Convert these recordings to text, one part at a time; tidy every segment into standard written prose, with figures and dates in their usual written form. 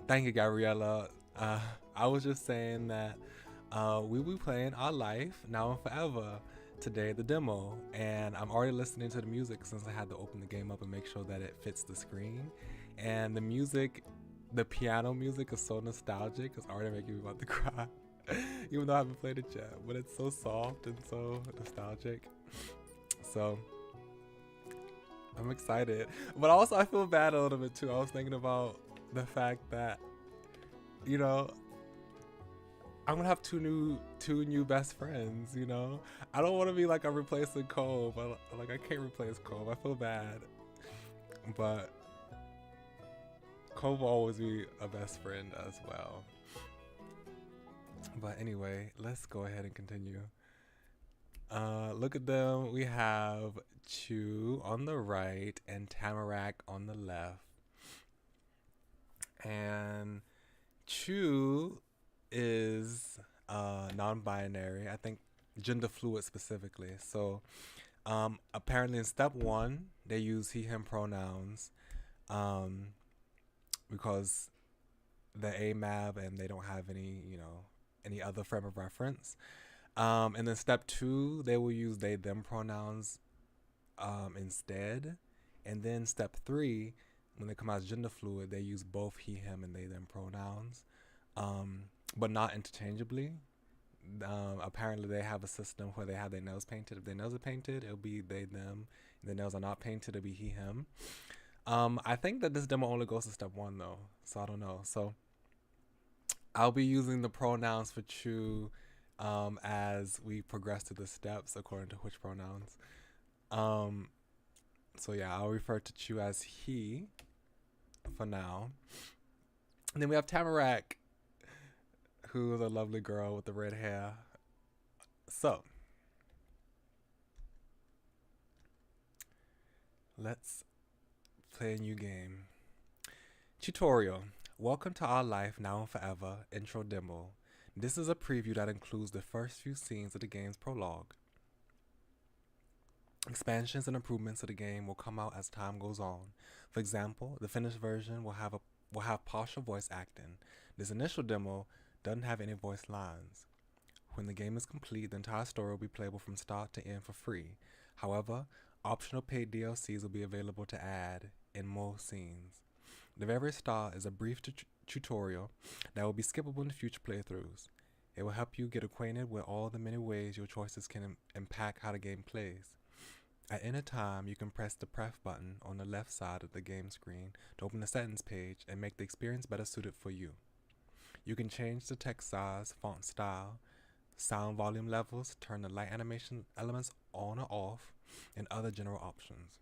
Thank you, Gabriella. I was just saying that we will be playing Our Life Now and Forever today, the demo, and I'm already listening to the music since I had to open the game up and make sure that it fits the screen. And the music, the piano music, is so nostalgic. It's already making me want to cry, even though I haven't played it yet. But it's so soft and so nostalgic. So I'm excited, but also I feel bad a little bit too. I was thinking about the fact that, you know, I'm gonna have two new best friends. I don't want to be like I'm replacing Cole, but like I can't replace Cole. I feel bad, but Cole will always be a best friend as well. But anyway, let's go ahead and continue. Look at them. We have Chu on the right and Tamarack on the left. And Chu is non-binary. I think gender fluid specifically. So apparently in step one they use he/him pronouns because they're AMAB and they don't have any other frame of reference. And then step two, they will use they/them pronouns instead. And then step three, when they come out as gender fluid, they use both he/him and they/them pronouns, but not interchangeably. Apparently, they have a system where they have their nails painted. If their nails are painted, it'll be they/them. If their nails are not painted, it'll be he/him. I think that this demo only goes to step one though, so I don't know. So I'll be using the pronouns for Chu as we progress through the steps according to which pronouns. So yeah, I'll refer to Chu as he for now. And then we have Tamarack, who is a lovely girl with the red hair. So let's play a new game. Tutorial. Welcome to Our Life Now and Forever intro demo. This is a preview that includes the first few scenes of the game's prologue. Expansions and improvements to the game will come out as time goes on. For example, the finished version will have partial voice acting. This initial demo doesn't have any voice lines. When the game is complete, the entire story will be playable from start to end for free. However, optional paid DLCs will be available to add in more scenes. The very start is a brief tutorial that will be skippable in future playthroughs. It will help you get acquainted with all the many ways your choices can impact how the game plays. At any time, you can press the pref button on the left side of the game screen to open the settings page and make the experience better suited for you. You can change the text size, font style, sound volume levels, turn the light animation elements on or off, and other general options.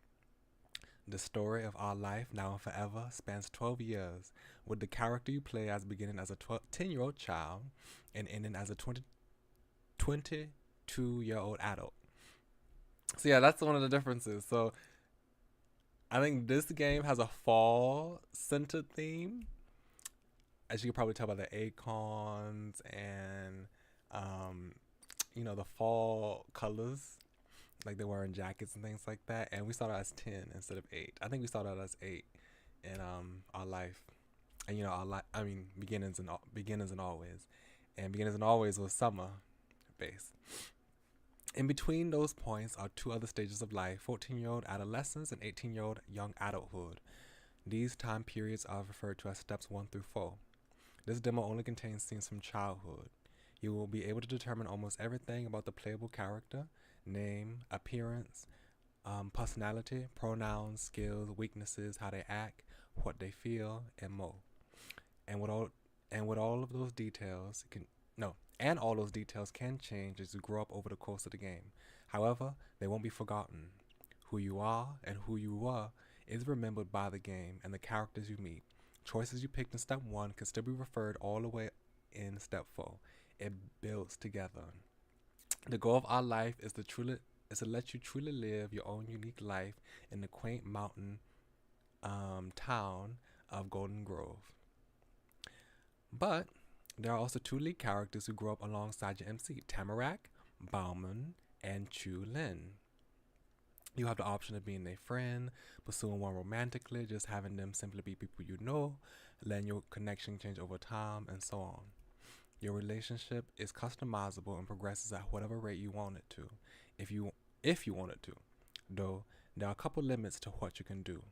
The story of Our Life Now and Forever spans 12 years, with the character you play as beginning as a 10-year-old child and ending as a 22-year-old adult. So yeah, that's one of the differences. So I think this game has a fall-centered theme, as you can probably tell by the acorns and the fall colors, like they're wearing jackets and things like that. And we started as 10 instead of 8. I think we started as 8 in Our Life. And Our Life, Beginnings and Always. And Beginnings and Always was summer based. In between those points are two other stages of life: 14-year-old adolescence and 18-year-old young adulthood. These time periods are referred to as steps 1 through 4. This demo only contains scenes from childhood. You will be able to determine almost everything about the playable character: name, appearance, personality, pronouns, skills, weaknesses, how they act, what they feel, and more. And with all of those details all those details can change as you grow up over the course of the game. However, they won't be forgotten. Who you are and who you were is remembered by the game and the characters you meet. Choices you picked in step 1 can still be referred all the way in step 4. It builds together. The goal of Our Life is to let you truly live your own unique life in the quaint mountain town of Golden Grove. But there are also two lead characters who grow up alongside your MC: Tamarack Bauman and Chu Lin. You have the option of being their friend, pursuing one romantically, just having them simply be people you know, letting your connection change over time, and so on. Your relationship is customizable and progresses at whatever rate you want it to, if you if you want it to. Though there are a couple limits to what you can do.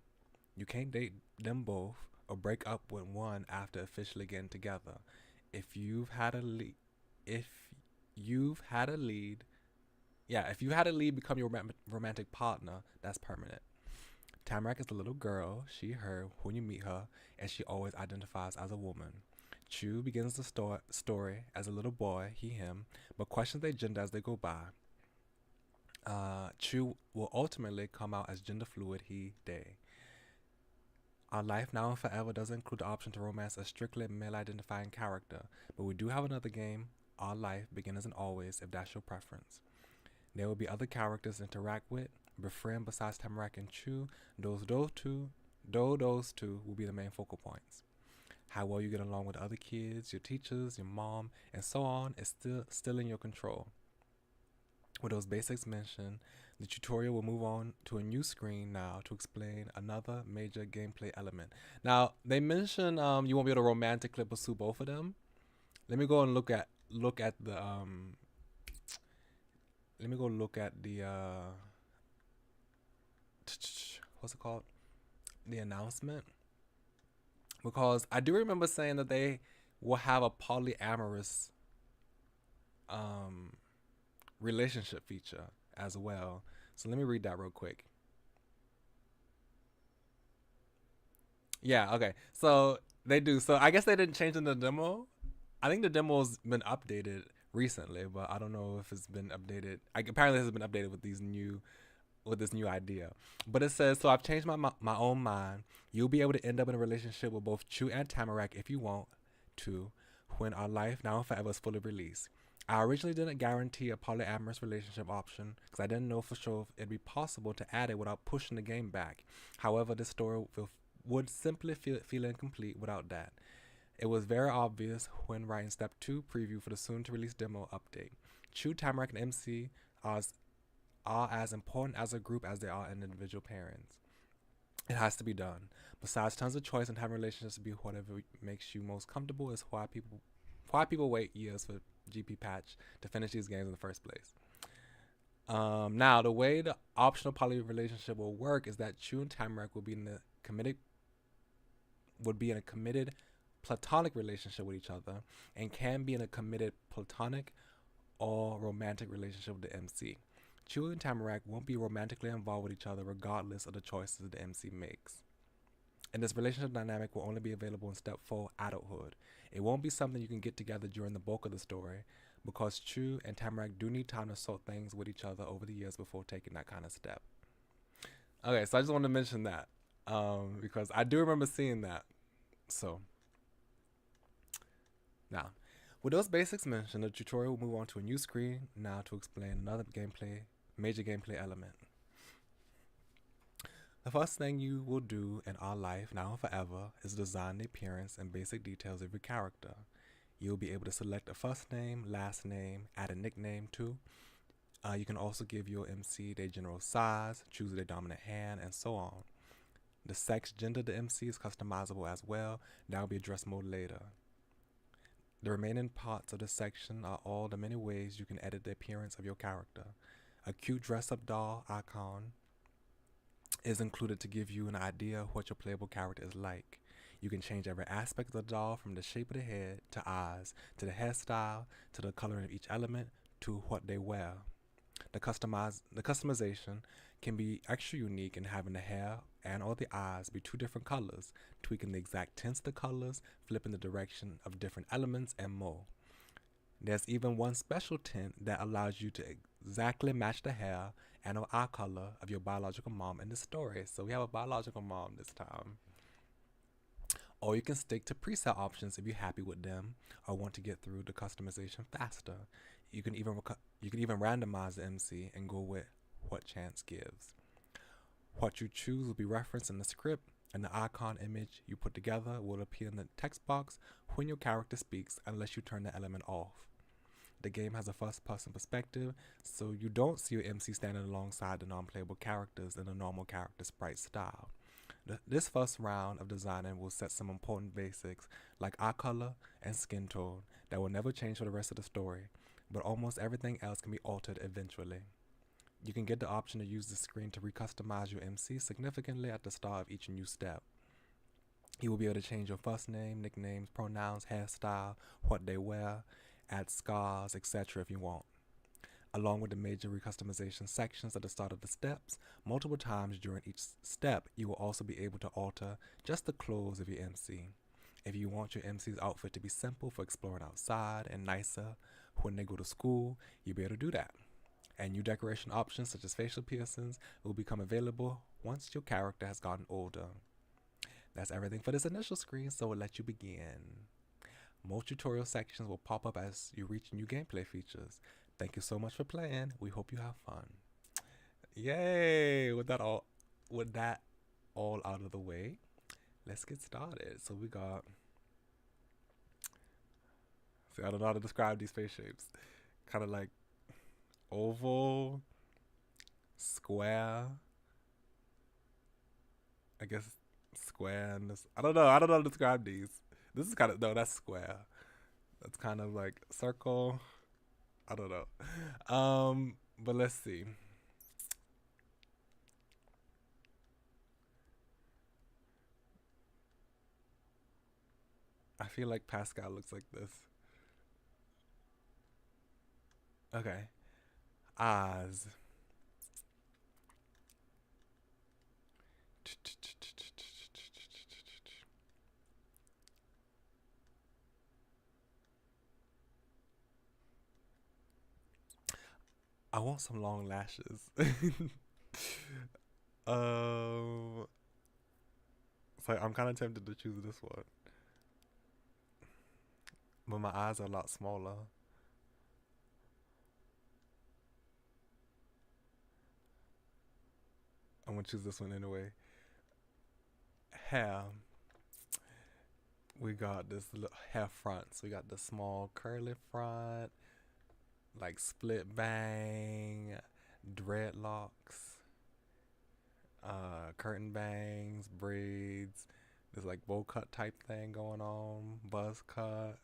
You can't date them both or break up with one after officially getting together. If you've had a lead, if you've had a lead, yeah, if you had a lead become your romantic partner, that's permanent. Tamarack is a little girl, she, her, when you meet her, and she always identifies as a woman. Chu begins the story as a little boy, he, him, but questions their gender as they go by. Chu will ultimately come out as gender fluid, he, they. Our life now and forever doesn't include the option to romance a strictly male identifying character, but we do have another game, Our Life, Beginners and Always, if that's your preference. There will be other characters to interact with, befriend besides Tamarack and Chu. Those two will be the main focal points. How well you get along with other kids, your teachers, your mom, and so on is still in your control. With those basics mentioned, the tutorial will move on to a new screen now to explain another major gameplay element. Now, they mention you won't be able to romantically pursue both of them. Let me go and look at the let me go look at the what's it called? The announcement. Because I do remember saying that they will have a polyamorous relationship feature as well. So let me read that real quick. Yeah, okay. So they do. So I guess they didn't change in the demo. I think the demo's been updated recently, but I don't know if it's been updated. Apparently, it has been updated with this new idea. But it says, so I've changed my own mind. You'll be able to end up in a relationship with both Chu and Tamarack if you want to, when Our Life Now and Forever is fully released. I originally didn't guarantee a polyamorous relationship option because I didn't know for sure if it'd be possible to add it without pushing the game back. However, this story would simply feel incomplete without that. It was very obvious when writing Step 2 preview for the soon-to-release demo update. Chu, Tamarack, and MC are as important as a group as they are individual parents. It has to be done. Besides tons of choice and having relationships be whatever makes you most comfortable is why people wait years for GP patch to finish these games in the first place. Now, the way the optional poly relationship will work is that Chu and Tamarack will be in a committed platonic relationship with each other and can be in a committed platonic or romantic relationship with the MC. Chu and Tamarack won't be romantically involved with each other regardless of the choices the MC makes. And this relationship dynamic will only be available in Step 4, Adulthood. It won't be something you can get together during the bulk of the story because Chu and Tamarack do need time to sort things with each other over the years before taking that kind of step. Okay, so I just wanted to mention that because I do remember seeing that. So, now, with those basics mentioned, the tutorial will move on to a new screen now to explain another major gameplay element. The first thing you will do in Our Life Now and Forever is design the appearance and basic details of your character. You'll be able to select a first name, last name, add a nickname too. You can also give your MC their general size, choose their dominant hand, and so on. The sex, gender of the MC is customizable as well. That will be addressed more later. The remaining parts of this section are all the many ways you can edit the appearance of your character. A cute dress-up doll icon is included to give you an idea of what your playable character is like. You can change every aspect of the doll from the shape of the head to eyes, to the hairstyle, to the coloring of each element, to what they wear. The customization can be extra unique in having the hair and or the eyes be two different colors, tweaking the exact tints of the colors, flipping the direction of different elements, and more. There's even one special tint that allows you to exactly match the hair and or eye color of your biological mom in the story. So we have a biological mom this time. Or you can stick to preset options if you're happy with them or want to get through the customization faster. You can even randomize the MC and go with what chance gives. What you choose will be referenced in the script, and the icon image you put together will appear in the text box when your character speaks unless you turn the element off. The game has a first-person perspective, so you don't see your MC standing alongside the non-playable characters in a normal character sprite style. This first round of designing will set some important basics like eye color and skin tone that will never change for the rest of the story, but almost everything else can be altered eventually. You can get the option to use the screen to recustomize your MC significantly at the start of each new step. You will be able to change your first name, nicknames, pronouns, hairstyle, what they wear, add scars, etc. if you want. Along with the major recustomization sections at the start of the steps, multiple times during each step, you will also be able to alter just the clothes of your MC. If you want your MC's outfit to be simple for exploring outside and nicer when they go to school, you'll be able to do that. And new decoration options such as facial piercings will become available once your character has gotten older. That's everything for this initial screen, so we'll let you begin. More tutorial sections will pop up as you reach new gameplay features. Thank you so much for playing. We hope you have fun. Yay! With that all out of the way, let's get started. So we got. See, I don't know how to describe these face shapes. Kind of like oval, square. I guess square and this. I don't know how to describe these. This is kind of no, that's square. That's kind of like circle. I don't know. But let's see. I feel like Pascal looks like this. Okay. Eyes. I want some long lashes. So I'm kind of tempted to choose this one, but my eyes are a lot smaller. I'm gonna choose this one anyway. Hair. We got this little hair fronts. We got the small curly front, like split bang, dreadlocks, curtain bangs, braids. There's like bowl cut type thing going on, buzz cut,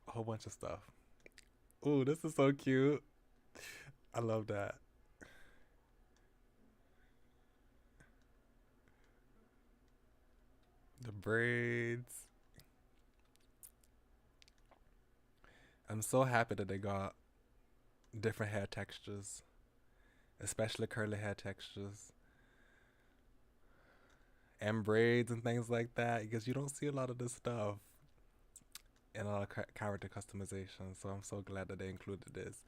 a whole bunch of stuff. Ooh, this is so cute. I love that. The braids. I'm so happy that they got different hair textures, especially curly hair textures and braids and things like that, because you don't see a lot of this stuff in a lot of character customization. So I'm so glad that they included this.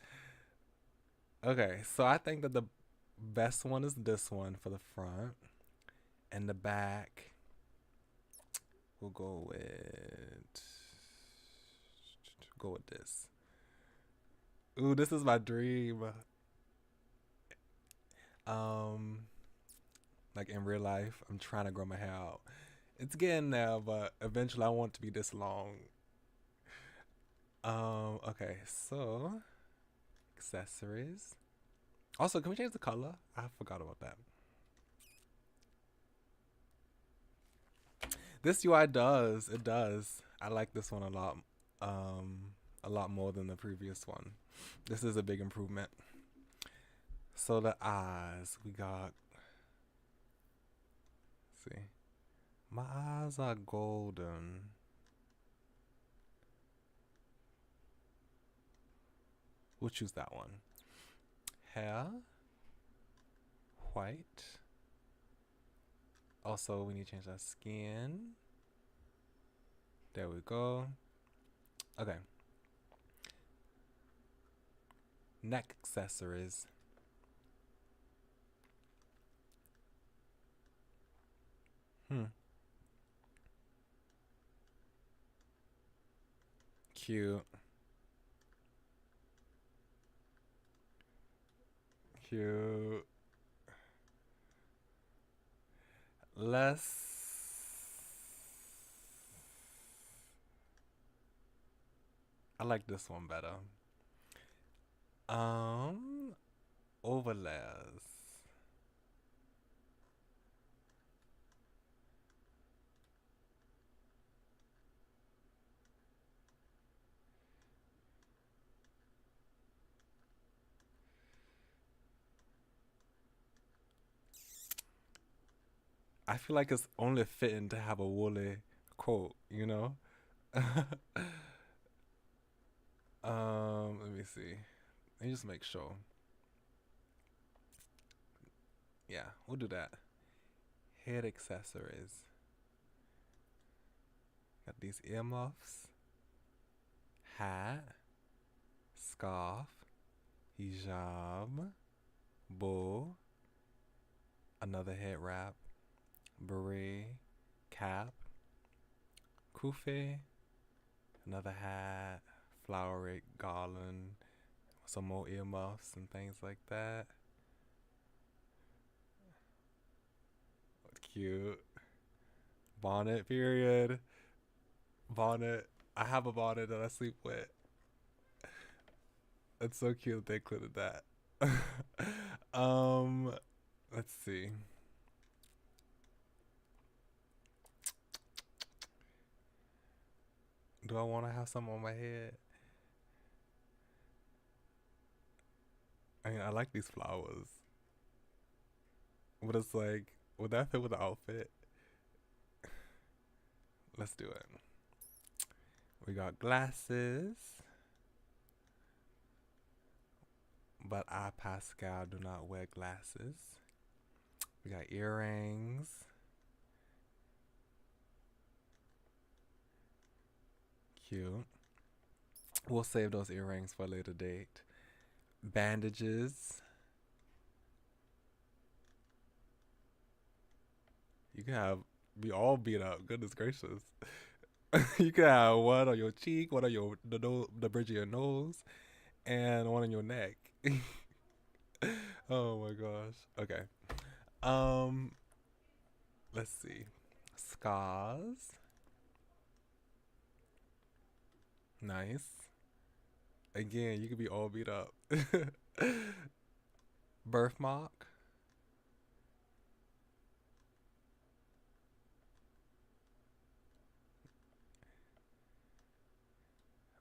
Okay, so I think that the best one is this one for the front, and the back we'll go with this. Ooh, this is my dream. Like in real life, I'm trying to grow my hair out. It's getting there, but eventually I want it to be this long. Okay, so accessories. Also, can we change the color? I forgot about that. This UI does. It does. I like this one a lot. A lot more than the previous one. This is a big improvement. So the eyes, we got. Let's see, my eyes are golden. We'll choose that one. Hair, white. Also, we need to change our skin. There we go. Okay. Neck accessories. Cute. Cute. Let's. I like this one better. Um, overlays. I feel like it's only fitting to have a woolly quote, you know? Let me see. Let me just make sure. Yeah, we'll do that. Head accessories. Got these earmuffs, hat, scarf, hijab, bow, another head wrap, beret, cap, kufi, another hat, flowery garland, some more earmuffs and things like that. Cute. Bonnet, period. Bonnet. I have a bonnet that I sleep with. It's so cute that they included that. um, let's see. Do I want to have some on my head? I mean, I like these flowers, but it's like, would that fit with the outfit? Let's do it. We got glasses, but I, Pascal, do not wear glasses. We got earrings. Cute. We'll save those earrings for a later date. Bandages. You can have be all beat up. Goodness gracious. You can have one on your cheek, one on your the bridge of your nose, and one on your neck. Oh my gosh. Okay. Um, let's see. Scars. Nice. Again, you could be all beat up. Birthmark.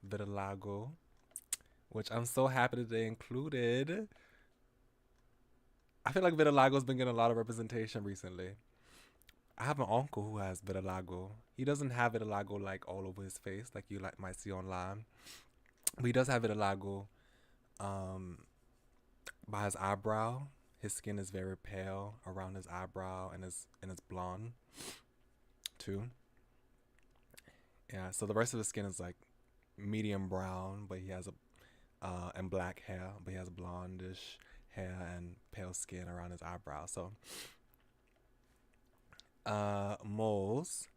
Vitiligo, which I'm so happy that they included. I feel like vitiligo's been getting a lot of representation recently. I have an uncle who has vitiligo. He doesn't have vitiligo like all over his face, like you like might see online. But he does have vitiligo um, by his eyebrow. His skin is very pale around his eyebrow, and it's blonde too. Yeah, so the rest of his skin is like medium brown, but he has a and black hair, but he has blondish hair and pale skin around his eyebrow. So moles.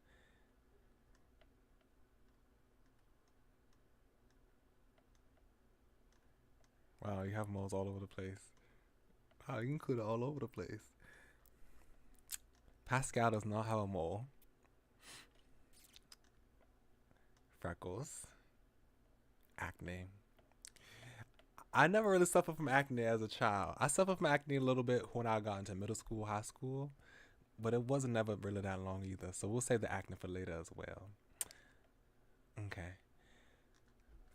Wow, you have moles all over the place. Wow, you include it all over the place. Pascal does not have a mole. Freckles. Acne. I never really suffered from acne as a child. I suffered from acne a little bit when I got into middle school, high school, but it wasn't never really that long either. So we'll save the acne for later as well. Okay.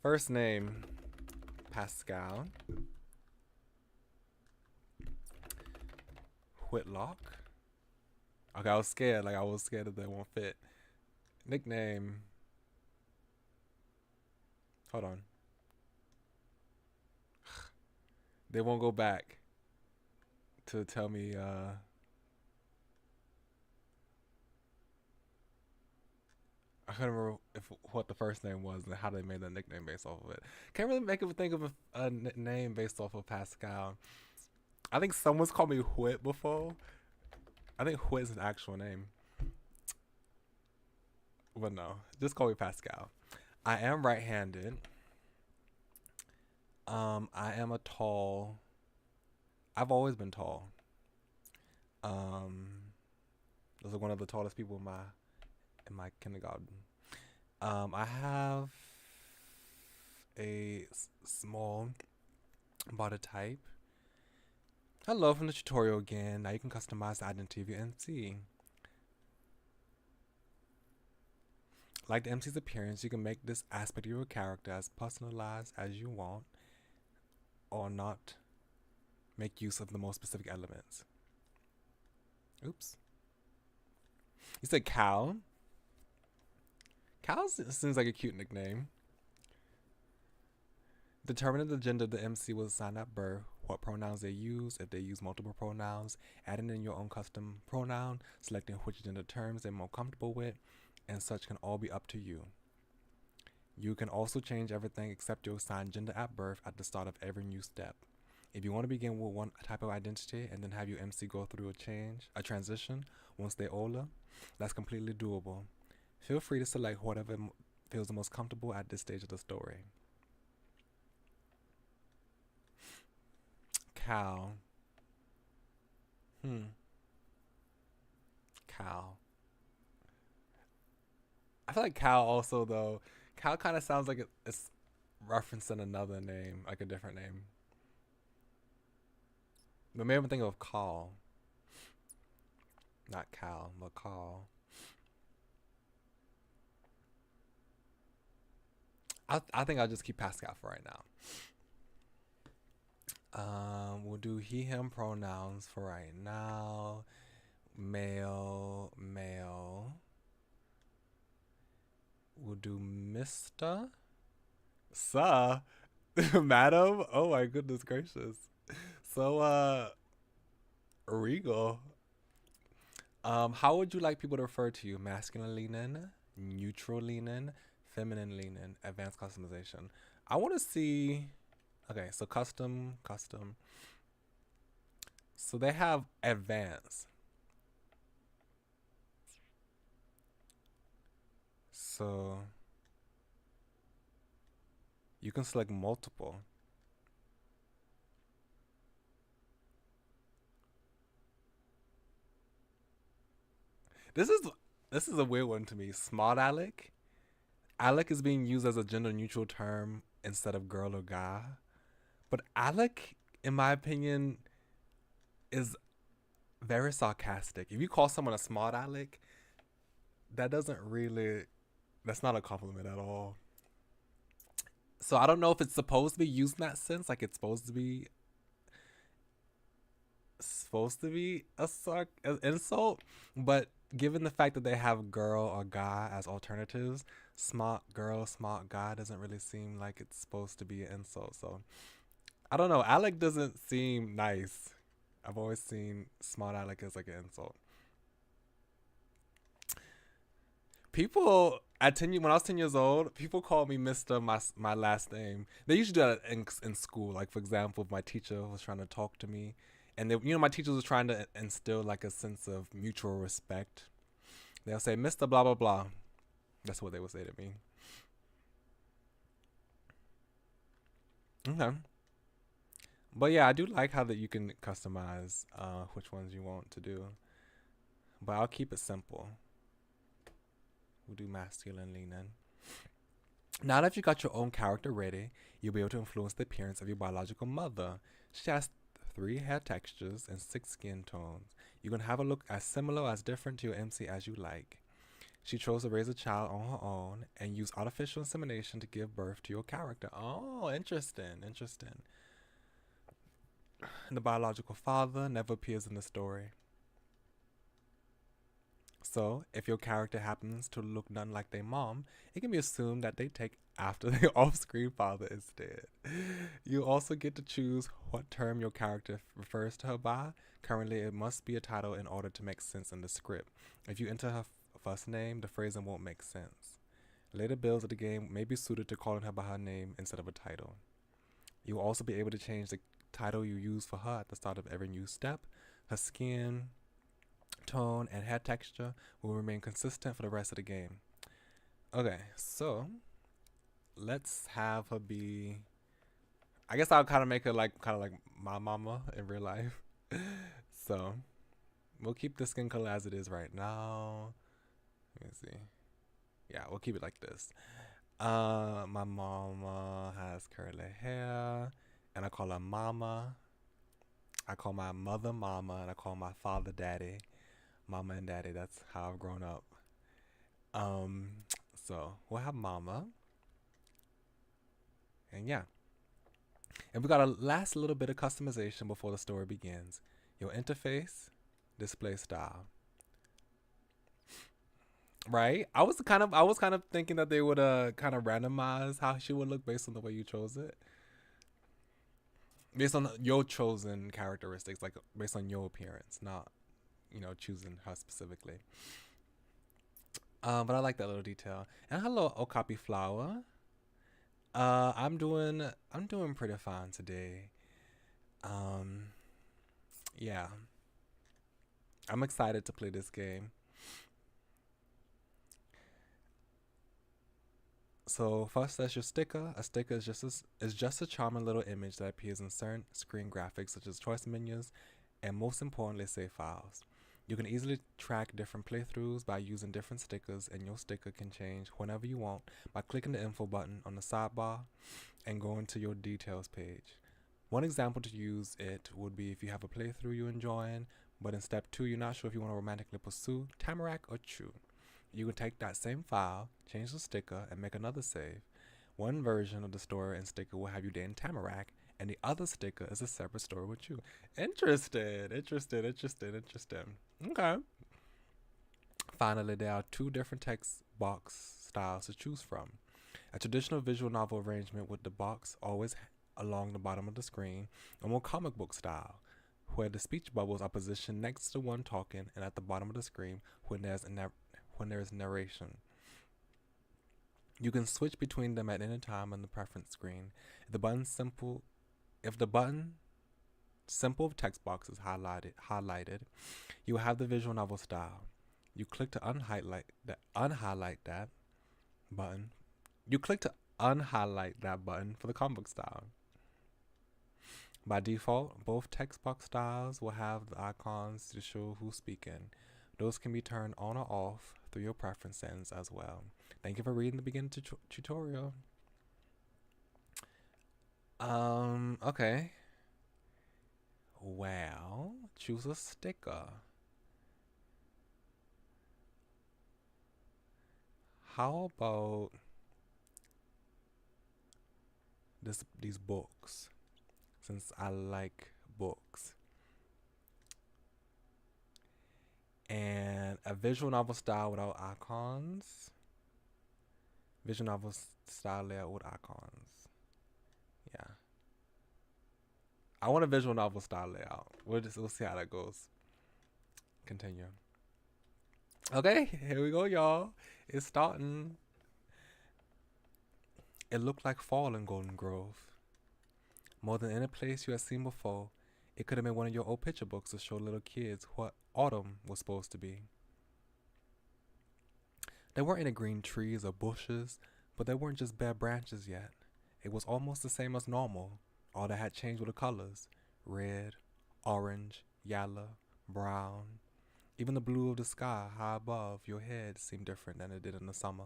First name, Pascal. Whitlock. Okay, I was scared. Like I was scared that they won't fit. Nickname. Hold on. They won't go back to tell me I can't remember if what the first name was and how they made the nickname based off of it. Can't really make it think of a name based off of Pascal. I think someone's called me Whit before. I think Whit is an actual name. But no, just call me Pascal. I am right-handed. I am a tall. I've always been tall. Um, I was like one of the tallest people in my kindergarten. I have a small body type. Hello from the tutorial again. Now you can customize the identity of your MC. Like the MC's appearance, you can make this aspect of your character as personalized as you want or not make use of the most specific elements. Oops. You said Cal. Cal seems like a cute nickname. Determining the gender the MC will assign at birth, what pronouns they use, if they use multiple pronouns, adding in your own custom pronoun, selecting which gender terms they're more comfortable with, and such can all be up to you. You can also change everything except your assigned gender at birth at the start of every new step. If you want to begin with one type of identity and then have your MC go through a transition once they're older, that's completely doable. Feel free to select whatever feels the most comfortable at this stage of the story. Cal. Cal. I feel like Cal also, though. Cal kind of sounds like it's referencing another name, like a different name. But maybe I'm thinking of Call. Not Cal, but Call. I think I'll just keep Pascal for right now. We'll do he, him pronouns for right now. Male, male. We'll do Mr. Sir. Madam? Oh my goodness gracious. So, Regal. How would you like people to refer to you? Masculine leaning, neutral leaning, feminine leaning, advanced customization. I want to see. Okay, so custom. So they have advanced. So you can select multiple. This is a weird one to me. Smart Alec. Alec is being used as a gender neutral term instead of girl or guy. But Alec, in my opinion, is very sarcastic. If you call someone a smart Alec, that's not a compliment at all. So I don't know if it's supposed to be used in that sense, like it's supposed to be an insult, but given the fact that they have girl or guy as alternatives, smart girl, smart guy doesn't really seem like it's supposed to be an insult. So I don't know. Alec doesn't seem nice. I've always seen smart Alec as like an insult. People when I was 10 years old, people called me Mr. my last name. They used to do that in school. Like, for example, if my teacher was trying to talk to me, and my teachers was trying to instill like a sense of mutual respect. They'll say, Mr. Blah, blah, blah. That's what they would say to me. Okay. But yeah, I do like how that you can customize which ones you want to do. But I'll keep it simple. We'll do masculine leaning. Now that you got your own character ready, you'll be able to influence the appearance of your biological mother. She has 3 hair textures and 6 skin tones. You can have a look as similar as different to your MC as you like. She chose to raise a child on her own and use artificial insemination to give birth to your character. Oh, interesting. The biological father never appears in the story. So, if your character happens to look none like their mom, it can be assumed that they take after their off-screen father is dead. You also get to choose what term your character refers to her by. Currently, it must be a title in order to make sense in the script. If you enter her first name, the phrasing won't make sense. Later builds of the game may be suited to calling her by her name instead of a title. You will also be able to change the title you use for her at the start of every new step. Her skin tone and hair texture will remain consistent for the rest of the game. Okay, so let's have her be. I guess I'll kind of make her like my mama in real life. So we'll keep the skin color as it is right now. Let me see. Yeah, we'll keep it like this. My mama has curly hair, and I call her mama. I call my mother mama, and I call my father daddy. Mama and daddy. That's how I've grown up. Um, so we'll have mama, and yeah, and we got a last little bit of customization before the story begins. Your interface, display style. Right? I was kind of thinking that they would kind of randomize how she would look based on the way you chose it. Based on your chosen characteristics, like based on your appearance, not, choosing her specifically. But I like that little detail. And hello, Okapi Flower. I'm doing pretty fine today. Um, yeah, I'm excited to play this game. So first, there's your sticker. A sticker is just a charming little image that appears in certain screen graphics, such as choice menus, and most importantly, save files. You can easily track different playthroughs by using different stickers, and your sticker can change whenever you want by clicking the info button on the sidebar and going to your details page. One example to use it would be if you have a playthrough you're enjoying, but in step 2 you're not sure if you want to romantically pursue Tamarack or Chu. You can take that same file, change the sticker, and make another save. One version of the story and sticker will have you dating Tamarack, and the other sticker is a separate story with you. Interested. Okay. Finally, there are two different text box styles to choose from. A traditional visual novel arrangement with the box always along the bottom of the screen, a more comic book style, where the speech bubbles are positioned next to the one talking and at the bottom of the screen when there is narration. You can switch between them at any time on the preference screen. If the button simple text box is highlighted, you will have the visual novel style. You click to unhighlight that button. You click to unhighlight that button for the comic book style. By default, both text box styles will have the icons to show who's speaking. Those can be turned on or off through your preference settings as well. Thank you for reading the beginning tutorial. Okay. Well, choose a sticker. How about these books? Since I like books. And a visual novel style without icons. Visual novel style layout with icons. Yeah. I want a visual novel style layout. We'll see how that goes. Continue. Okay, here we go, y'all. It's starting. It looked like fall in Golden Grove. More than any place you had seen before, it could have been one of your old picture books to show little kids what autumn was supposed to be. There weren't any green trees or bushes, but there weren't just bare branches yet. It was almost the same as normal. All that had changed were the colors: red, orange, yellow, brown. Even the blue of the sky high above your head seemed different than it did in the summer.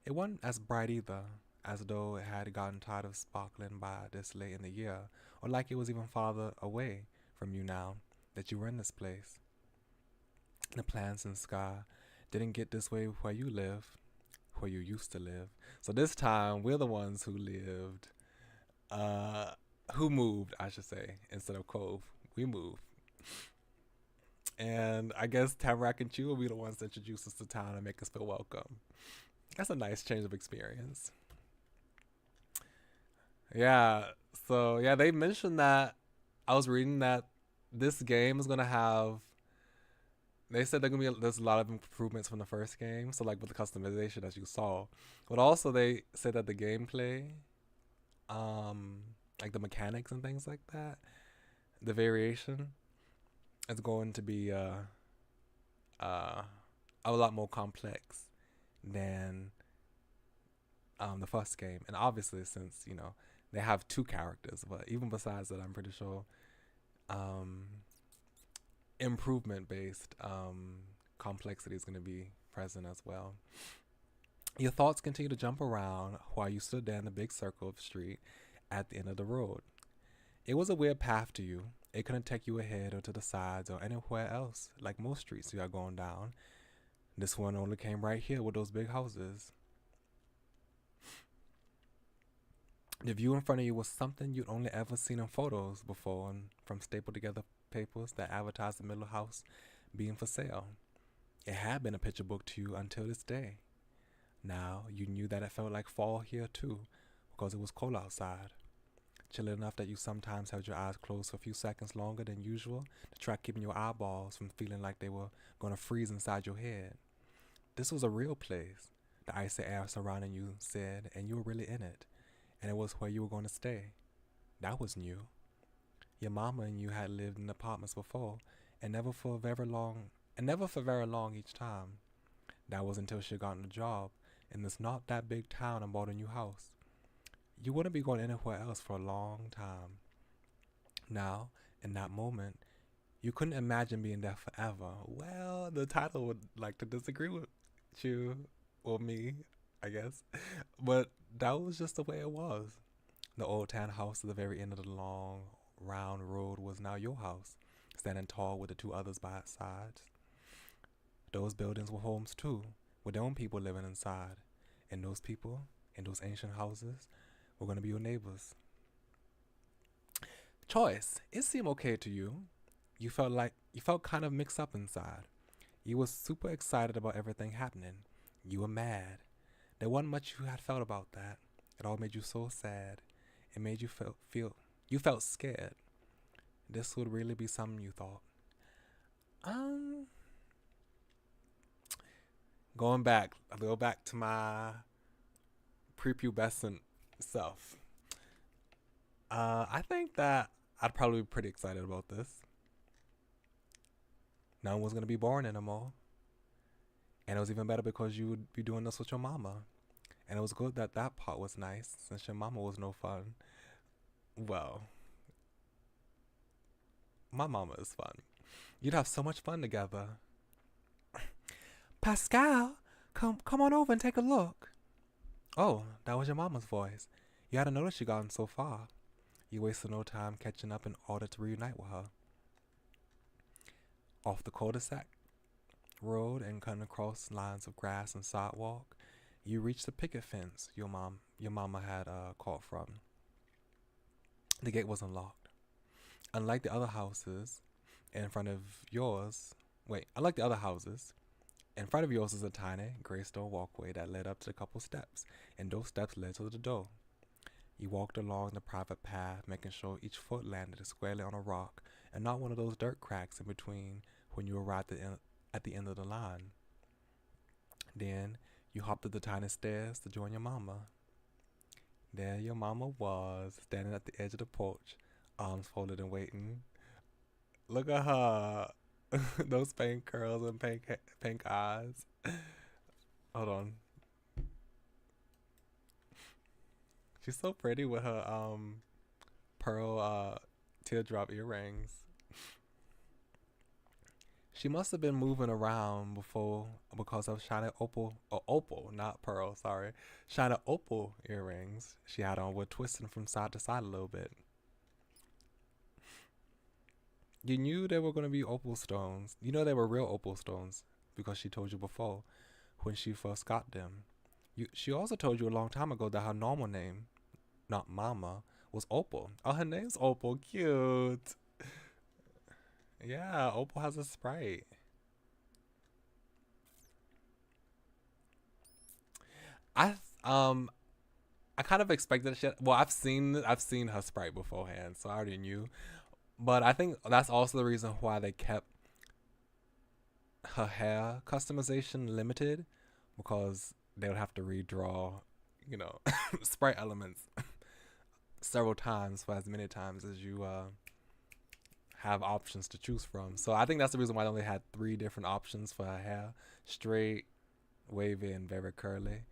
It wasn't as bright either, as though it had gotten tired of sparkling by this late in the year, or like it was even farther away from you now that you were in this place. The plants and sky didn't get this way where you live, where you used to live. So this time, we're the ones who lived, who moved, I should say, instead of Cove. We moved. And I guess Tamarack and Chew will be the ones that introduce us to town and make us feel welcome. That's a nice change of experience. Yeah. So yeah, they mentioned that. I was reading that this game is gonna have. They said there's a lot of improvements from the first game. So like with the customization as you saw, but also they said that the gameplay, um, like the mechanics and things like that, the variation is going to be uh a lot more complex than the first game. And obviously, since they have two characters, but even besides that, I'm pretty sure um, improvement based complexity is going to be present as well. Your thoughts continue to jump around while you stood there in the big circle of street at the end of the road. It was a weird path to you. It couldn't take you ahead or to the sides or anywhere else like most streets you are going down. This one only came right here with those big houses. The view in front of you was something you'd only ever seen in photos before and from stapled together papers that advertised the middle house being for sale. It had been a picture book to you until this day. Now you knew that it felt like fall here too, because it was cold outside. Chilly enough that you sometimes held your eyes closed for a few seconds longer than usual to try keeping your eyeballs from feeling like they were going to freeze inside your head. This was a real place, the icy air surrounding you said, and you were really in it. And it was where you were going to stay. That was new. Your mama and you had lived in apartments before, and never for very long each time. That was until she got a job in this not that big town and bought a new house. You wouldn't be going anywhere else for a long time. Now, in that moment, you couldn't imagine being there forever. Well, the title would like to disagree with you, or me, I guess. But that was just the way it was. The old tan house at the very end of the long, round road was now your house, standing tall with the two others by its sides. Those buildings were homes too, with their own people living inside. And those people, in those ancient houses, were going to be your neighbors. Choice, it seemed okay to you. You felt kind of mixed up inside. You were super excited about everything happening. You were mad. There wasn't much you had felt about that. It all made you so sad. It made you you felt scared. This would really be something you thought. Going back, a little back to my prepubescent self. I think that I'd probably be pretty excited about this. No one was gonna be born anymore. And it was even better because you would be doing this with your mama. And it was good that that part was nice, since your mama was no fun. Well, my mama is fun. You'd have so much fun together. Pascal, come on over and take a look. Oh, that was your mama's voice. You hadn't noticed she'd gotten so far. You wasted no time catching up in order to reunite with her. Off the cul-de-sac road and cutting across lines of grass and sidewalk, you reached the picket fence your mama had called from. The gate was unlocked. Unlike the other houses, in front of yours, unlike the other houses, in front of yours is a tiny gray stone walkway that led up to a couple steps, and those steps led to the door. You walked along the private path, making sure each foot landed squarely on a rock and not one of those dirt cracks in between when you arrived at the end of the line. Then you hopped up the tiny stairs to join your mama. There your mama was, standing at the edge of the porch, arms folded and waiting. Look at her. Those pink curls and pink eyes. Hold on. She's so pretty with her pearl teardrop earrings. She must have been moving around before because of shiny opal, not pearl, sorry. Shiny opal earrings she had on were twisting from side to side a little bit. You knew they were going to be opal stones. You know they were real opal stones because she told you before when she first got them. She also told you a long time ago that her normal name, not Mama, was Opal. Oh, her name's Opal. Cute. Yeah, Opal has a Sprite. I um I kind of expected shit. Well, I've seen her Sprite beforehand, so I already knew. But I think that's also the reason why they kept her hair customization limited, because they would have to redraw, Sprite elements several times for as many times as you have options to choose from. So I think that's the reason why they only had 3 different options for her hair: straight, wavy, and very curly.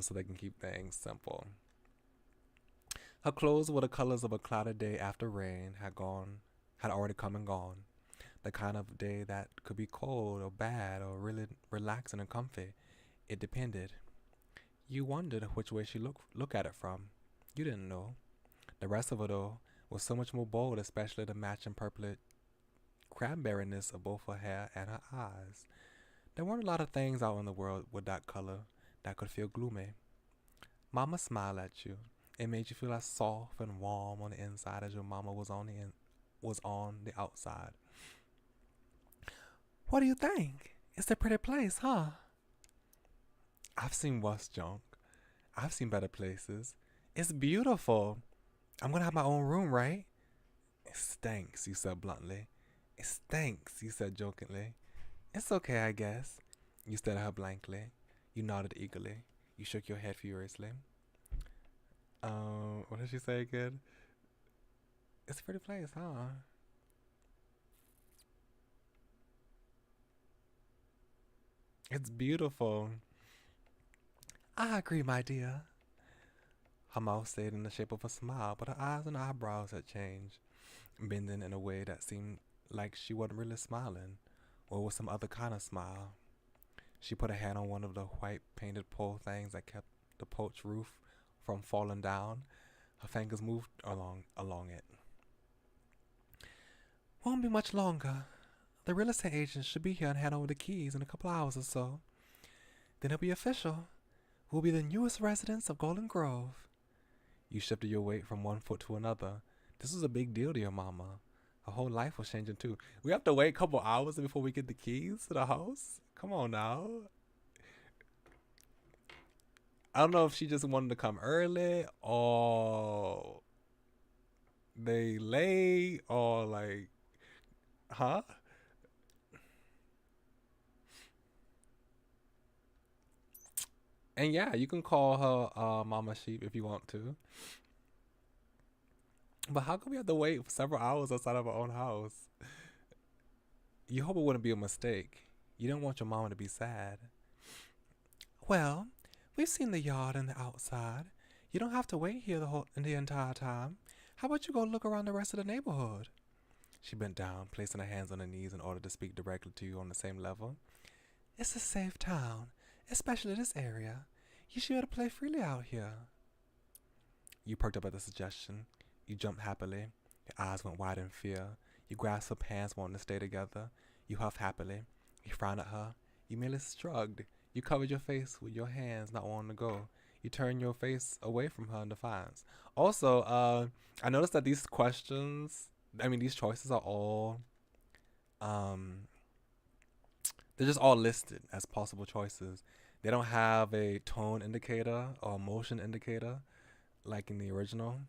So they can keep things simple. Her clothes were the colors of a clouded day after rain had already come and gone. The kind of day that could be cold or bad or really relaxing and comfy. It depended. You wondered which way she look at it from. You didn't know. The rest of her, though, was so much more bold, especially the matching purple cranberryness of both her hair and her eyes. There weren't a lot of things out in the world with that color that could feel gloomy. Mama smiled at you. It made you feel as soft and warm on the inside as your mama was on the outside. What do you think? It's a pretty place, huh? I've seen worse junk. I've seen better places. It's beautiful. I'm gonna have my own room, right? It stinks, you said bluntly. It stinks, you said jokingly. It's okay, I guess. You stared at her blankly. You nodded eagerly. You shook your head furiously. What did she say again? It's a pretty place, huh? It's beautiful. I agree, my dear. Her mouth stayed in the shape of a smile, but her eyes and eyebrows had changed, bending in a way that seemed like she wasn't really smiling, or was some other kind of smile. She put a hand on one of the white painted pole things that kept the porch roof from falling down. Her fingers moved along it. Won't be much longer. The real estate agent should be here and hand over the keys in a couple hours or so. Then it'll be official. We'll be the newest residents of Golden Grove. You shifted your weight from one foot to another. This was a big deal to your mama. Her whole life was changing too. We have to wait a couple hours before we get the keys to the house? Come on now. I don't know if she just wanted to come early or they late or like, huh? And yeah, you can call her Mama Sheep if you want to. But how come we have to wait for several hours outside of our own house? You hope it wouldn't be a mistake. You don't want your mama to be sad. Well, we've seen the yard and the outside. You don't have to wait here the entire time. How about you go look around the rest of the neighborhood? She bent down, placing her hands on her knees in order to speak directly to you on the same level. It's a safe town, especially this area. You should be able to play freely out here. You perked up at the suggestion. You jumped happily. Your eyes went wide in fear. You grasped her hands, wanting to stay together. You huffed happily. You frowned at her. You merely shrugged. You covered your face with your hands, not wanting to go. You turned your face away from her in defiance. Also, I noticed that these these choices are all, they're just all listed as possible choices. They don't have a tone indicator or a motion indicator like in the original.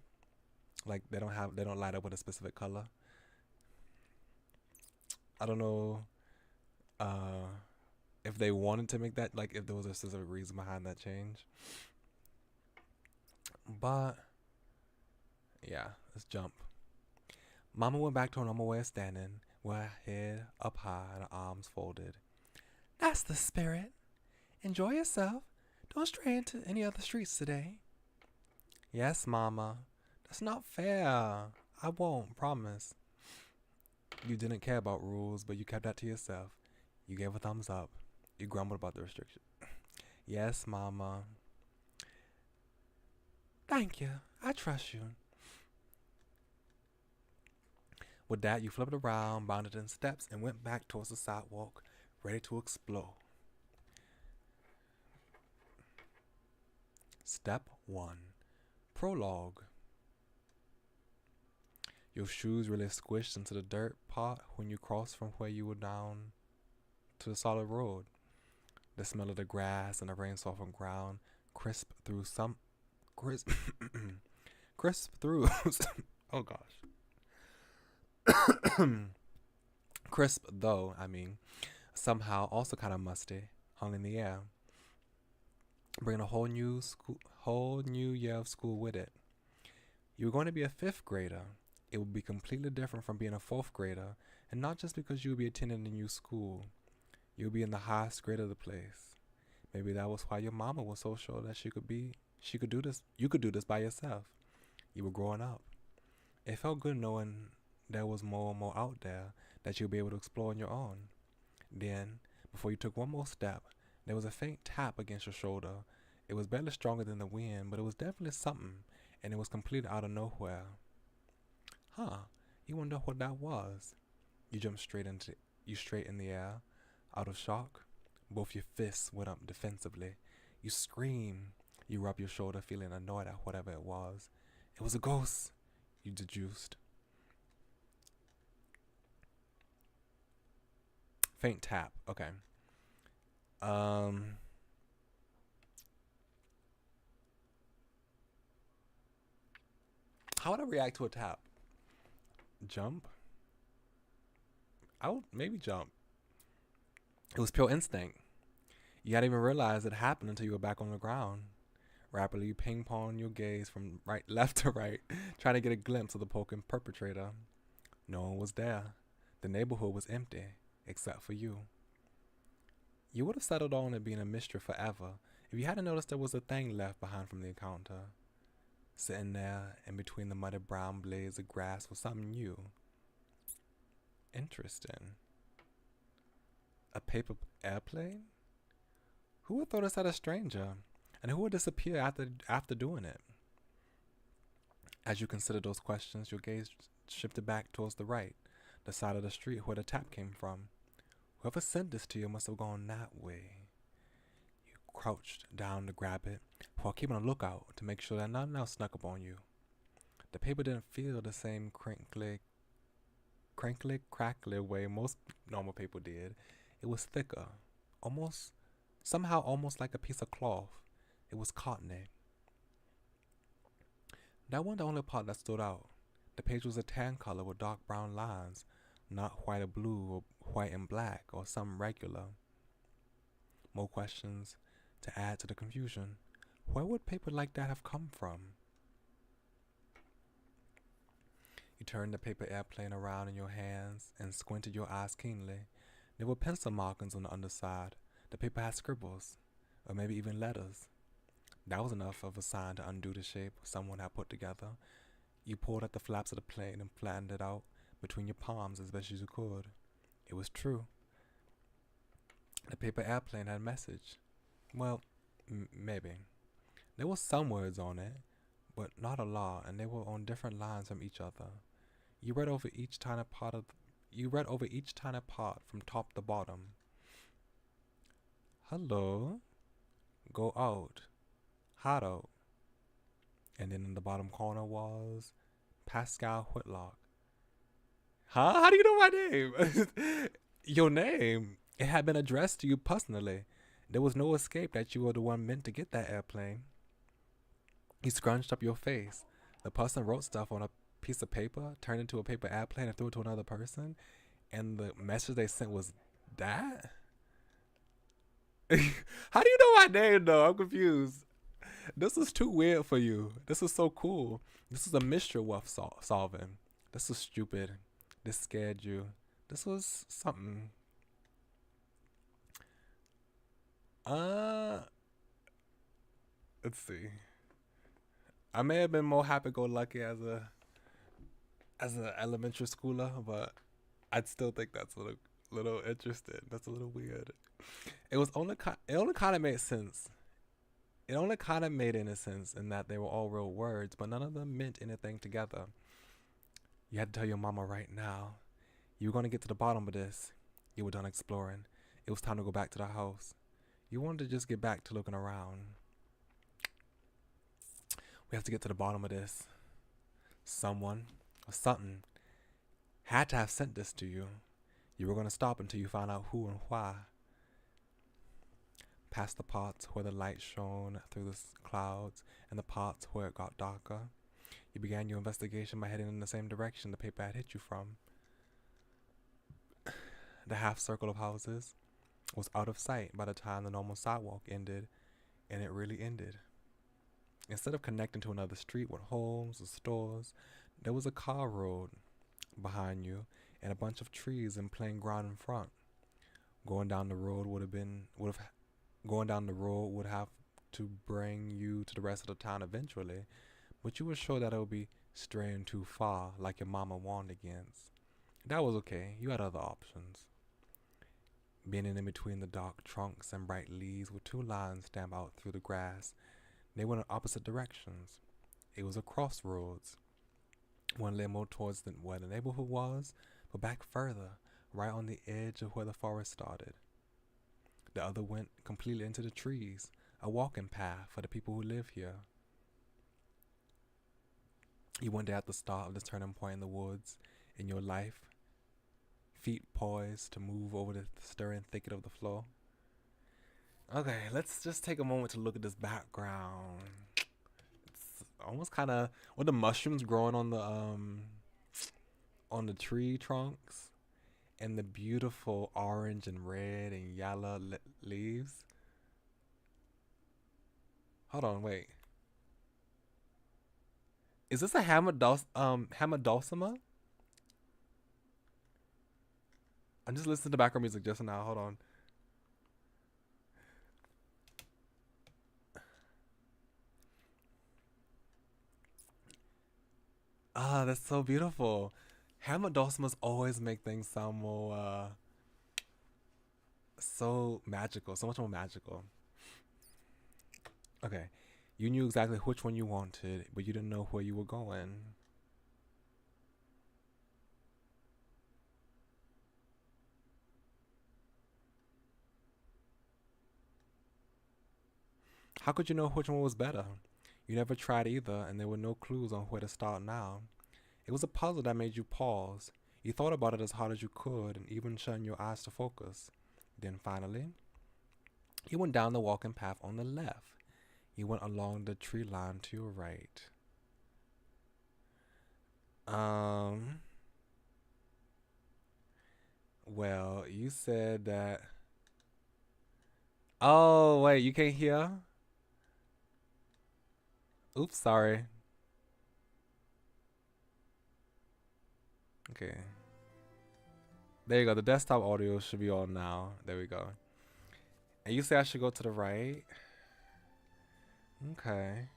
Like they don't light up with a specific color. I don't know if they wanted to make that, like if there was a specific reason behind that change. But yeah, let's jump. Mama went back to her normal way of standing, with her head up high and her arms folded. That's the spirit. Enjoy yourself. Don't stray into any other streets today. Yes, Mama. That's not fair. I won't, promise. You didn't care about rules, but you kept that to yourself. You gave a thumbs up. You grumbled about the restriction. Yes, Mama. Thank you. I trust you. With that, you flipped around, bounded in steps, and went back towards the sidewalk, ready to explode. Step 1. Prologue. Your shoes really squished into the dirt pot when you crossed from where you were down to the solid road. The smell of the grass and the rain-softened ground crisp through crisp through oh gosh. Crisp though, somehow also kind of musty, hung in the air, bringing a whole new year of school with it. You were going to be a 5th grader. It would be completely different from being a 4th grader, and not just because you would be attending a new school. You would be in the highest grade of the place. Maybe that was why your mama was so sure that you could do this by yourself. You were growing up. It felt good knowing there was more and more out there that you'd be able to explore on your own. Then, before you took one more step, there was a faint tap against your shoulder, It was barely stronger than the wind, but it was definitely something, and it was completely out of nowhere. Huh, you wonder what that was? You jumped straight in the air, out of shock. Both your fists went up defensively. You scream. You rub your shoulder, feeling annoyed at whatever it was. It was a ghost, you deduced. Faint tap. Okay. How would I react to a tap? Jump? I would maybe jump. It was pure instinct. You hadn't even realized it happened until you were back on the ground. Rapidly, you ping-pong your gaze from left to right, trying to get a glimpse of the poking perpetrator. No one was there. The neighborhood was empty, except for you. You would have settled on it being a mystery forever if you hadn't noticed there was a thing left behind from the encounter. Sitting there in between the muddy brown blades of grass was something new. Interesting. A paper airplane? Who would throw this at a stranger? And who would disappear after doing it? As you considered those questions, your gaze shifted back towards the right, the side of the street where the tap came from. Whoever sent this to you must have gone that way. You crouched down to grab it, while keeping a lookout to make sure that nothing else snuck up on you. The paper didn't feel the same crinkly, crackly way most normal paper did. It was thicker, somehow almost like a piece of cloth. It was cottony. That wasn't the only part that stood out. The page was a tan color with dark brown lines, not white or blue or white and black or some regular. More questions to add to the confusion. Where would paper like that have come from? You turned the paper airplane around in your hands and squinted your eyes keenly. There were pencil markings on the underside. The paper had scribbles, or maybe even letters. That was enough of a sign to undo the shape someone had put together. You pulled at the flaps of the plane and flattened it out between your palms as best as you could. It was true. The paper airplane had a message. Well, maybe. There were some words on it, but not a lot, and they were on different lines from each other. You read over each tiny part from top to bottom. Hello. Go out. Hot out. And then in the bottom corner was Pascal Whitlock. Huh? How do you know my name? Your name. It had been addressed to you personally. There was no escape that you were the one meant to get that airplane. You scrunched up your face. The person wrote stuff on a piece of paper, turned into a paper airplane, and threw it to another person. And the message they sent was that? How do you know my name, though? I'm confused. This is too weird for you. This is so cool. This is a mystery worth solving. This was stupid. This scared you. This was something. Let's see. I may have been more happy-go-lucky as an elementary schooler, but I'd still think that's a little interesting. That's a little weird. It only kind of made sense. It only kind of made any sense in that they were all real words, but none of them meant anything together. You had to tell your mama right now. You were going to get to the bottom of this. You were done exploring. It was time to go back to the house. You wanted to just get back to looking around. We have to get to the bottom of this. Someone or something had to have sent this to you. You were going to stop until you found out who and why. Past the parts where the light shone through the clouds and the parts where it got darker. You began your investigation by heading in the same direction the paper had hit you from. The half circle of houses was out of sight by the time the normal sidewalk ended, and it really ended. Instead of connecting to another street with homes or stores, there was a car road behind you and a bunch of trees and plain ground in front. Going down the road would have to bring you to the rest of the town eventually, but you were sure that it would be straying too far, like your mama warned against. That was okay. You had other options. Bending in between the dark trunks and bright leaves were two lines stamped out through the grass. They went in opposite directions. It was a crossroads. One led more towards where the neighborhood was, but back further, right on the edge of where the forest started. The other went completely into the trees, a walking path for the people who live here. You went there at the start of this turning point in the woods in your life, feet poised to move over the stirring thicket of the flow. Okay, let's just take a moment to look at this background. It's almost kind of with the mushrooms growing on the tree trunks and the beautiful orange and red and yellow leaves. Hold on, wait. Is this a Hamadosima? I'm just listening to background music just now. Hold on. Ah, that's so beautiful. Hamadosimas always make things sound more so magical, so much more magical. Okay. You knew exactly which one you wanted, but you didn't know where you were going. How could you know which one was better? You never tried either, and there were no clues on where to start now. It was a puzzle that made you pause. You thought about it as hard as you could, and even shutting your eyes to focus. Then finally, you went down the walking path on the left. You went along the tree line to your right. Well, you said that. Oh, wait, you can't hear? Oops, sorry. Okay. There you go. The desktop audio should be on now. There we go. And you say I should go to the right? Okay.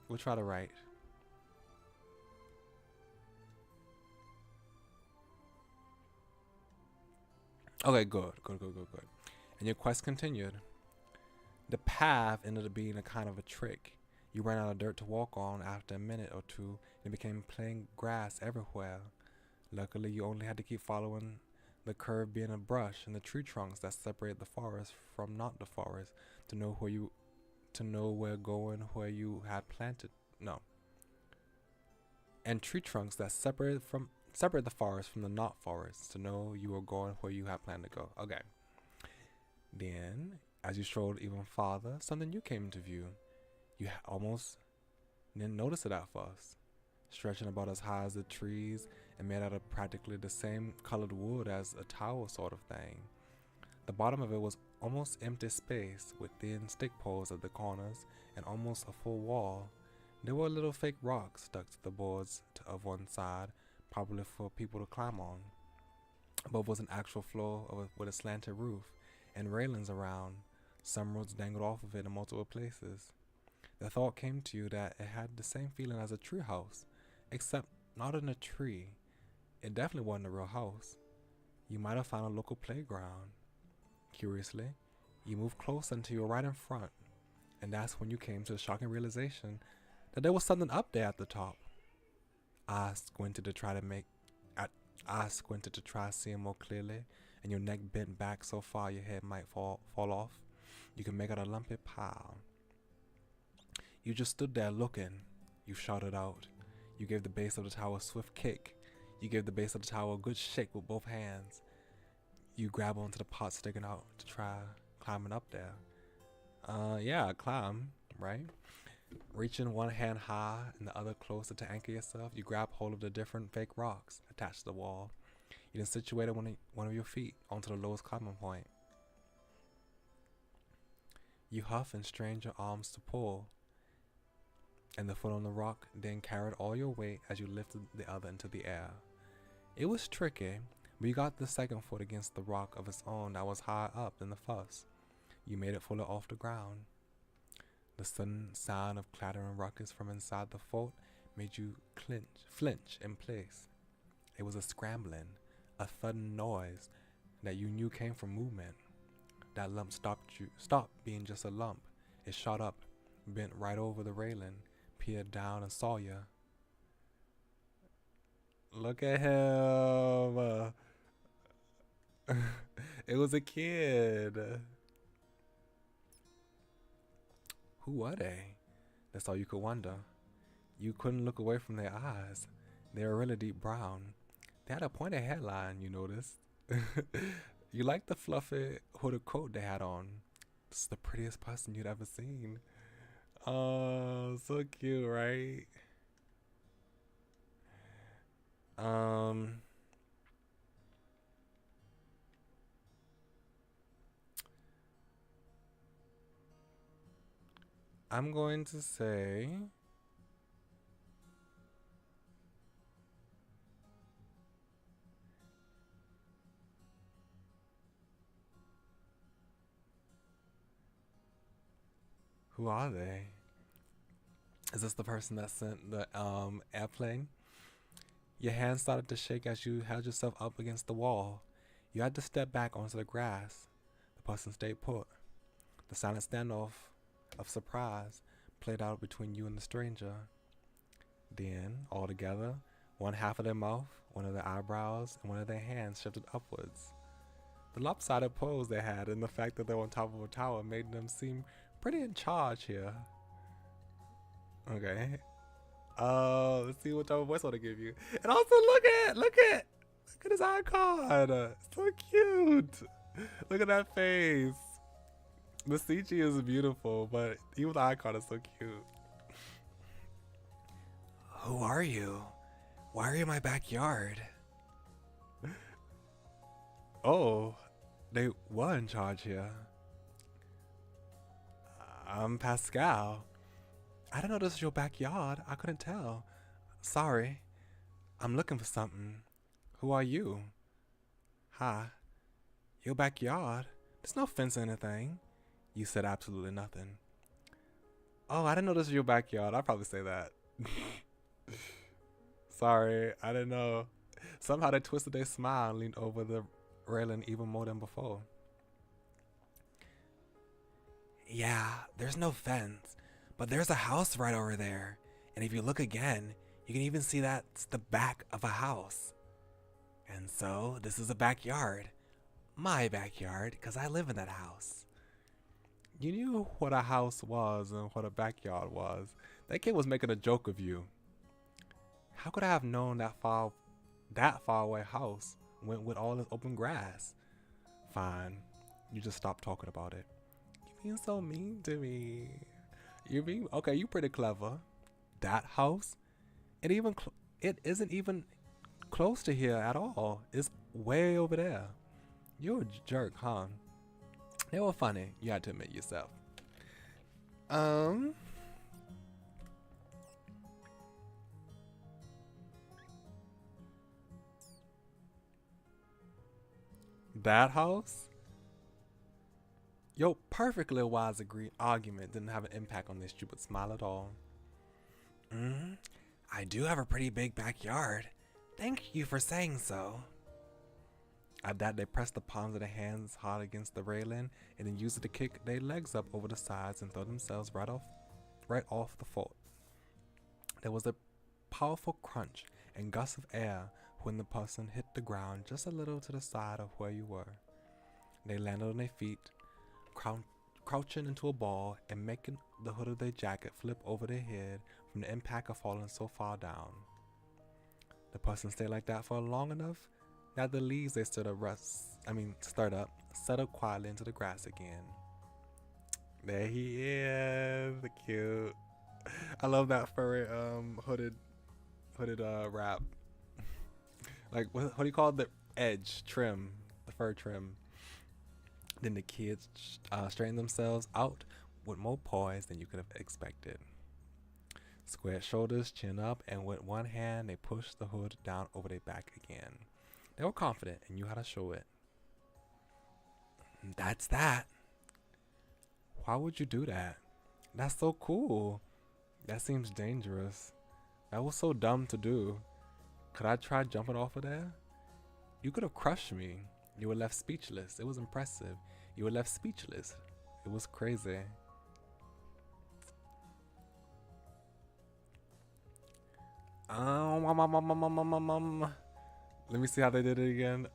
We'll try the right. Okay, good. And your quest continued. The path ended up being a kind of a trick. You ran out of dirt to walk on after a minute or two and became plain grass everywhere. Luckily, you only had to keep following the curve being a brush and the tree trunks that separate the forest from not the forest to know where going where you had planted. No. And tree trunks that separate the forest from the not forest to know you were going where you had planned to go. Okay. Then, as you strolled even farther, something new came into view. You almost didn't notice it at first. Stretching about as high as the trees and made out of practically the same colored wood as a tower sort of thing. The bottom of it was almost empty space with thin stick poles at the corners and almost a full wall. There were little fake rocks stuck to the boards of one side, probably for people to climb on. Above was an actual floor with a slanted roof and railings around. Some roots dangled off of it in multiple places. The thought came to you that it had the same feeling as a tree house, except not in a tree. It definitely wasn't a real house. You might have found a local playground. Curiously, you moved closer until you were right in front, and that's when you came to the shocking realization that there was something up there at the top. I squinted to try seeing more clearly, and your neck bent back so far your head might fall off. You could make out a lumpy pile. You just stood there looking. You shouted out. You gave the base of the tower a swift kick. You gave the base of the tower a good shake with both hands. You grab onto the pot sticking out to try climbing up there. Yeah, climb, right? Reaching one hand high and the other closer to anchor yourself, you grab hold of the different fake rocks attached to the wall. You then situated one of your feet onto the lowest climbing point. You huff and strain your arms to pull, and the foot on the rock then carried all your weight as you lifted the other into the air. It was tricky, but you got the second foot against the rock of its own that was higher up than the first. You made it fully off the ground. The sudden sound of clattering ruckus from inside the fort made you flinch in place. It was a scrambling, a sudden noise that you knew came from movement. That lump stopped being just a lump. It shot up, bent right over the railing, peered down and saw you. Look at him. It was a kid. Who were they? That's all you could wonder. You couldn't look away from their eyes. They were really deep brown. They had a pointed hairline, you noticed. You liked the fluffy hooded coat they had on. This is the prettiest person you'd ever seen. Oh, so cute, right? I'm going to say who are they? Is this the person that sent the airplane? Your hands started to shake as you held yourself up against the wall. You had to step back onto the grass. The person stayed put. The silent standoff of surprise played out between you and the stranger. Then, all together, one half of their mouth, one of their eyebrows, and one of their hands shifted upwards. The lopsided pose they had and the fact that they were on top of a tower made them seem pretty in charge here. Okay. Let's see what type of voice I want to give you. And also look at his icon. So cute. Look at that face. The CG is beautiful, but even the icon is so cute. Who are you? Why are you in my backyard? Oh, they were in charge here. I'm Pascal. I didn't know this was your backyard. I couldn't tell. Sorry. I'm looking for something. Who are you? Hi. Your backyard? There's no fence or anything. You said absolutely nothing. Oh, I didn't know this was your backyard. I'd probably say that. Sorry, I didn't know. Somehow they twisted their smile and leaned over the railing even more than before. Yeah, there's no fence, but there's a house right over there. And if you look again, you can even see that's the back of a house. And so, this is a backyard. My backyard, because I live in that house. You knew what a house was and what a backyard was. That kid was making a joke of you. How could I have known that far away house went with all this open grass? Fine, you just stop talking about it. You're being so mean to me. Okay, you're pretty clever. That house, it isn't even close to here at all. It's way over there. You're a jerk, huh? They were funny. You had to admit yourself. That house? Your perfectly wise argument didn't have an impact on this stupid smile at all. I do have a pretty big backyard. Thank you for saying so. At that, they pressed the palms of their hands hard against the railing and then used it to kick their legs up over the sides and throw themselves right off the fort. There was a powerful crunch and gust of air when the person hit the ground just a little to the side of where you were. They landed on their feet, crouching into a ball and making the hood of their jacket flip over their head from the impact of falling so far down. The person stayed like that for long enough that the leaves they stirred up settled quietly into the grass again. There he is, cute. I love that furry hooded wrap. Like what do you call it? The edge trim, the fur trim. Then the kids straightened themselves out with more poise than you could have expected. Squared shoulders, chin up, and with one hand they pushed the hood down over their back again. They were confident and knew how to show it. That's that. Why would you do that? That's so cool. That seems dangerous. That was so dumb to do. Could I try jumping off of there? You could have crushed me. You were left speechless. It was impressive. You were left speechless. It was crazy. Let me see how they did it again.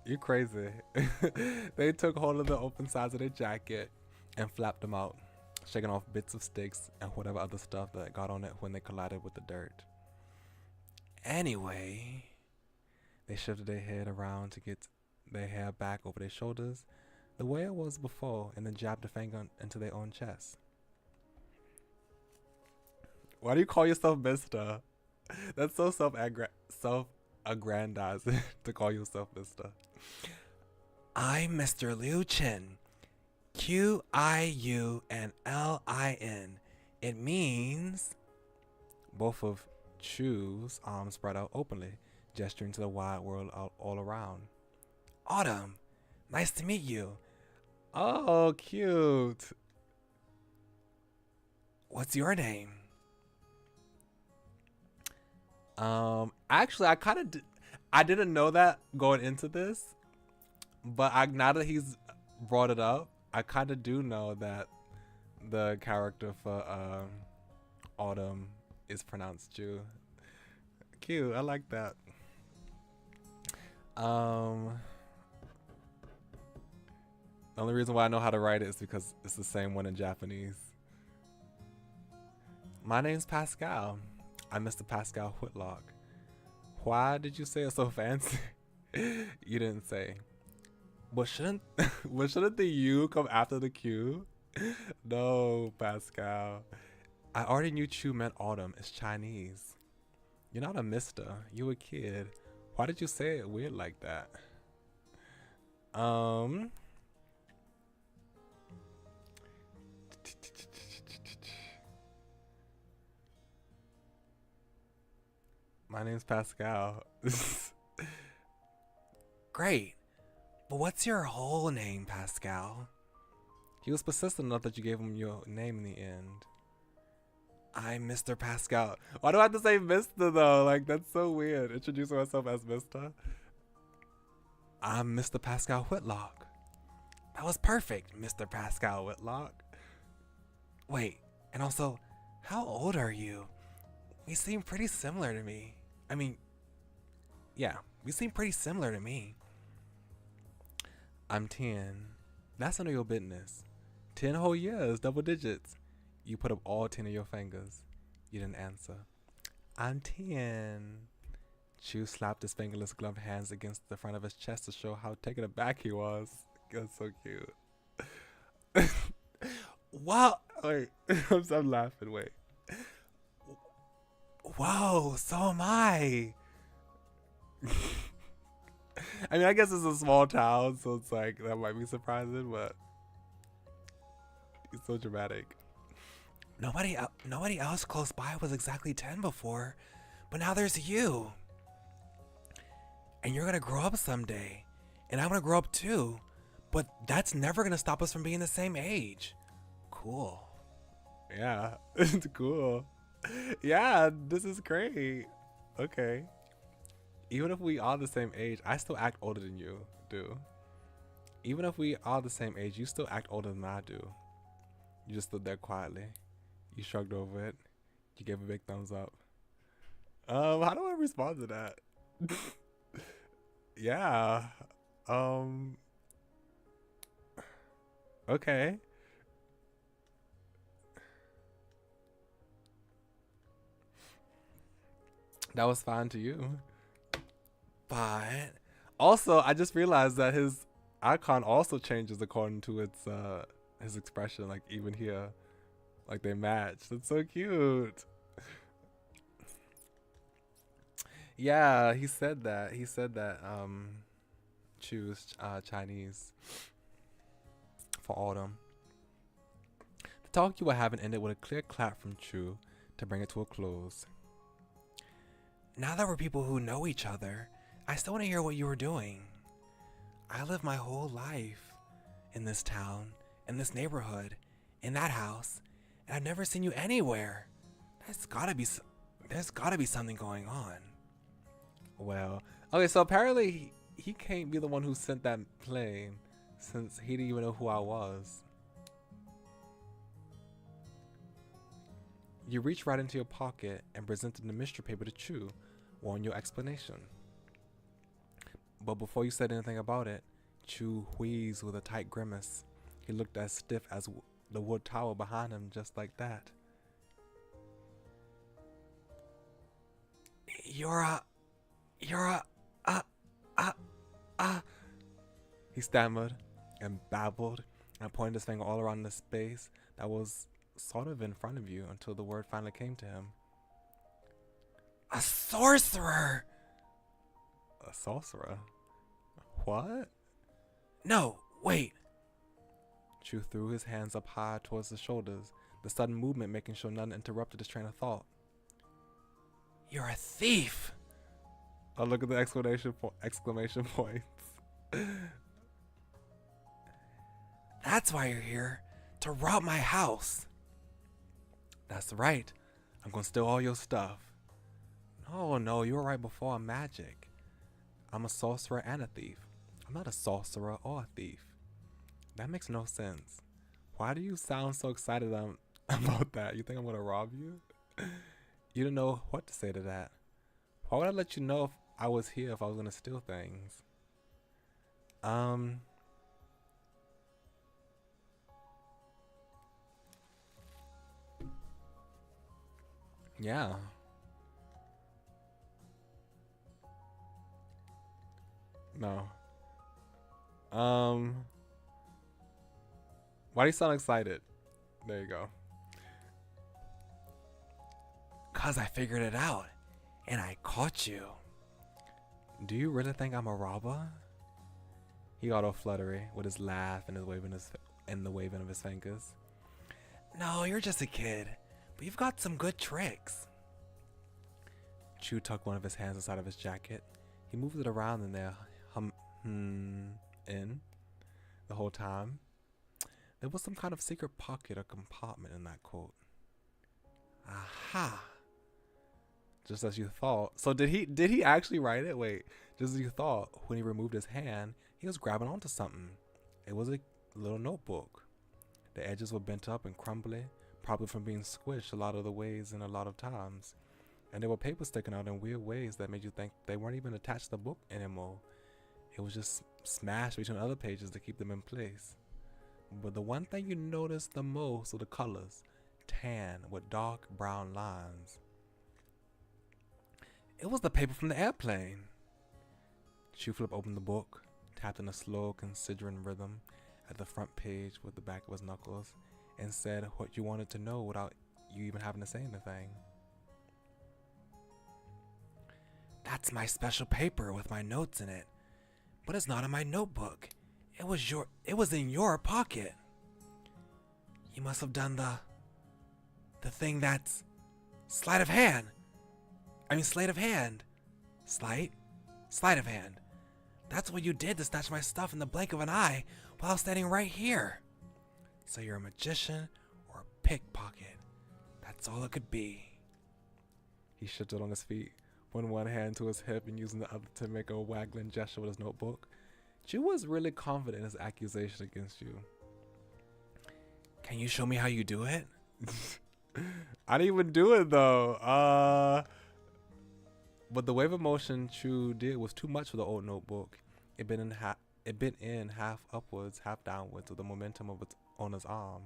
You crazy. They took hold of the open sides of their jacket and flapped them out, shaking off bits of sticks and whatever other stuff that got on it when they collided with the dirt. Anyway, they shifted their head around to get their hair back over their shoulders the way it was before, and then jabbed a finger into their own chest. Why do you call yourself Mister? That's so self-aggrandizing to call yourself Mister. I'm Mr. Liu Chen. Qiunlin. It means... Both of Chu's arms spread out openly, gesturing to the wide world all around. Autumn, nice to meet you. Oh, cute. What's your name? Actually, I didn't know that going into this, but now that he's brought it up, I kind of do know that the character for Autumn is pronounced Jew. Cute, I like that. The only reason why I know how to write it is because it's the same one in Japanese. My name's Pascal. I'm Mr. Pascal Whitlock. Why did you say it so fancy? You didn't say. But shouldn't the U come after the Q? No, Pascal. I already knew Chu meant autumn. It's Chinese. You're not a mister. You a kid. Why did you say it weird like that? My name's Pascal. Great. But what's your whole name, Pascal? He was persistent enough that you gave him your name in the end. I'm Mr. Pascal. Why do I have to say Mr. though? Like, that's so weird. Introducing myself as Mr. I'm Mr. Pascal Whitlock. That was perfect, Mr. Pascal Whitlock. Wait, and also, how old are you? We seem pretty similar to me. I mean, yeah, we seem pretty similar to me. I'm 10. That's none of your business. 10 whole years, double digits. You put up all 10 of your fingers. You didn't answer. I'm 10. Chu slapped his fingerless gloved hands against the front of his chest to show how taken aback he was. That's so cute. Wow. Wait, I'm laughing. Wait. Whoa, so am I. I mean, I guess it's a small town, so it's like, that might be surprising, but he's so dramatic. Nobody else close by was exactly 10 before, but now there's you. And you're gonna grow up someday, and I'm gonna grow up too, but that's never gonna stop us from being the same age. Cool. Yeah, it's cool. Yeah, this is great. Okay. Even if we are the same age, I still act older than you do. Even if we are the same age, you still act older than I do. You just stood there quietly. You shrugged over it. You gave a big thumbs up. How do I respond to that? Yeah. Okay. That was fine to you. But also, I just realized that his icon also changes according to its his expression. Like even here, like they match. That's so cute. Yeah, he said that. He said that choose Chinese for autumn. The talk you were having ended with a clear clap from Chu to bring it to a close. Now that we're people who know each other, I still want to hear what you were doing. I lived my whole life in this town, in this neighborhood, in that house, and I've never seen you anywhere. There's gotta be something going on. Well, okay, so apparently he can't be the one who sent that plane, since he didn't even know who I was. You reached right into your pocket and presented the mystery paper to Chu, wanting your explanation. But before you said anything about it, Chu wheezed with a tight grimace. He looked as stiff as the wood tower behind him, just like that. He stammered and babbled and pointed his finger all around the space that was sort of in front of you until the word finally came to him. A sorcerer! A sorcerer? What? No, wait! Chu threw his hands up high towards his shoulders, the sudden movement making sure none interrupted his train of thought. You're a thief! Oh, look at the exclamation points. That's why you're here, to rob my house. That's right. I'm gonna steal all your stuff. No, you were right before. I'm magic. I'm a sorcerer and a thief. I'm not a sorcerer or a thief. That makes no sense. Why do you sound so excited about that? You think I'm gonna rob you? You don't know what to say to that. Why would I let you know if I was here if I was gonna steal things? Yeah. No. Why do you sound excited? There you go. 'Cause I figured it out, and I caught you. Do you really think I'm a robber? He got all fluttery with his laugh and the waving of his fingers. No, you're just a kid, but you've got some good tricks. Chu tucked one of his hands inside of his jacket. He moved it around in there, in the whole time. There was some kind of secret pocket or compartment in that quote. Aha! Just as you thought. So did he actually write it? Wait, just as you thought, when he removed his hand, he was grabbing onto something. It was a little notebook. The edges were bent up and crumbly, probably from being squished a lot of the ways and a lot of times. And there were papers sticking out in weird ways that made you think they weren't even attached to the book anymore. It was just smashed between other pages to keep them in place. But the one thing you noticed the most were the colors, tan with dark brown lines. It was the paper from the airplane. Chu flipped open the book, tapped in a slow, considering rhythm at the front page with the back of his knuckles, and said what you wanted to know without you even having to say anything. That's my special paper with my notes in it, but it's not in my notebook. It was in your pocket. You must have done the thing that's sleight of hand. Sleight of hand. Sleight of hand. That's what you did to snatch my stuff in the blink of an eye while I was standing right here. So you're a magician or a pickpocket. That's all it could be. He shifted on his feet, putting one hand to his hip and using the other to make a waggling gesture with his notebook. Chu was really confident in his accusation against you. Can you show me how you do it? I didn't even do it though. But the wave of motion Chu did was too much for the old notebook. It bent in half upwards, half downwards with the momentum of its owner's arm.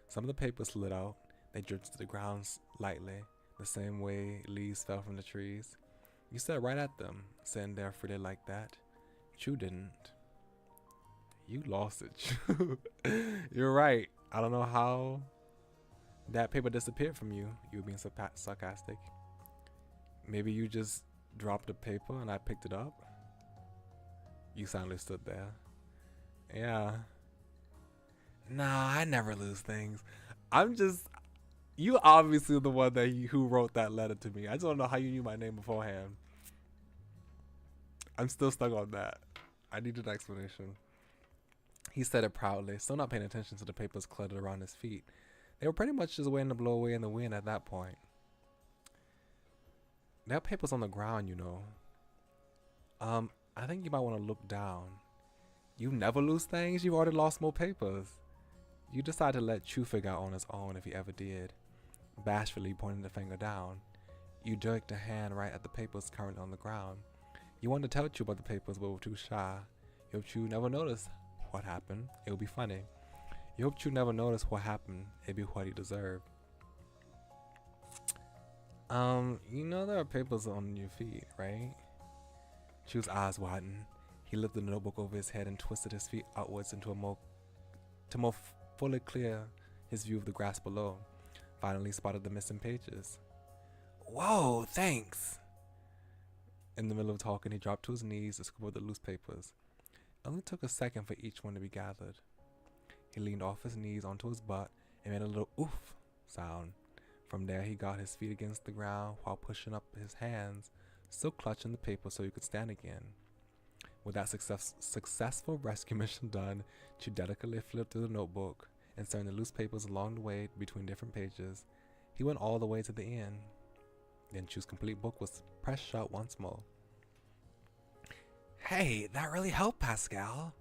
Some of the paper slid out. They drifted to the ground lightly, the same way leaves fell from the trees. You stared right at them, sitting there freely like that. Chu didn't. You lost it, Chu. You're right. I don't know how that paper disappeared from you. You were being sarcastic. Maybe you just dropped the paper and I picked it up. You silently stood there. Yeah. Nah, I never lose things. You obviously the one who wrote that letter to me. I just want to know how you knew my name beforehand. I'm still stuck on that. I need an explanation. He said it proudly, still not paying attention to the papers cluttered around his feet. They were pretty much just waiting to blow away in the wind at that point. There are papers on the ground, you know. I think you might want to look down. You never lose things, you've already lost more papers. You decide to let Chu figure out on his own if he ever did. Bashfully pointing the finger down. You jerked a hand right at the papers currently on the ground. You wanted to tell Chu about the papers but were too shy. You hope Chu never noticed what happened. It would be funny. You hope Chu never noticed what happened. It'd be what he deserved. You know there are papers on your feet, right? Chu's eyes widened. He lifted the notebook over his head and twisted his feet outwards to more fully clear his view of the grass below. Finally spotted the missing pages. Whoa, thanks! In the middle of talking, he dropped to his knees to scribble the loose papers. It only took a second for each one to be gathered. He leaned off his knees onto his butt and made a little oof sound. From there, he got his feet against the ground while pushing up his hands, still clutching the paper so he could stand again. With that successful rescue mission done, Chu delicately flipped through the notebook, inserting the loose papers along the way between different pages. He went all the way to the end. Then Chu's complete book was pressed shut once more. Hey, that really helped, Pascal.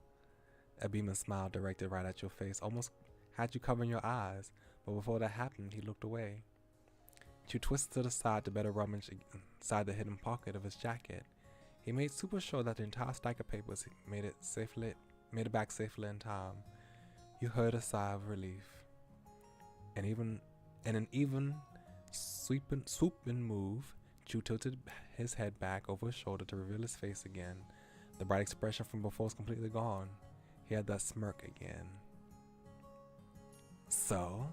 A beaming smile directed right at your face almost had you covering your eyes, but before that happened, he looked away. Chu twisted to the side to better rummage inside the hidden pocket of his jacket. He made super sure that the entire stack of papers made it back safely in time. You heard a sigh of relief. And an even swooping move, Chu tilted his head back over his shoulder to reveal his face again. The bright expression from before was completely gone. He had that smirk again. So,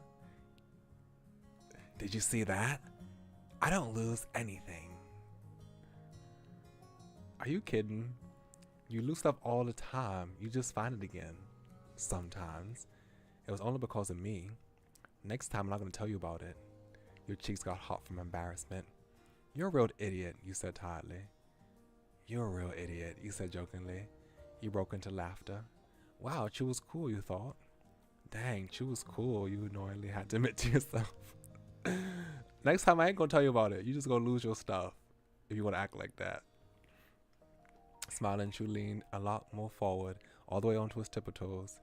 did you see that? I don't lose anything. Are you kidding? You lose stuff all the time. You just find it again. Sometimes. It was only because of me. Next time I'm not going to tell you about it. Your cheeks got hot from embarrassment. You're a real idiot, you said tiredly. You're a real idiot, you said jokingly. You broke into laughter. Wow, Chu was cool, you thought. Dang, Chu was cool, you annoyingly had to admit to yourself. Next time I ain't gonna tell you about it. You just gonna lose your stuff if you wanna act like that. Smiling, Chu leaned a lot more forward, all the way onto his tiptoes.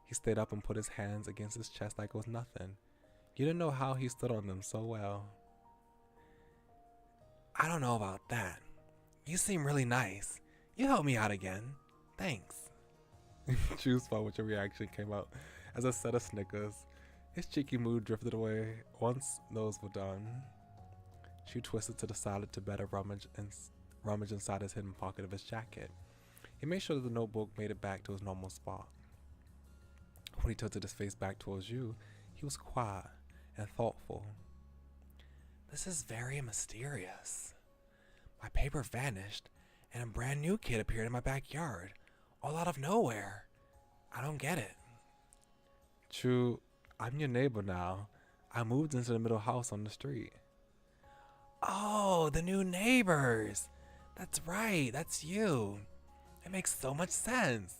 He stayed up and put his hands against his chest like it was nothing. You didn't know how he stood on them so well. I don't know about that. You seem really nice. You helped me out again. Thanks. Chu's fun with your reaction came out as a set of snickers. His cheeky mood drifted away once those were done. Chu twisted to the side to better rummage inside his hidden pocket of his jacket. He made sure that the notebook made it back to his normal spot. When he tilted his face back towards you, he was quiet and thoughtful. This is very mysterious. My paper vanished, and a brand new kid appeared in my backyard, all out of nowhere. I don't get it. Chu, I'm your neighbor now. I moved into the middle house on the street. Oh, the new neighbors. That's right, that's you. It makes so much sense.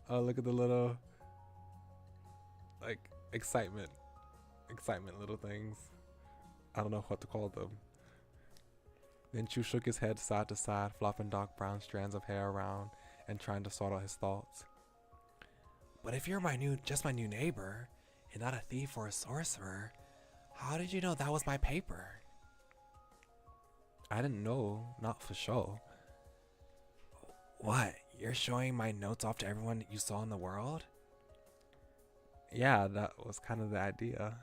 Oh, look at the little, like, excitement little things. I don't know what to call them. Then Chu shook his head side to side, flopping dark brown strands of hair around and trying to sort out his thoughts. But if you're just my new neighbor, and not a thief or a sorcerer, how did you know that was my paper? I didn't know, not for sure. What? You're showing my notes off to everyone that you saw in the world? Yeah, that was kind of the idea.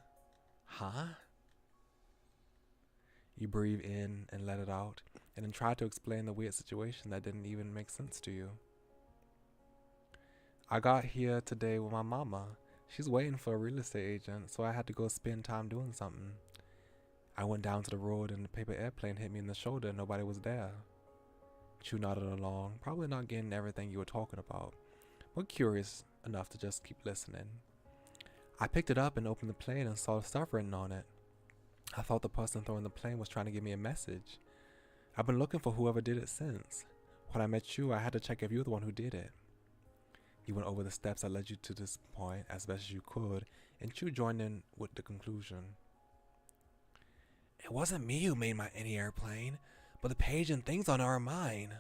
Huh? You breathe in and let it out, and then try to explain the weird situation that didn't even make sense to you. I got here today with my mama. She's waiting for a real estate agent, so I had to go spend time doing something. I went down to the road and the paper airplane hit me in the shoulder and nobody was there. Chu nodded along, probably not getting everything you were talking about, but curious enough to just keep listening. I picked it up and opened the plane and saw the stuff written on it. I thought the person throwing the plane was trying to give me a message. I've been looking for whoever did it since. When I met you, I had to check if you were the one who did it. You went over the steps that led you to this point as best as you could, and Chu joined in with the conclusion. It wasn't me who made my any airplane, but the page and things on it are mine.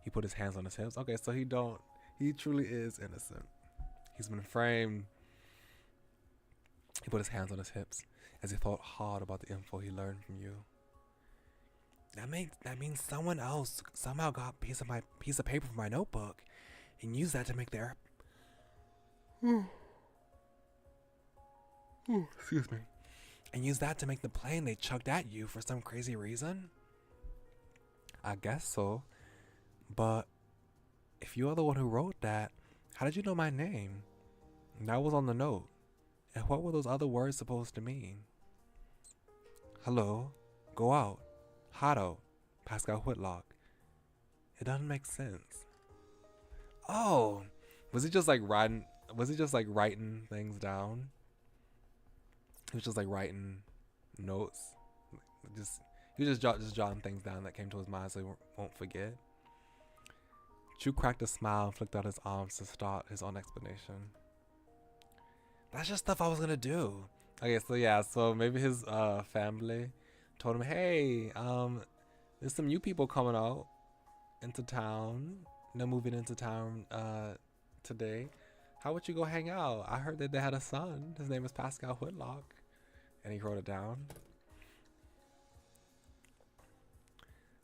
He put his hands on his hips. Okay, so he truly is innocent. He's been framed. He put his hands on his hips as he thought hard about the info he learned from you. That means someone else somehow got a piece of paper from my notebook and used that to make their excuse me. And used that to make the plane they chucked at you for some crazy reason? I guess so. But if you are the one who wrote that, how did you know my name? That was on the note. And what were those other words supposed to mean? Hello, go out, hot out, Pascal Whitlock. It doesn't make sense. Oh, was he just like writing things down? He was just like writing notes. He was just jotting things down that came to his mind so he won't forget. Chu cracked a smile and flicked out his arms to start his own explanation. That's just stuff I was gonna do. Okay, so maybe his family told him, hey, there's some new people coming out into town. They're moving into town today. How would you go hang out? I heard that they had a son. His name is Pascal Whitlock. And he wrote it down.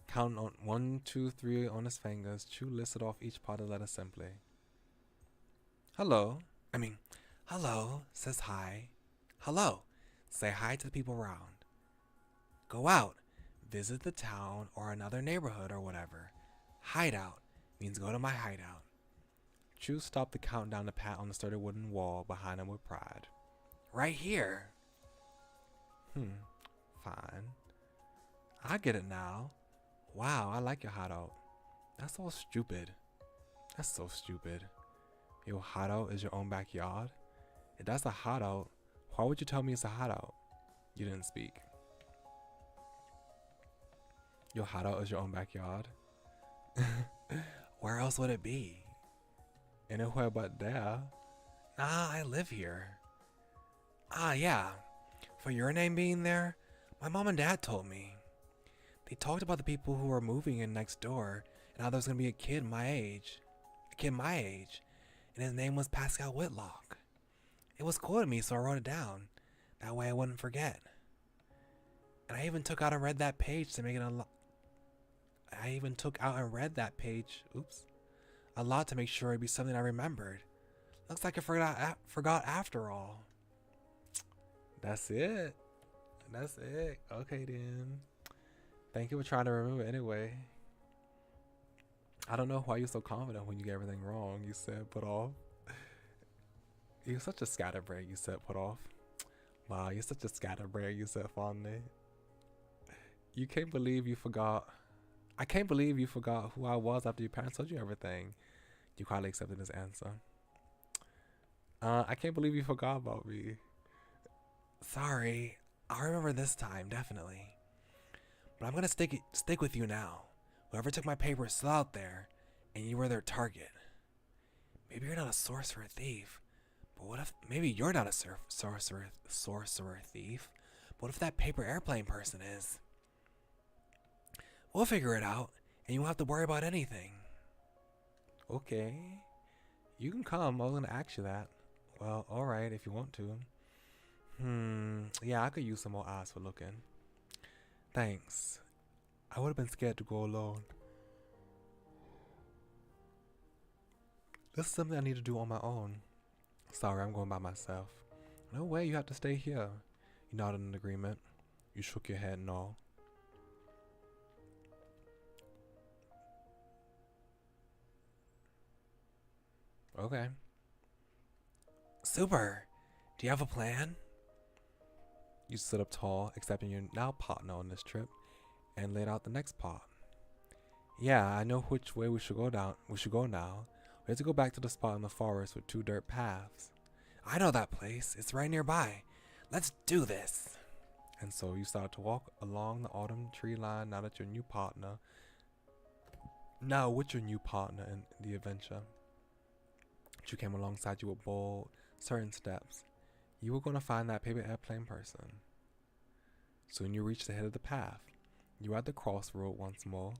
Counting on 1, 2, 3 on his fingers, Chu listed off each part of the letter simply. Hello, says hi. Hello, say hi to the people around. Go out, visit the town or another neighborhood or whatever. Hideout means go to my hideout. Chu stopped the countdown to pat on the sturdy wooden wall behind him with pride. Right here. Fine. I get it now. Wow, I like your hideout. That's so stupid. Your hideout is your own backyard? If that's a hideout, why would you tell me it's a hideout? You didn't speak. Your hideout is your own backyard? Where else would it be? Anywhere but there. Nah, I live here. Ah, yeah. For your name being there, my mom and dad told me. They talked about the people who were moving in next door and how there was going to be a kid my age, and his name was Pascal Whitlock. It was cool to me, so I wrote it down. That way I wouldn't forget. And I even took out and read that page to make it a lot to make sure it'd be something I remembered. Looks like I forgot after all. That's it. Okay then. Thank you for trying to remember anyway. I don't know why you're so confident when you get everything wrong. You said put off. You're such a scatterbrain, you said put off. Wow, you're such a scatterbrain, you said fondly. I can't believe you forgot who I was after your parents told you everything. You quietly accepted his answer. I can't believe you forgot about me. Sorry, I'll remember this time, definitely. But I'm gonna stick with you now. Whoever took my paper is still out there, and you were their target. Maybe you're not a sorcerer thief, but what if maybe you're not a sorcerer thief? But what if that paper airplane person is? We'll figure it out, and you won't have to worry about anything. Okay, you can come. I was gonna ask you that. Well, all right, if you want to. Yeah, I could use some more eyes for looking. Thanks. I would have been scared to go alone. This is something I need to do on my own. Sorry, I'm going by myself. No way, you have to stay here. You nodded in agreement. You shook your head and all. Okay. Super. Do you have a plan? You stood up tall, accepting your now partner on this trip, and laid out the next part. Yeah, I know which way we should go now. We have to go back to the spot in the forest with 2 dirt paths. I know that place. It's right nearby. Let's do this. And so you started to walk along the autumn tree line now with your new partner in the adventure. Chu came alongside you with bold, certain steps. You were going to find that paper airplane person. Soon you reached the head of the path. You were at the crossroad once more,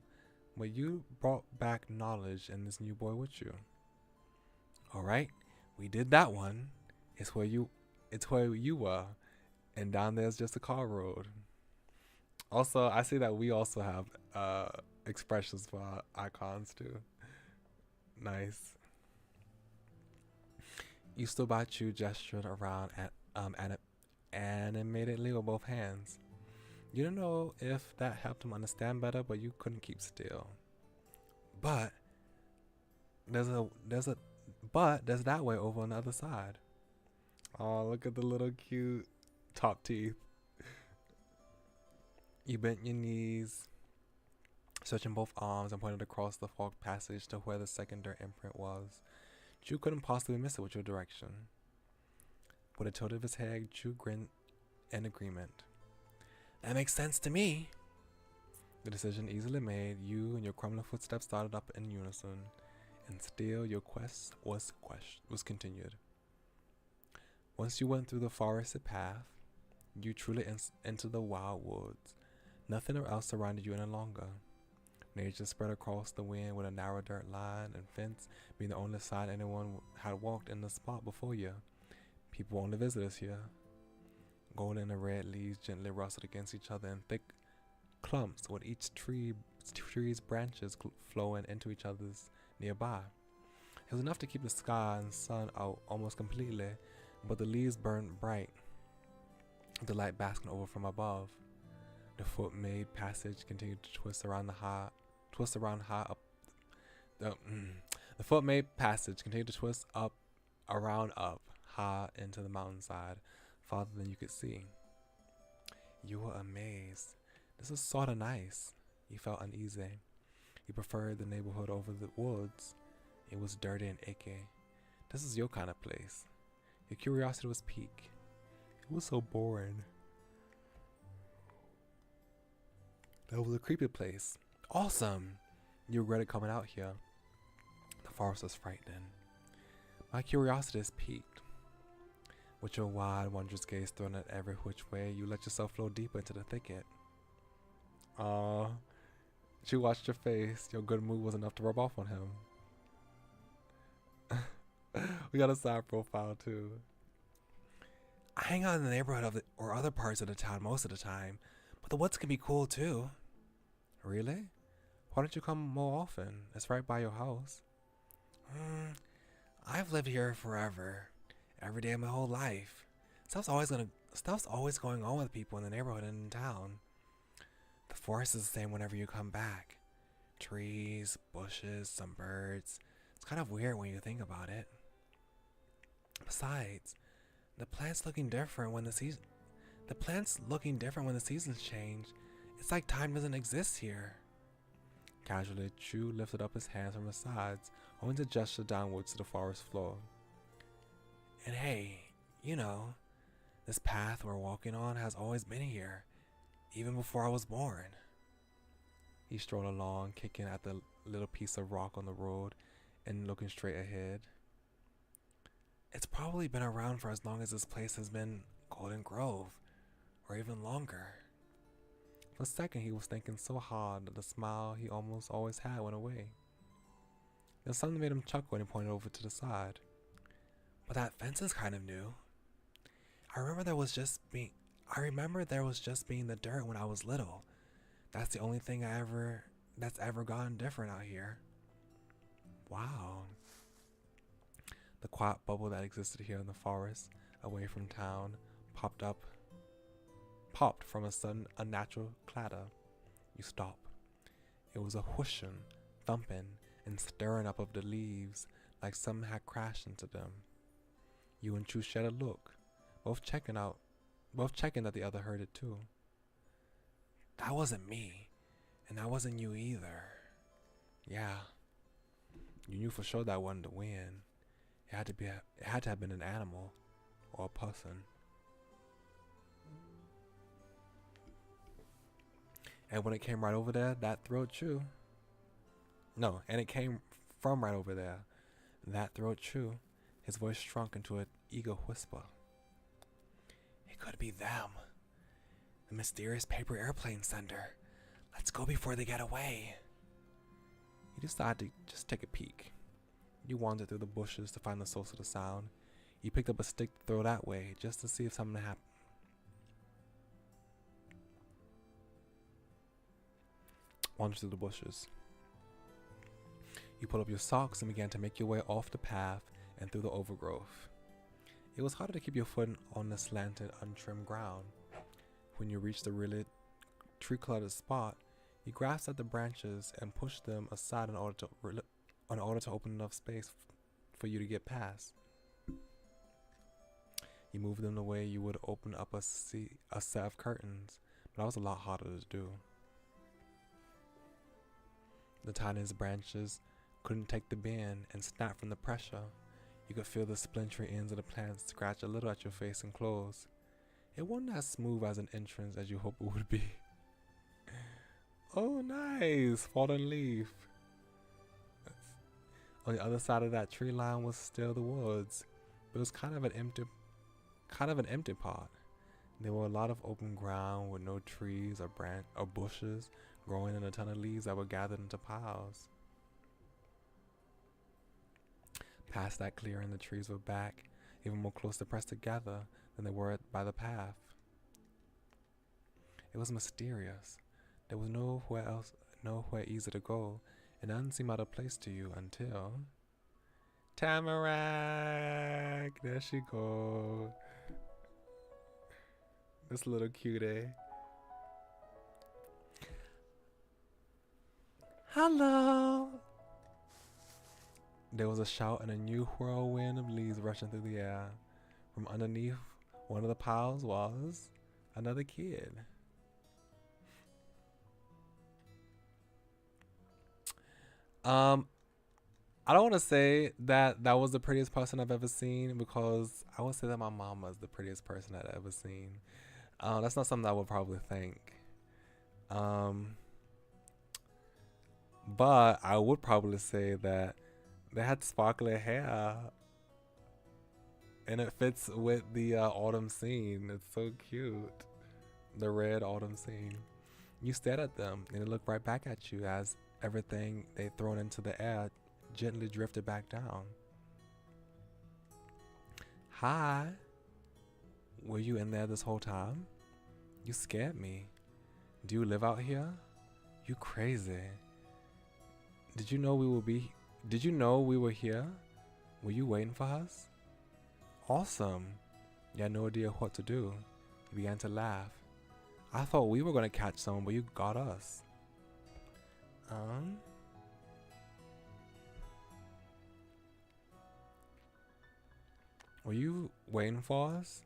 but you brought back knowledge and this new boy with you. Alright, we did that one. It's where you were. And down there's just a car road. Also, I see that we also have expressions for our icons too. Nice. You stood by Chu, gestured around animatedly with both hands. You don't know if that helped him understand better, but you couldn't keep still. But there's that way over on the other side. Oh, look at the little cute top teeth. You bent your knees, stretching both arms, and pointed across the fog passage to where the secondary imprint was. Chu couldn't possibly miss it with your direction. With a tilt of his head, Chu grinned in agreement. That makes sense to me. The decision easily made, you and your crumbling footsteps started up in unison, and still your quest was continued. Once you went through the forested path, you truly entered the wild woods. Nothing else surrounded you any longer. Nature spread across the wind with a narrow dirt line and fence being the only sign anyone had walked in the spot before you. People were only visitors here. Golden and red leaves gently rustled against each other in thick clumps, with each tree's branches flowing into each other's nearby. It was enough to keep the sky and sun out almost completely, but the leaves burned bright, the light basking over from above. The foot-made passage continued to twist around high up. The foot-made passage continued to twist up, high into the mountainside, farther than you could see. You were amazed. This was sorta nice. You felt uneasy. You preferred the neighborhood over the woods. It was dirty and icky. This is your kind of place. Your curiosity was piqued. It was so boring. That was a creepy place. Awesome! You regretted coming out here. The forest was frightening. My curiosity is piqued. With your wide, wondrous gaze thrown at every which way, you let yourself flow deeper into the thicket. She watched your face. Your good mood was enough to rub off on him. We got a side profile too. I hang out in the neighborhood or other parts of the town most of the time, but the woods can be cool too. Really? Why don't you come more often? It's right by your house. I've lived here forever. Every day of my whole life. Stuff's always going on with people in the neighborhood and in town. The forest is the same whenever you come back. Trees, bushes, some birds. It's kind of weird when you think about it. Besides, the plants looking different when the seasons change. It's like time doesn't exist here. Casually, Chu lifted up his hands from his sides, only to gesture downwards to the forest floor. And hey, you know, this path we're walking on has always been here, even before I was born. He strolled along, kicking at the little piece of rock on the road and looking straight ahead. It's probably been around for as long as this place has been Golden Grove, or even longer. For a second, he was thinking so hard that the smile he almost always had went away. Then something made him chuckle and he pointed over to the side. But that fence is kind of new. I remember there was just being the dirt when I was little. That's the only thing that's ever gotten different out here. Wow. The quiet bubble that existed here in the forest, away from town, popped from a sudden unnatural clatter. You stop. It was a whooshing, thumping, and stirring up of the leaves like something had crashed into them. You and Chu shared a look, both checking that the other heard it too. That wasn't me, and that wasn't you either. Yeah, you knew for sure that wasn't the wind. It had to have been an animal or a person. And when it came right over there, that thrilled Chu. No, and it came from right over there. That thrilled Chu. His voice shrunk into an eager whisper. It could be them. The mysterious paper airplane sender. Let's go before they get away. You decide to just take a peek. You wander through the bushes to find the source of the sound. You picked up a stick to throw that way just to see if something happened. Wander through the bushes. You pull up your socks and began to make your way off the path and through the overgrowth. It was harder to keep your foot on the slanted, untrimmed ground. When you reached the really tree-cluttered spot, you grasped at the branches and pushed them aside in order to open enough space for you to get past. You moved them the way you would open up a set of curtains, but that was a lot harder to do. The tiniest branches couldn't take the bend and snapped from the pressure. You could feel the splintery ends of the plants scratch a little at your face and clothes. It wasn't as smooth as an entrance as you hoped it would be. Oh, nice! Fallen leaf. On the other side of that tree line was still the woods. It was kind of an empty part. There were a lot of open ground with no trees or bushes growing and a ton of leaves that were gathered into piles. Past that clearing, the trees were back, even more closely pressed together than they were by the path. It was mysterious. There was nowhere easy to go, and nothing seemed out of place to you until... Tamarack! There she goes. This little cutie. Hello! There was a shout and a new whirlwind of leaves rushing through the air. From underneath one of the piles was another kid. I don't want to say that that was the prettiest person I've ever seen, because I would say that my mama is the prettiest person I've ever seen. That's not something I would probably think. But I would probably say that they had sparkly hair, and it fits with the autumn scene. It's so cute. The red autumn scene. You stared at them, and they looked right back at you as everything they'd thrown into the air gently drifted back down. Hi. Were you in there this whole time? You scared me. Do you live out here? You crazy. Did you know we were here? Were you waiting for us? Awesome. You had no idea what to do. You began to laugh. I thought we were gonna catch someone, but you got us. Were you waiting for us?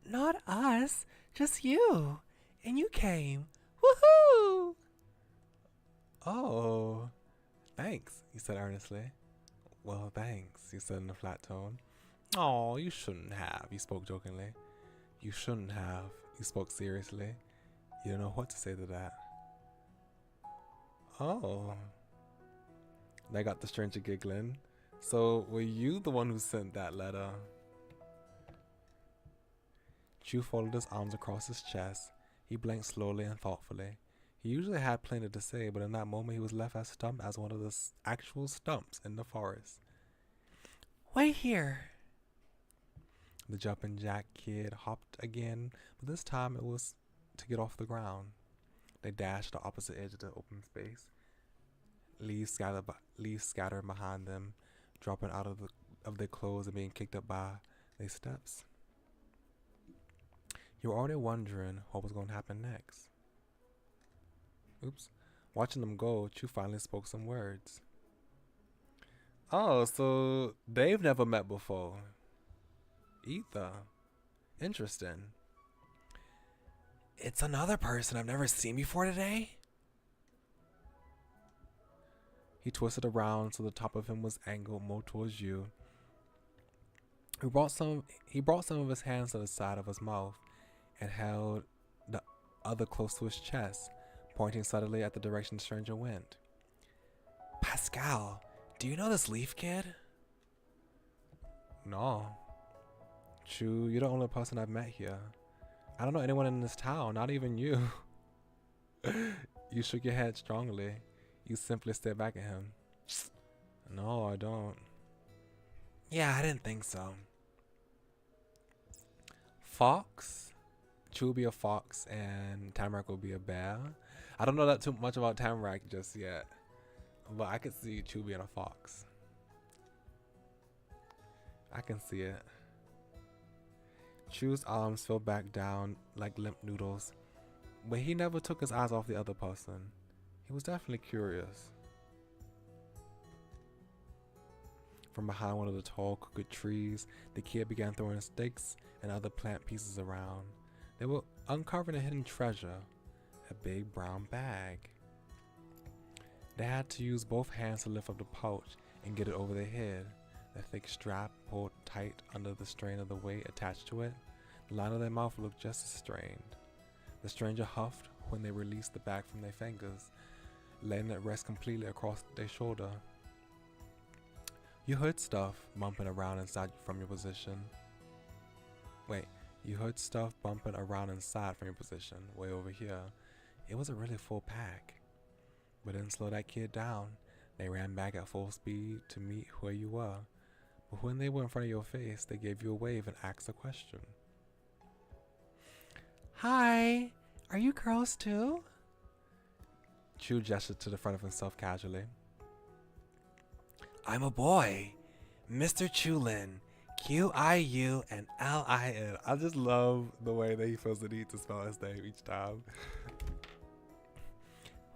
Not us, just you. And you came. Woohoo! Oh, thanks, you said earnestly. Well, thanks, you said in a flat tone. Oh, you shouldn't have, you spoke jokingly. You shouldn't have, you spoke seriously. You don't know what to say to that. Oh. They got the stranger giggling. So, were you the one who sent that letter? Chu folded his arms across his chest. He blinked slowly and thoughtfully. He usually had plenty to say, but in that moment he was left as stumped as one of the actual stumps in the forest. Wait here. The jumping jack kid hopped again, but this time it was to get off the ground. They dashed the opposite edge of the open space. Leaves scattered behind them, dropping out of their clothes and being kicked up by their steps. You were already wondering what was going to happen next. Oops. Watching them go, Chu finally spoke some words. Oh, so they've never met before. Either. Interesting. It's another person I've never seen before today. He twisted around so the top of him was angled more towards you. He brought some of his hands to the side of his mouth and held the other close to his chest, pointing suddenly at the direction the stranger went. Pascal, Do you know this Leaf kid? No. Chew, you're the only person I've met here. I don't know anyone in this town, not even you. You shook your head strongly. You simply stared back at him. No, I don't. Yeah, I didn't think so. Fox? Chew will be a fox and Tamarack will be a bear. I don't know that too much about Tamarack just yet, but I could see Chew being a fox. I can see it. Chew's arms fell back down like limp noodles, but he never took his eyes off the other person. He was definitely curious. From behind one of the tall, crooked trees, the kid began throwing sticks and other plant pieces around. They were uncovering a hidden treasure, a big brown bag. They had to use both hands to lift up the pouch and get it over their head. The thick strap pulled tight under the strain of the weight attached to it. The line of their mouth looked just as strained. The stranger huffed when they released the bag from their fingers, letting it rest completely across their shoulder. You heard stuff bumping around inside from your position. Wait, you heard stuff bumping around inside from your position, way over here. It was a really full pack. But didn't slow that kid down. They ran back at full speed to meet where you were. But when they were in front of your face, they gave you a wave and asked a question. Hi, are you girls too? Chew gestured to the front of himself casually. I'm a boy, Mr. Chulin, Q-I-U and L-I-N. I just love the way that he feels the need to spell his name each time.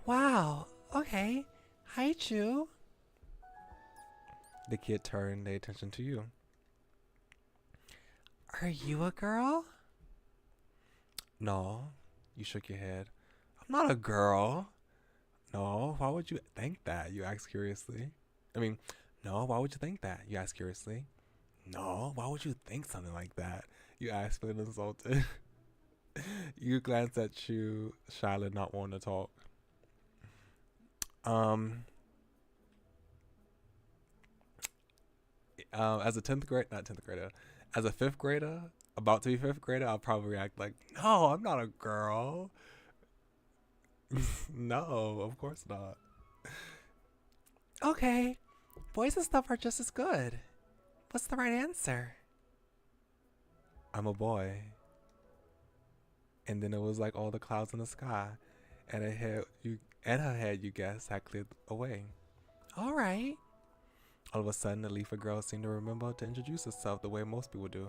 Wow, okay. Hi, Chew. The kid turned their attention to you. Are you a girl? No. You shook your head. I'm not a girl. No, why would you think that? You asked curiously. No, why would you think that? You asked curiously. No, why would you think something like that? You asked, feeling insulted. You glanced at Chew, shyly not wanting to talk. As a 10th grade, not 10th grader, as a 5th grader, about to be 5th grader, I'll probably react like, no, I'm not a girl. No, of course not. Okay, boys and stuff are just as good. What's the right answer? I'm a boy. And then it was like all the clouds in the sky, and her head, you guess, had cleared away. All right. All of a sudden, the leafy girl seemed to remember to introduce herself the way most people do.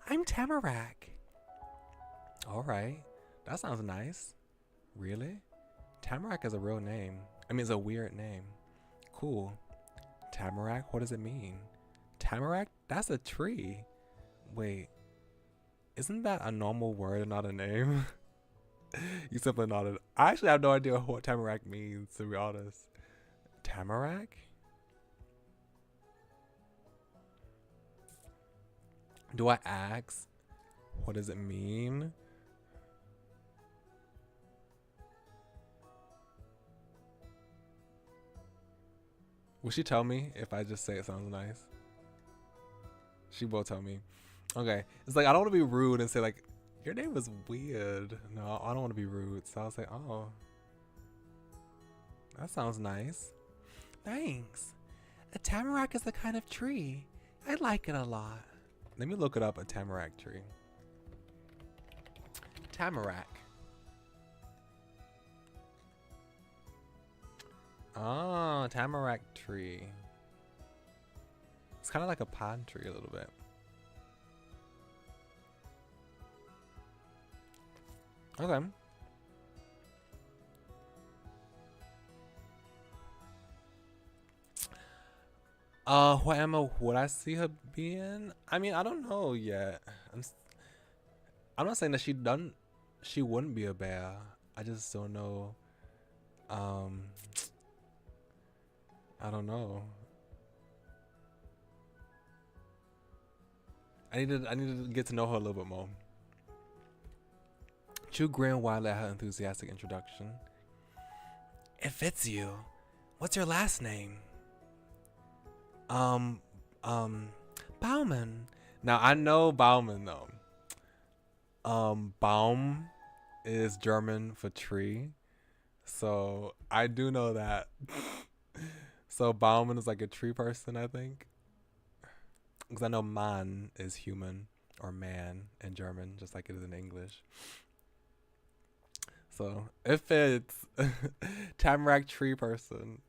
I'm Tamarack. All right. That sounds nice. Really? Tamarack is a real name. It's a weird name. Cool. Tamarack, what does it mean? Tamarack? That's a tree. Wait. Isn't that a normal word and not a name? You simply nodded. I actually have no idea what Tamarack means, to be honest. Tamarack? Do I ask, what does it mean? Will she tell me if I just say it sounds nice? She will tell me. Okay. It's like, I don't want to be rude and say like, your name is weird. No, I don't want to be rude. So I'll say, oh, that sounds nice. Thanks. A tamarack is a kind of tree. I like it a lot. Let me look it up, a tamarack tree. Tamarack. Oh, tamarack tree. It's kind of like a pine tree a little bit. Okay. Would I see her being? I don't know yet. I'm not saying that she wouldn't be a bear. I just don't know. I don't know. I need to get to know her a little bit more. Chew grinned wildly at her enthusiastic introduction. It fits you. What's your last name? Um, um, Bauman. Now I know Bauman though. Baum is German for tree, so I do know that. So Bauman is like a tree person, I think, because I know Mann is human or man in German, just like it is in English. So if it's Tamarack tree person,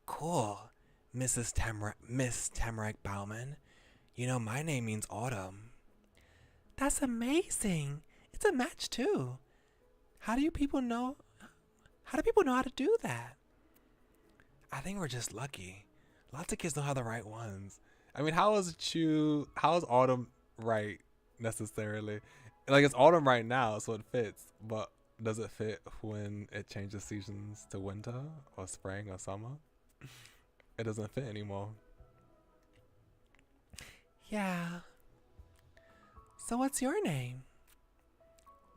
cool, Miss Tamarack Bauman. You know my name means autumn. That's amazing. It's a match too. How do you people know? How do people know how to do that? I think we're just lucky. Lots of kids don't have the right ones. I mean, how is Chew? How is Autumn right necessarily? Like it's autumn right now, so it fits. But does it fit when it changes seasons to winter or spring or summer? It doesn't fit anymore. Yeah. So what's your name?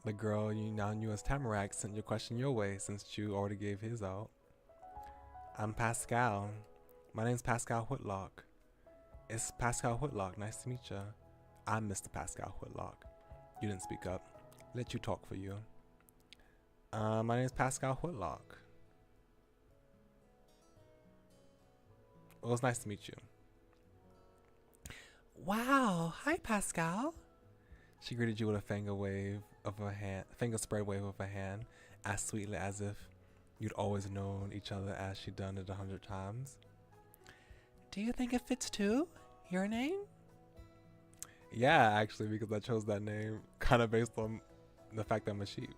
The girl you now knew as Tamarack sent your question your way since Chew already gave his out. I'm Pascal. My name's Pascal Whitlock. It's Pascal Whitlock. Nice to meet you. I'm Mr. Pascal Whitlock. You didn't speak up. Let you talk for you. My name's Pascal Whitlock. Well, it's nice to meet you. Wow. Hi, Pascal. She greeted you with a finger spread wave of a hand, as sweetly as if you'd always known each other as she'd done it 100 times. Do you think it fits too? Your name? Yeah, actually, because I chose that name kind of based on the fact that I'm a sheep.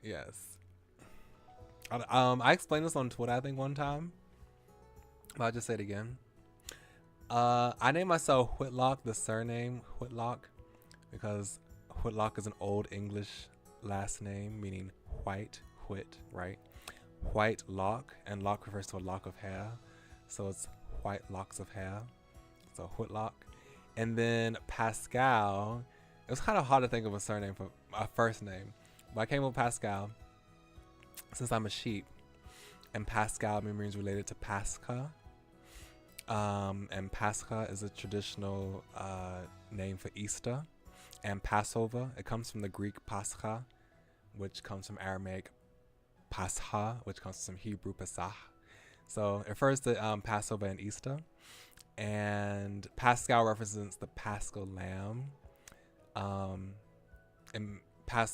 Yes. I explained this on Twitter, I think, one time. But I'll just say it again. I named myself Whitlock, the surname Whitlock, because Whitlock is an old English last name meaning white, right? White lock, and lock refers to a lock of hair. So it's white locks of hair. So Whitlock. And then Pascal, it was kind of hard to think of a surname for my first name. But I came with Pascal since I'm a sheep. And Pascal means related to Pascha. And Pascha is a traditional name for Easter. And Passover, it comes from the Greek Pascha, which comes from Aramaic Pascha, which comes from Hebrew Pesach. So it refers to Passover and Easter. And Pascal represents the Paschal lamb.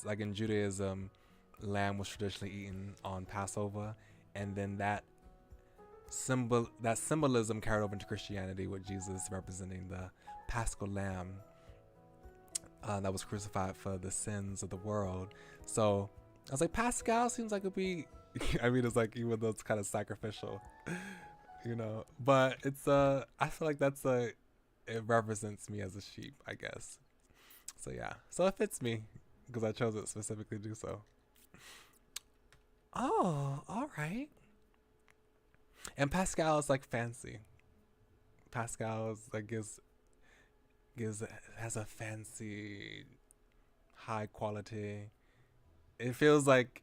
Like in Judaism, lamb was traditionally eaten on Passover. And then that symbolism carried over into Christianity, with Jesus representing the Paschal lamb that was crucified for the sins of the world. So I was like, Pascal seems like it'd be I mean, it's like, even though it's kind of sacrificial, you know, but it's I feel like it represents me as a sheep, I guess. So yeah, so it fits me because I chose it specifically to do so. Oh, all right. And Pascal is like fancy. Pascal is like has a fancy, high quality. It feels like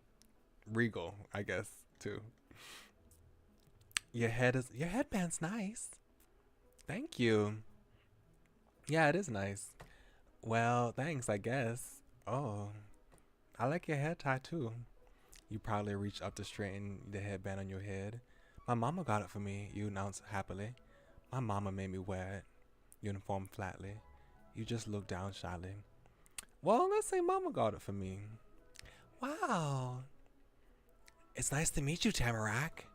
regal, I guess, too. Your headband's nice. Thank you. Yeah, it is nice. Well, thanks, I guess. Oh, I like your hair tie too. You probably reached up to straighten the headband on your head. My mama got it for me, you announced happily. My mama made me wear it. You informed flatly. You just looked down shyly. Well, let's say mama got it for me. Wow. It's nice to meet you, Tamarack.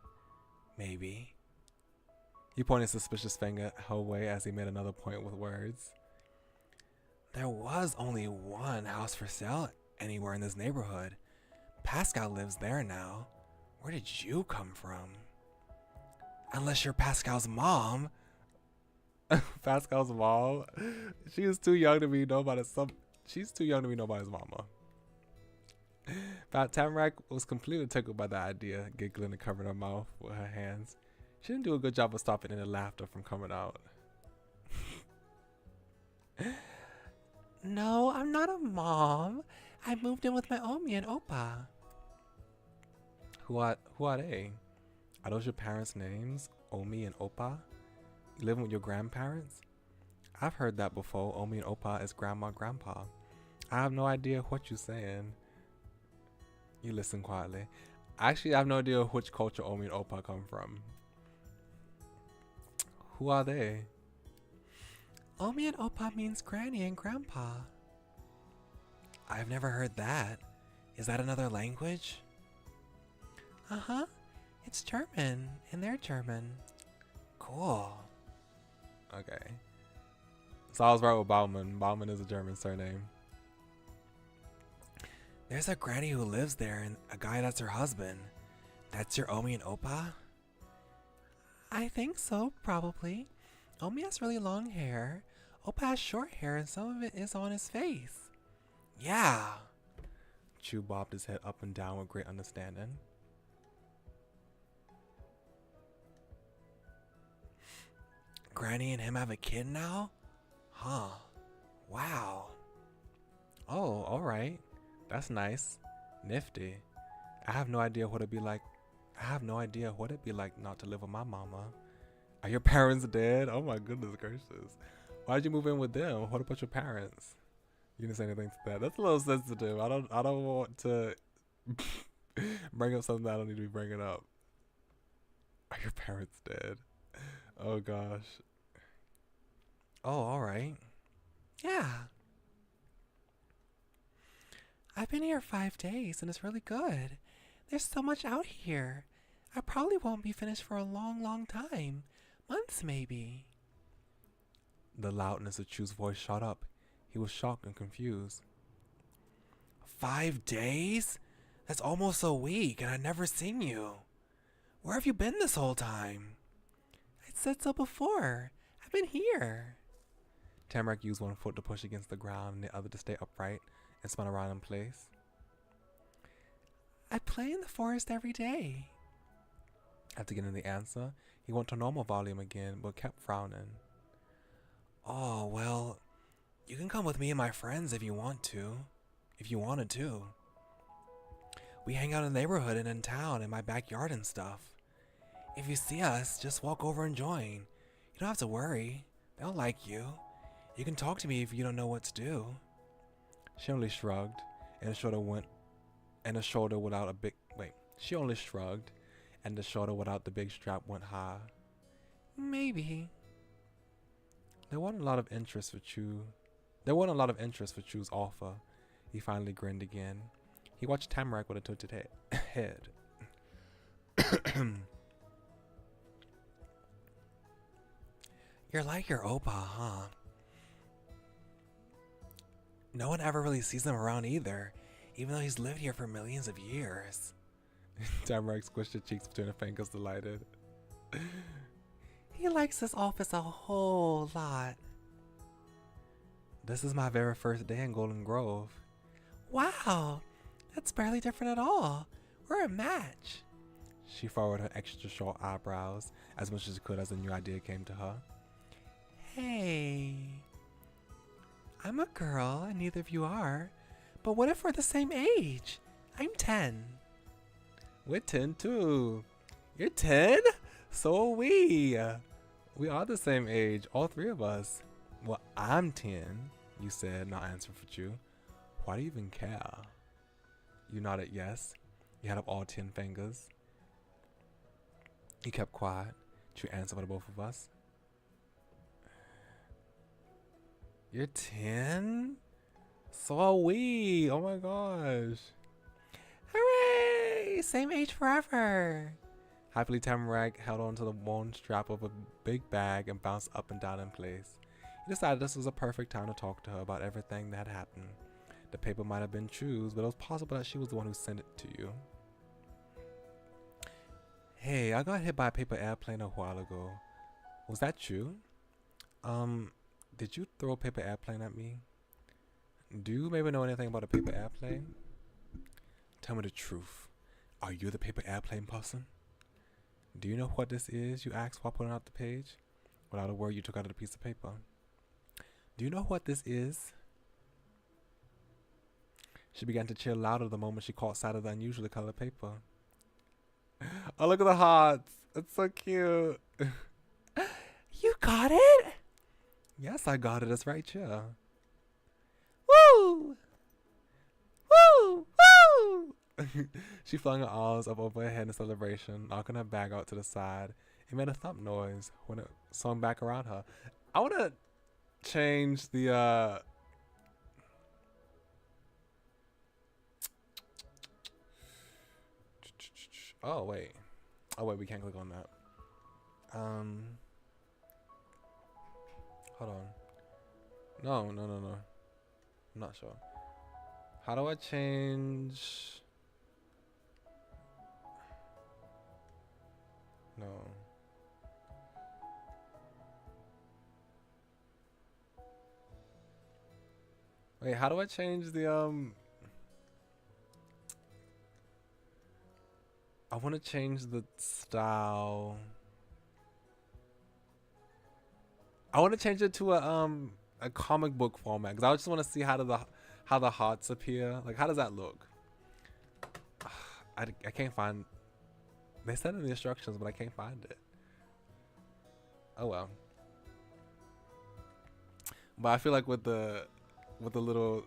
Maybe. He pointed a suspicious finger her way as he made another point with words. There was only one house for sale anywhere in this neighborhood. Pascal lives there now. Where did you come from? Unless you're Pascal's mom. Pascal's mom? She is too young to be nobody's She's too young to be nobody's mama. But Tamarack was completely tickled by the idea, giggling and covering her mouth with her hands. She didn't do a good job of stopping any laughter from coming out. No, I'm not a mom. I moved in with my Omi and Opa. Who are they? Are those your parents' names? Omi and Opa? You living with your grandparents? I've heard that before. Omi and Opa is grandma, grandpa. I have no idea what you're saying. You listen quietly. Actually, I have no idea which culture Omi and Opa come from. Who are they? Omi and Opa means granny and grandpa. I've never heard that. Is that another language? Uh-huh. It's German, and they're German. Cool. Okay. So I was right with Bauman. Bauman is a German surname. There's a granny who lives there and a guy that's her husband. That's your Omi and Opa? I think so, probably. Omi has really long hair. Opa has short hair and some of it is on his face. Yeah. Chu bobbed his head up and down with great understanding. Granny and him have a kid now? Huh. Wow. Oh, alright. That's nice. Nifty. I have no idea what it'd be like. Not to live with my mama. Are your parents dead? Oh my goodness gracious. Why'd you move in with them? What about your parents? You didn't say anything to that. That's a little sensitive. I don't want to bring up something I don't need to be bringing up. Are your parents dead? Oh gosh. Oh, alright. Yeah. I've been here 5 days and it's really good. There's so much out here. I probably won't be finished for a long, long time. Months, maybe. The loudness of Chu's voice shot up. He was shocked and confused. 5 days? That's almost a week and I've never seen you. Where have you been this whole time? I said so before. I've been here. Tamarack used one foot to push against the ground and the other to stay upright and spun around in place. I play in the forest every day. After getting the answer, he went to normal volume again, but kept frowning. Oh, well, you can come with me and my friends if you want to. If you wanted to. We hang out in the neighborhood and in town, in my backyard and stuff. If you see us, just walk over and join. You don't have to worry. They'll like you. You can talk to me if you don't know what to do. She only shrugged, and the shoulder without a big She only shrugged, and the shoulder without the big strap went high. Maybe. There wasn't a lot of interest for Chu's offer. He finally grinned again. He watched Tamarack with a tilted head. You're like your Opa, huh? No one ever really sees him around either, even though he's lived here for millions of years. Tamarack squished her cheeks between her fingers, delighted. He likes this office a whole lot. This is my very first day in Golden Grove. Wow, that's barely different at all. We're a match. She furrowed her extra short eyebrows as much as she could as a new idea came to her. Hey, I'm a girl and neither of you are, but what if we're the same age? I'm 10. We're 10 too. You're 10? So are we. We are the same age, all three of us. Well, I'm 10, you said, not answering for Chu. Why do you even care? You nodded yes. You had up all 10 fingers. He kept quiet. Chu answered for the both of us. You're 10? So are we. Oh my gosh. Hooray! Same age forever. Happily, Tamarack held on to the worn strap of a big bag and bounced up and down in place. He decided this was a perfect time to talk to her about everything that had happened. The paper might have been Chu's, but it was possible that she was the one who sent it to you. Hey, I got hit by a paper airplane a while ago. Was that you? Did you throw a paper airplane at me? Do you maybe know anything about a paper airplane? Tell me the truth. Are you the paper airplane person? Do you know what this is? You asked while pulling out the page. Without a word, you took out a piece of paper. Do you know what this is? She began to cheer louder the moment she caught sight of the unusually colored paper. Oh, look at the hearts. It's so cute. You got it? Yes, I got it. It's right here. Woo! Woo! Woo! She flung her arms up over her head in celebration, knocking her bag out to the side. It made a thump noise when it swung back around her. I want to change the oh wait, we can't click on that. Hold on. No. I'm not sure. How do I change? No. Wait, how do I change the I want to change the style. I want to change it to a comic book format because I just want to see how the hearts appear. Like, how does that look? I can't find. They said in the instructions, but I can't find it. Oh well. But I feel like with the little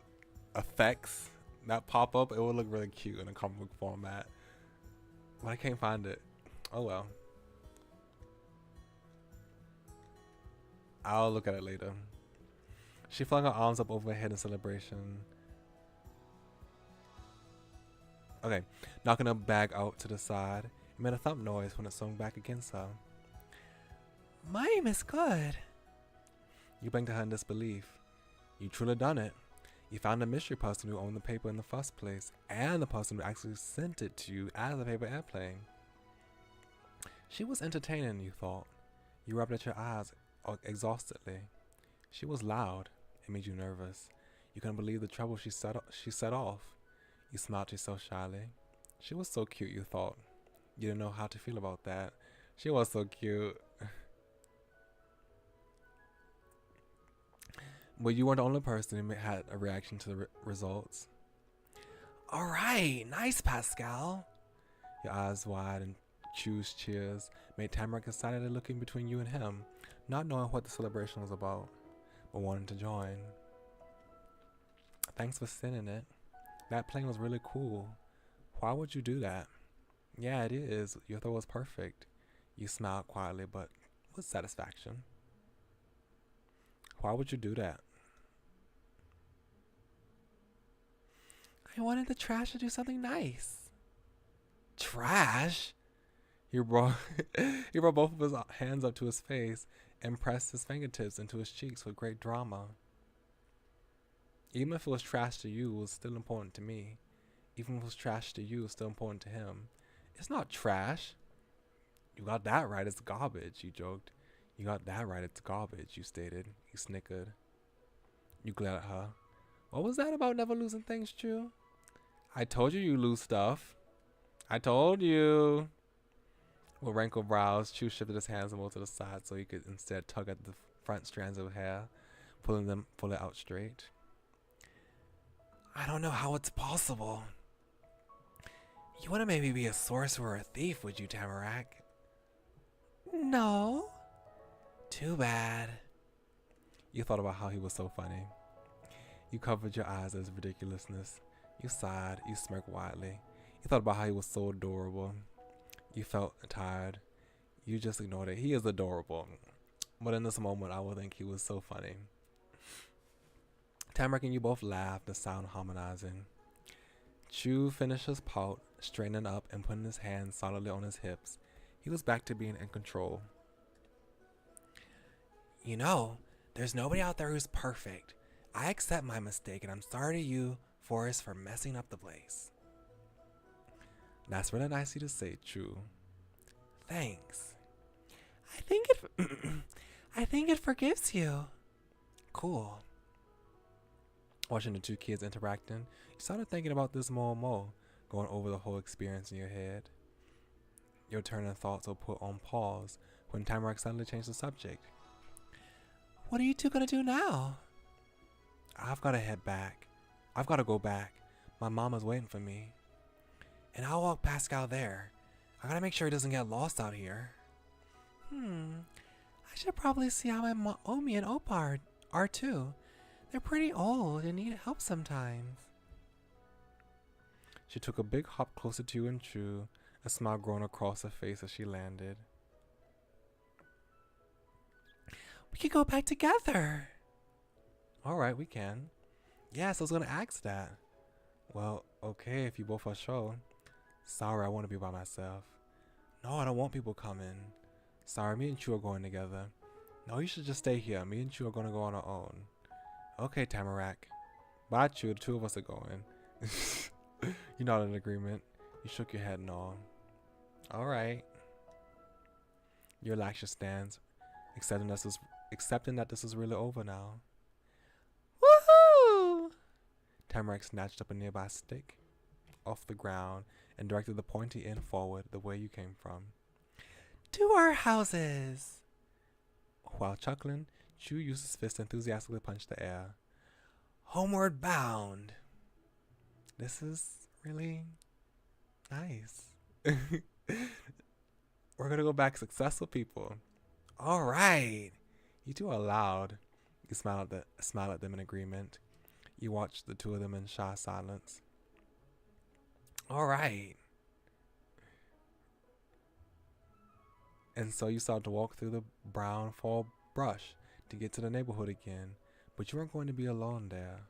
effects that pop up, it would look really cute in a comic book format. But I can't find it. Oh well. I'll look at it later. She flung her arms up over her head in celebration. Okay, knocking her bag out to the side. It made a thump noise when it swung back against her. My aim is good. You blinked at her in disbelief. You truly done it. You found the mystery person who owned the paper in the first place, and the person who actually sent it to you as a paper airplane. She was entertaining, you thought. You rubbed at your eyes exhaustedly. She was loud. It made you nervous. You couldn't believe the trouble she set off. You smiled to yourself shyly. She was so cute, you thought. You didn't know how to feel about that. She was so cute. But you weren't the only person who had a reaction to the results. Alright, nice, Pascal. Your eyes wide and Chu's cheers made Tamarack excitedly looking between you and him, not knowing what the celebration was about, but wanting to join. Thanks for sending it. That plane was really cool. Why would you do that? Yeah, it is. Your throw was perfect. You smiled quietly, but with satisfaction. Why would you do that? I wanted the trash to do something nice. Trash? He brought both of his hands up to his face and pressed his fingertips into his cheeks with great drama. Even if it was trash to you, it was still important to me. Even if it was trash to you, it was still important to him. It's not trash. You got that right, it's garbage, you joked. You got that right, it's garbage, you stated. You snickered. You glared at her. What was that about never losing things, Chu? I told you lose stuff. I told you. With wrinkled brows, Chu shifted his hands more to the side so he could instead tug at the front strands of hair, pulling them fully out straight. I don't know how it's possible. You wouldn't maybe be a sorcerer or a thief, would you, Tamarack? No. Too bad. You thought about how he was so funny. You covered your eyes at his ridiculousness. You sighed. You smirked widely. You thought about how he was so adorable. You felt tired. You just ignored it. He is adorable. But in this moment, I would think he was so funny. Tamarack and you both laughed, the sound harmonizing. Chu finished his pout, straightening up and putting his hands solidly on his hips. He was back to being in control. You know, there's nobody out there who's perfect. I accept my mistake, and I'm sorry to you, Forrest, for messing up the place. That's really nice of you to say, Chu. Thanks. I think it forgives you. Cool. Watching the two kids interacting, you started thinking about this more and more, going over the whole experience in your head. Your turn of thoughts were put on pause when Tamarack suddenly changed the subject. What are you two gonna do now? I've gotta head back. I've gotta go back. My mama's waiting for me. And I'll walk Pascal there. I gotta make sure he doesn't get lost out here. I should probably see how my Omi and Opar are too. They're pretty old and need help sometimes. She took a big hop closer to you and Chu, a smile growing across her face as she landed. We could go back together. Alright, we can. Yes, I was gonna ask that. Well, okay, if you both are sure. Sorry, I want to be by myself. No, I don't want people coming. Sorry, me and Chu are going together. No, you should just stay here. Me and Chu are gonna go on our own. Okay, Tamarack. Bye, Chu. The two of us are going. You nodded in agreement. You shook your head and all. Alright. You relaxed your stance, accepting that this is really over now. Woohoo! Tamarack snatched up a nearby stick off the ground and directed the pointy end forward the way you came from. To our houses! While chuckling, Chu used his fist to enthusiastically punch the air. Homeward bound! This is really nice. We're gonna go back successful people. Alright! You two are loud. You smile at them in agreement. You watch the two of them in shy silence. Alright. And so you started to walk through the brown fall brush to get to the neighborhood again. But you weren't going to be alone there.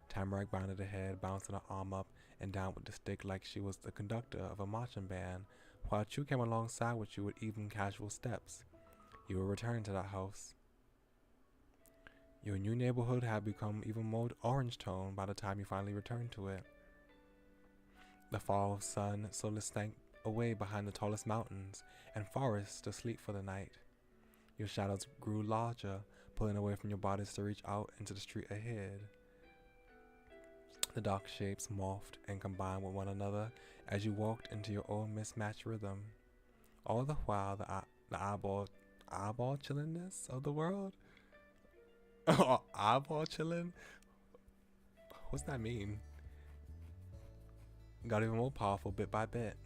Tamarack bounded ahead, bouncing her arm up and down with the stick like she was the conductor of a marching band, while Chu came alongside with you with even casual steps. You were returning to that house. Your new neighborhood had become even more orange toned by the time you finally returned to it. The fall sun slowly sank away behind the tallest mountains and forests to sleep for the night. Your shadows grew larger, pulling away from your bodies to reach out into the street ahead. The dark shapes morphed and combined with one another as you walked into your own mismatched rhythm. All the while, the eyeball chilliness of the world. Eyeball chilling? What's that mean? Got even more powerful bit by bit.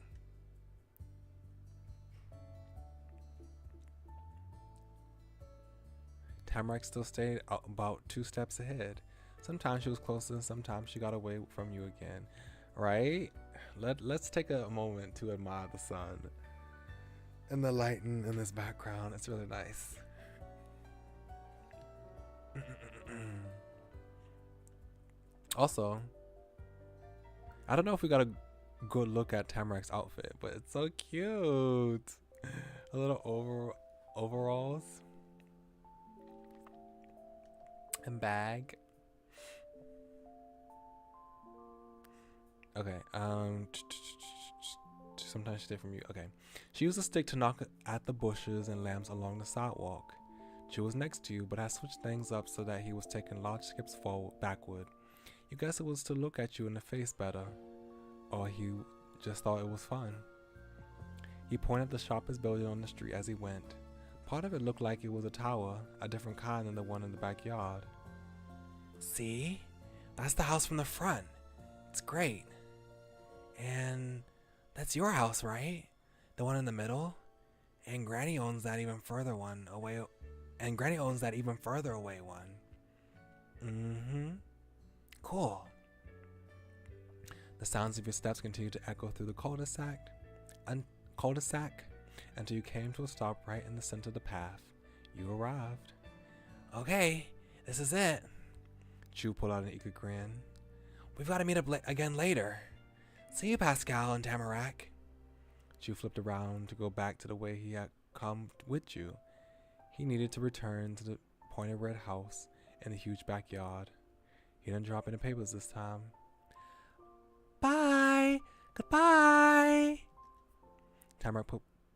Tamarack still stayed about 2 steps ahead. Sometimes she was closer and sometimes she got away from you again. Right? Let's take a moment to admire the sun and the lighting in this background. It's really nice. Also, I don't know if we got a good look at Tamarack's outfit, but it's so cute. A little overalls and bag. Okay, sometimes she did from you. Okay. She used a stick to knock at the bushes and lamps along the sidewalk. She was next to you, but had switched things up so that he was taking large skips backward. You guess it was to look at you in the face better, or he just thought it was fun. He pointed at the sharpest building on the street as he went. Part of it looked like it was a tower, a different kind than the one in the backyard. See? That's the house from the front. It's great. And that's your house, right? The one in the middle? And Granny owns that even further one away. And Granny owns that even further away one. Mm-hmm. Cool. The sounds of your steps continued to echo through the cul-de-sac until you came to a stop right in the center of the path. You arrived. Okay, this is it. Chu pulled out an eager grin. We've got to meet up again later. See you, Pascal and Tamarack. Chu flipped around to go back to the way he had come with you. He needed to return to the pointed red house in the huge backyard. He didn't drop any papers this time. Bye! Goodbye! Tamarack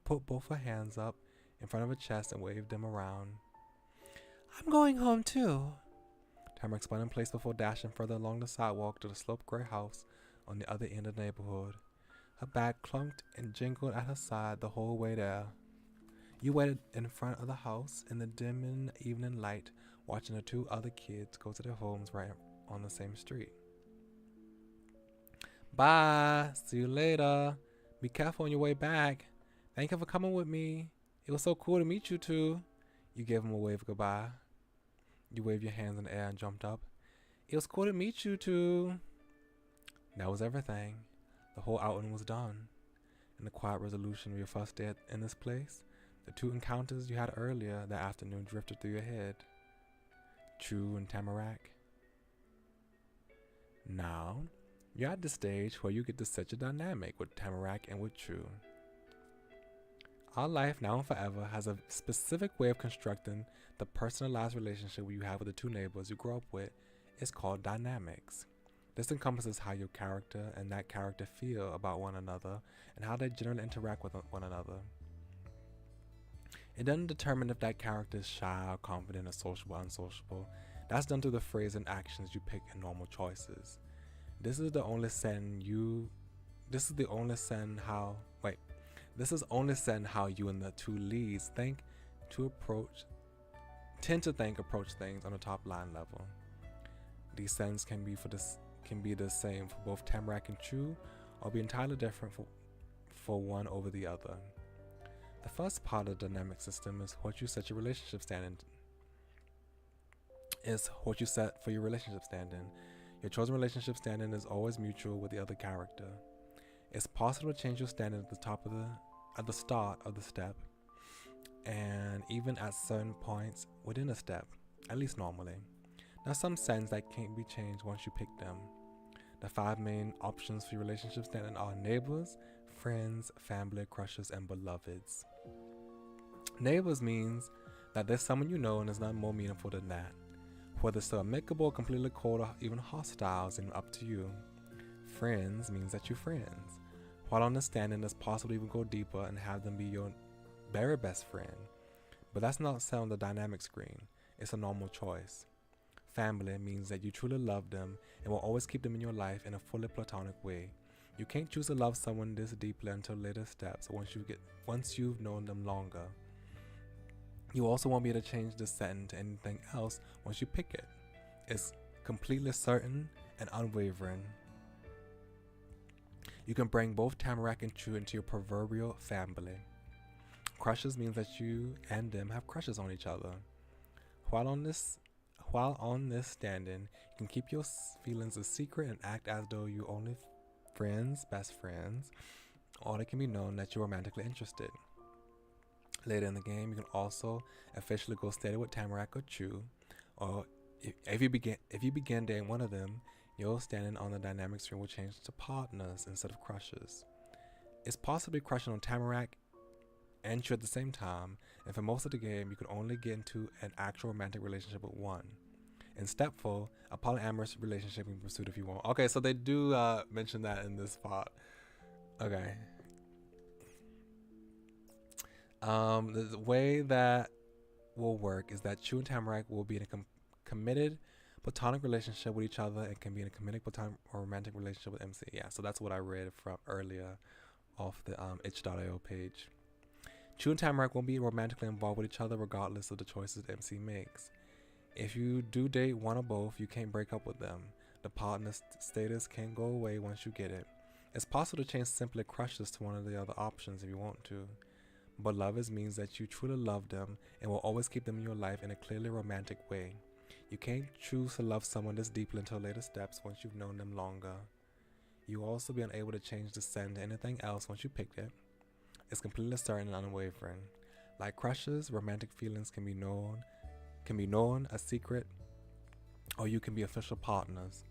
put both her hands up in front of her chest and waved them around. I'm going home too. Tamarack spun in place before dashing further along the sidewalk to the sloped gray house on the other end of the neighborhood. Her bag clunked and jingled at her side the whole way there. You waited in front of the house in the dimming evening light, watching the 2 other kids go to their homes right on the same street. Bye! See you later! Be careful on your way back. Thank you for coming with me. It was so cool to meet you too. You gave him a wave of goodbye. You waved your hands in the air and jumped up. It was cool to meet you too. That was everything. The whole outing was done. In the quiet resolution of your first day in this place, the two encounters you had earlier that afternoon drifted through your head. Chu and Tamarack. Now, you're at the stage where you get to set your dynamic with Tamarack and with Chu. Our life now and forever has a specific way of constructing the personalized relationship you have with the two neighbors you grew up with. It's called dynamics. This encompasses how your character and that character feel about one another and how they generally interact with one another. It doesn't determine if that character is shy or confident or sociable or unsociable. That's done through the phrase and actions you pick in normal choices. This is only setting how you and the two leads tend to approach things on a top line level. These settings can be the same for both Tamarack and Chu, or be entirely different for one over the other. The first part of the dynamic system is what you set your relationship standing. For your relationship standing. Your chosen relationship standing is always mutual with the other character. It's possible to change your standing at the start of the step, and even at certain points within a step, at least normally. There are some settings that can't be changed once you pick them. The 5 main options for your relationship standing are neighbors, friends, family, crushes, and beloveds. Neighbors means that there's someone you know and is not more meaningful than that. Whether still amicable, completely cold, or even hostile is even up to you. Friends means that you're friends. While understanding, it's possible to even go deeper and have them be your very best friend. But that's not set on the dynamic screen. It's a normal choice. Family means that you truly love them and will always keep them in your life in a fully platonic way. You can't choose to love someone this deeply until later steps, once you've known them longer. You also won't be able to change the setting to anything else once you pick it. It's completely certain and unwavering. You can bring both Tamarack and Chu into your proverbial family. Crushes means that you and them have crushes on each other. While on this standing, you can keep your feelings a secret and act as though you only best friends, or it can be known that you're romantically interested. Later in the game, you can also officially go steady with Tamarack or Chu, or if you begin dating one of them, your standing on the dynamic screen will change to partners instead of crushes. It's possible to be crushing on Tamarack and Chu at the same time, and for most of the game, you can only get into an actual romantic relationship with one. In Step 4, a polyamorous relationship can be pursued if you want. Okay, so they do mention that in this part. Okay. The way that will work is that Chu and Tamarack will be in a committed platonic relationship with each other and can be in a committed platonic or romantic relationship with MC. Yeah, so that's what I read from earlier off the itch.io page. Chu and Tamarack won't be romantically involved with each other regardless of the choices MC makes. If you do date one or both, you can't break up with them. The partner status can go away once you get it. It's possible to change simply crushes to one of the other options if you want to. Beloveds means that you truly love them and will always keep them in your life in a clearly romantic way. You can't choose to love someone this deeply until later steps once you've known them longer. You will also be unable to change the setting to anything else once you picked it. It's completely certain and unwavering. Like crushes, romantic feelings can be known, a secret, or you can be official partners.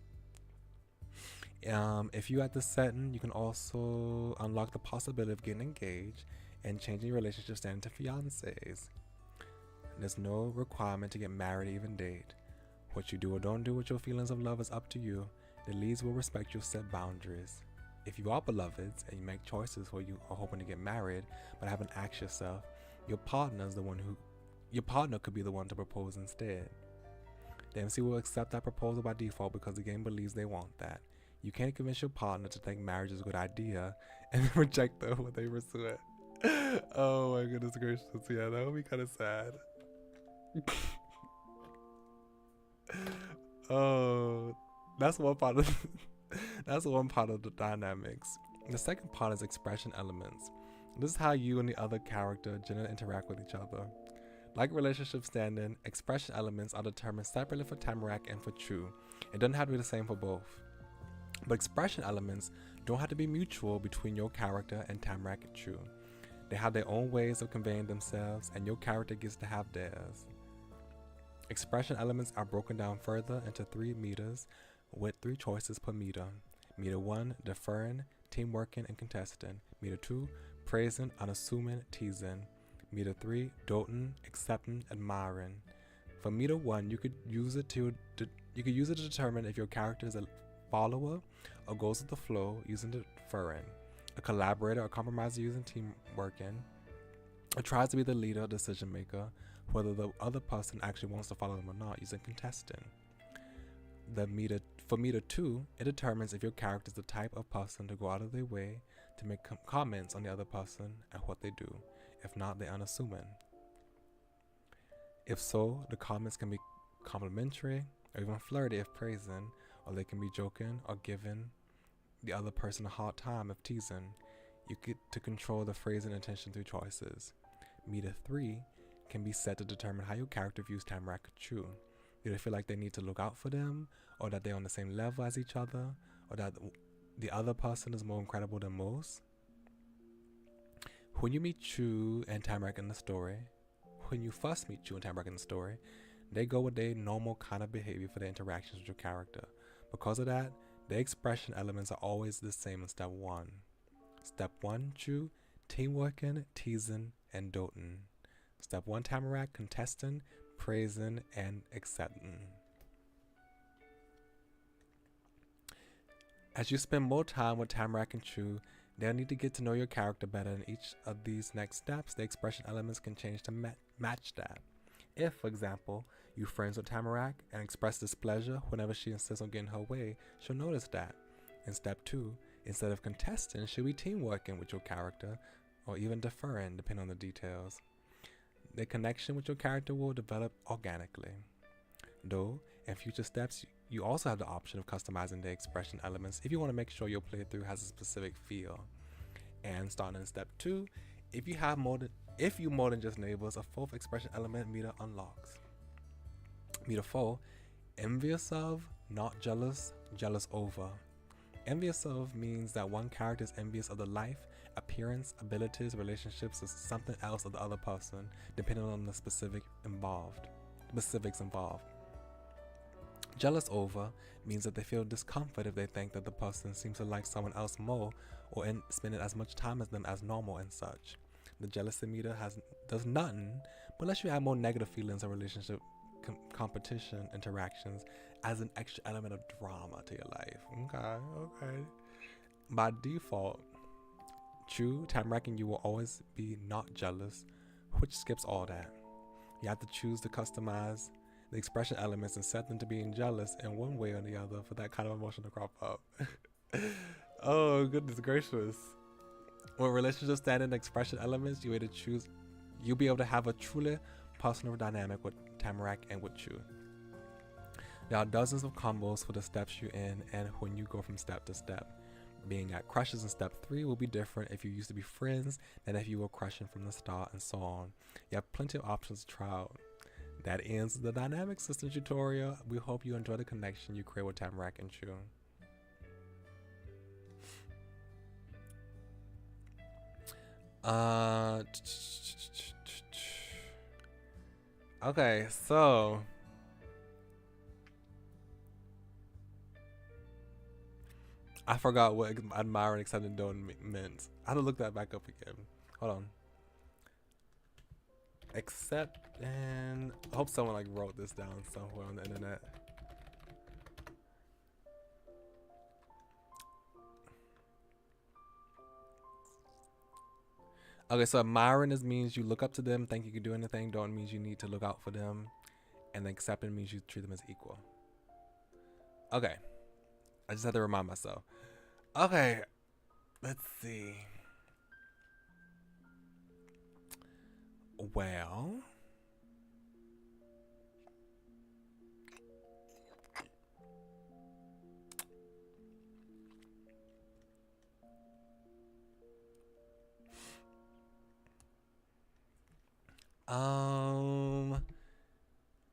If you at the setting, you can also unlock the possibility of getting engaged and changing your relationship standing to fiancés. There's no requirement to get married or even date. What you do or don't do with your feelings of love is up to you. The leads will respect your set boundaries. If you are beloveds and you make choices where you are hoping to get married but haven't asked yourself, your partner could be the one to propose instead. The MC will accept that proposal by default because the game believes they want that. You can't convince your partner to think marriage is a good idea and then reject them when they pursue it. Oh my goodness gracious, yeah, that would be kind of sad. Oh, that's one part of the dynamics. The second part is expression elements. This is how you and the other character generally interact with each other. Like relationship standing, expression elements are determined separately for Tamarack and for Chu. It doesn't have to be the same for both. But expression elements don't have to be mutual between your character and Tamarack and Chu. They have their own ways of conveying themselves, and your character gets to have theirs. Expression elements are broken down further into 3 meters with 3 choices per meter. Meter 1, deferring, team working, and contesting. Meter 2, praising, unassuming, teasing. Meter 3, doting, accepting, admiring. For meter 1, you could use it to determine if your character is a follower or goes with the flow using deferring, a collaborator or compromiser using team working, or tries to be the leader or decision maker, whether the other person actually wants to follow them or not, using contesting. For meter 2, it determines if your character is the type of person to go out of their way to make comments on the other person and what they do. If not, they're unassuming. If so, the comments can be complimentary or even flirty if praising, or they can be joking or giving the other person a hard time if teasing. You get to control the phrasing and intention through choices. Meter 3 can be set to determine how your character views Tamarack or Chu. Do they feel like they need to look out for them, or that they're on the same level as each other, or that the other person is more incredible than most? When you meet Chu and Tamarack in the story, they go with their normal kind of behavior for their interactions with your character. Because of that, their expression elements are always the same in step 1. Step 1, Chu, team working, teasing, and doting. Step 1, Tamarack, contesting, praising, and accepting. As you spend more time with Tamarack and Chu, they'll need to get to know your character better. In each of these next steps, the expression elements can change to match that. If, for example, you're friends with Tamarack and express displeasure whenever she insists on getting her way, she'll notice that. In step 2, instead of contesting, she'll be team working with your character, or even deferring, depending on the details. The connection with your character will develop organically. Though, in future steps, you also have the option of customizing the expression elements if you want to make sure your playthrough has a specific feel. And starting in step 2, if you more than just neighbors, a 4th expression element meter unlocks. Meter 4, envious of, not jealous, jealous over. Envious of means that one character is envious of the life, appearance, abilities, relationships, or something else of the other person, depending on the specifics involved. Jealous over means that they feel discomfort if they think that the person seems to like someone else more or spending as much time as them as normal and such. The jealousy meter does nothing but lets you add more negative feelings or relationship competition interactions as an extra element of drama to your life. Okay. By default, Chu, Tamarack, and you will always be not jealous, which skips all that. You have to choose to customize the expression elements and set them to being jealous in one way or the other for that kind of emotion to crop up. Oh, goodness gracious. When relationships stand in expression elements, you'll be able to have a truly personal dynamic with Tamarack and with Chu. There are dozens of combos for the steps you're in and when you go from step to step. Being that crushes in step 3 will be different if you used to be friends than if you were crushing from the start, and so on. You have plenty of options to try out. That ends the dynamic system tutorial. We hope you enjoy the connection you create with Tamarack and Chu. Okay, so I forgot what admire and accept and don't meant. I had to look that back up again. Hold on. Accept, and I hope someone like wrote this down somewhere on the internet. Okay, so admiring means you look up to them, think you can do anything. Don't means you need to look out for them. And then accepting means you treat them as equal. Okay. I just had to remind myself. Okay. Let's see. Well.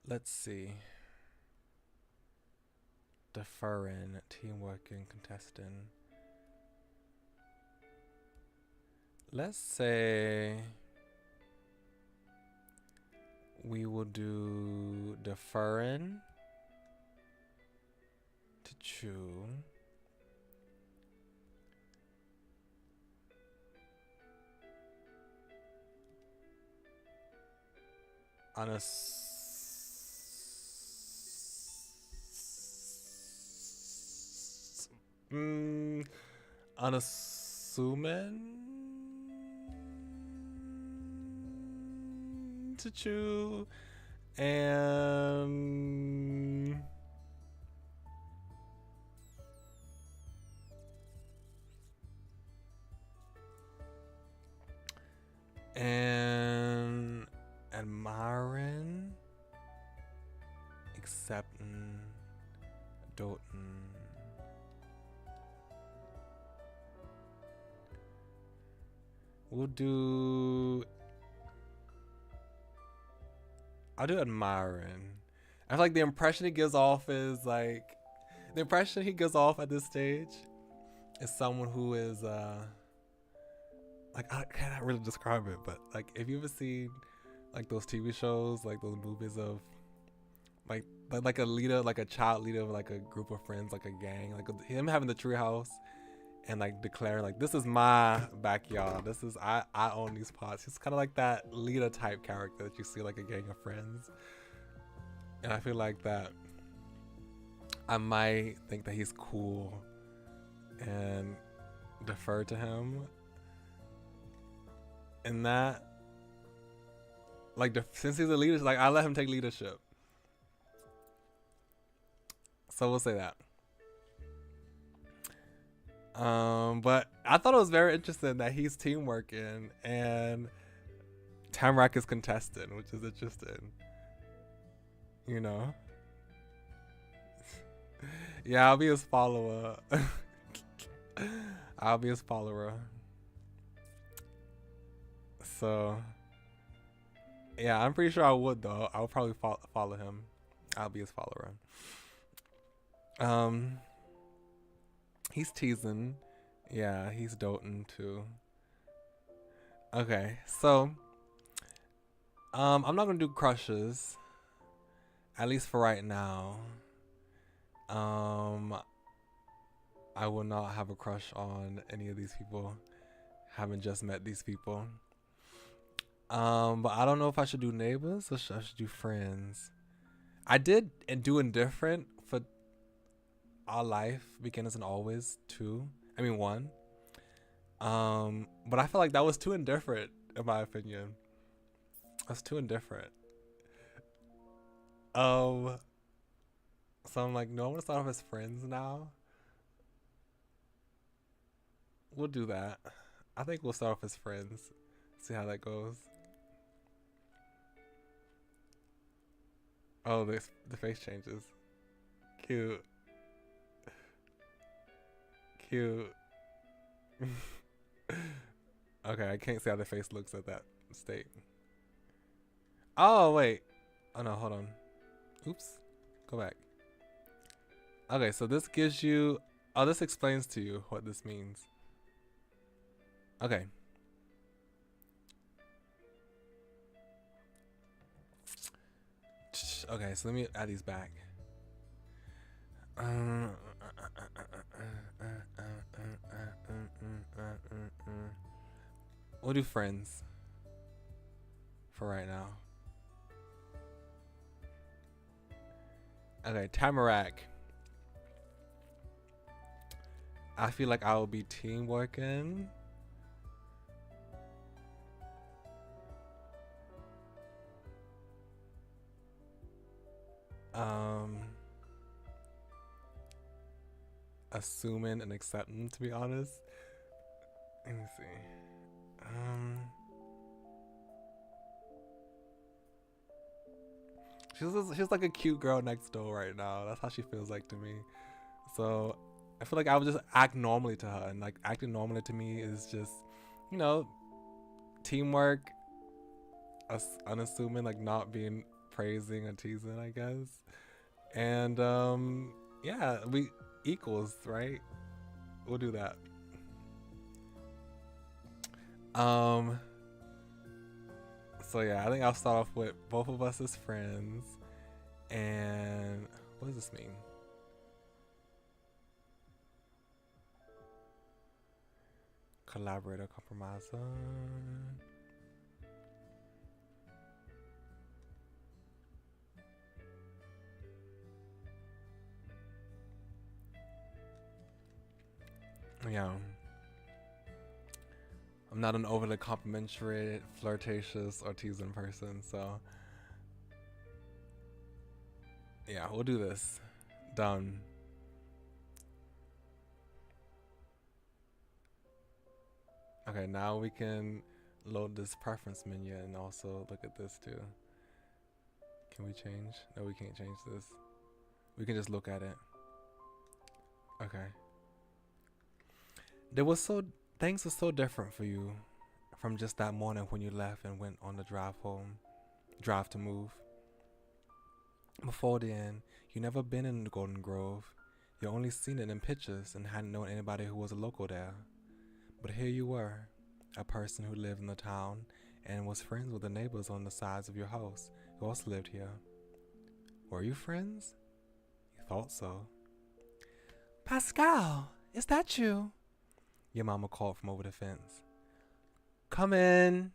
Let's see. Deferring, teamwork, and contesting. Let's say we will do deferring to chew. On a unassuming to chew and admiring, accepting, doting. I'll do admiring. I feel like the impression he gives off is like, the impression he gives off at this stage is someone who is like, I cannot really describe it, but like if you ever seen like those TV shows, like those movies of like a leader, like a child leader of like a group of friends, like a gang, like him having the tree house and like declaring like, this is my backyard, this is I own these pots. He's kind of like that leader type character that you see like a gang of friends, and I feel like that I might think that he's cool and defer to him in that, like since he's a leader, like I let him take leadership, so we'll say that. But I thought it was very interesting that he's teamworking and Tamrak is contesting, which is interesting. You know? Yeah, I'll be his follower. I'll be his follower. So, yeah, I'm pretty sure I would though. I would probably follow him. I'll be his follower. He's teasing. Yeah, he's doting too. Okay, so I'm not gonna do crushes, at least for right now. I will not have a crush on any of these people. Haven't just met these people. But I don't know if I should do neighbors or I should do friends. I did do indifferent for Our Life, Beginners and Always 2. I mean 1. But I feel like that was too indifferent in my opinion. That's too indifferent. So I'm like, no, I'm gonna start off as friends now. We'll do that. I think we'll start off as friends. See how that goes. Oh, the face changes. Cute. Cute. Okay, I can't see how the face looks at that state. Oh, wait. Oh, no, hold on. Oops. Go back. Okay, so this gives you... Oh, this explains to you what this means. Okay. Okay, so let me add these back. We'll do friends for right now. Okay, Tamarack. I feel like I will be team working. Assuming and accepting, to be honest. Let me see. She's like a cute girl next door right now. That's how she feels like to me. So I feel like I would just act normally to her, and like acting normally to me is just, you know, teamwork unassuming, like not being praising or teasing, I guess. And yeah, we equals, right? We'll do that. Um, so yeah, I think I'll start off with both of us as friends. And what does this mean? Collaborator, compromiser. Yeah. I'm not an overly complimentary, flirtatious, or teasing person, so yeah, we'll do this. Done. Okay, now we can load this preference menu and also look at this too. Can we change? No, we can't change this. We can just look at it. Okay. Things were so different for you from just that morning when you left and went on the drive to move. Before then, you never been in the Golden Grove. You only seen it in pictures and hadn't known anybody who was a local there. But here you were, a person who lived in the town and was friends with the neighbors on the sides of your house who also lived here. Were you friends? You thought so. Pascal, is that you? Your mama called from over the fence. Come in.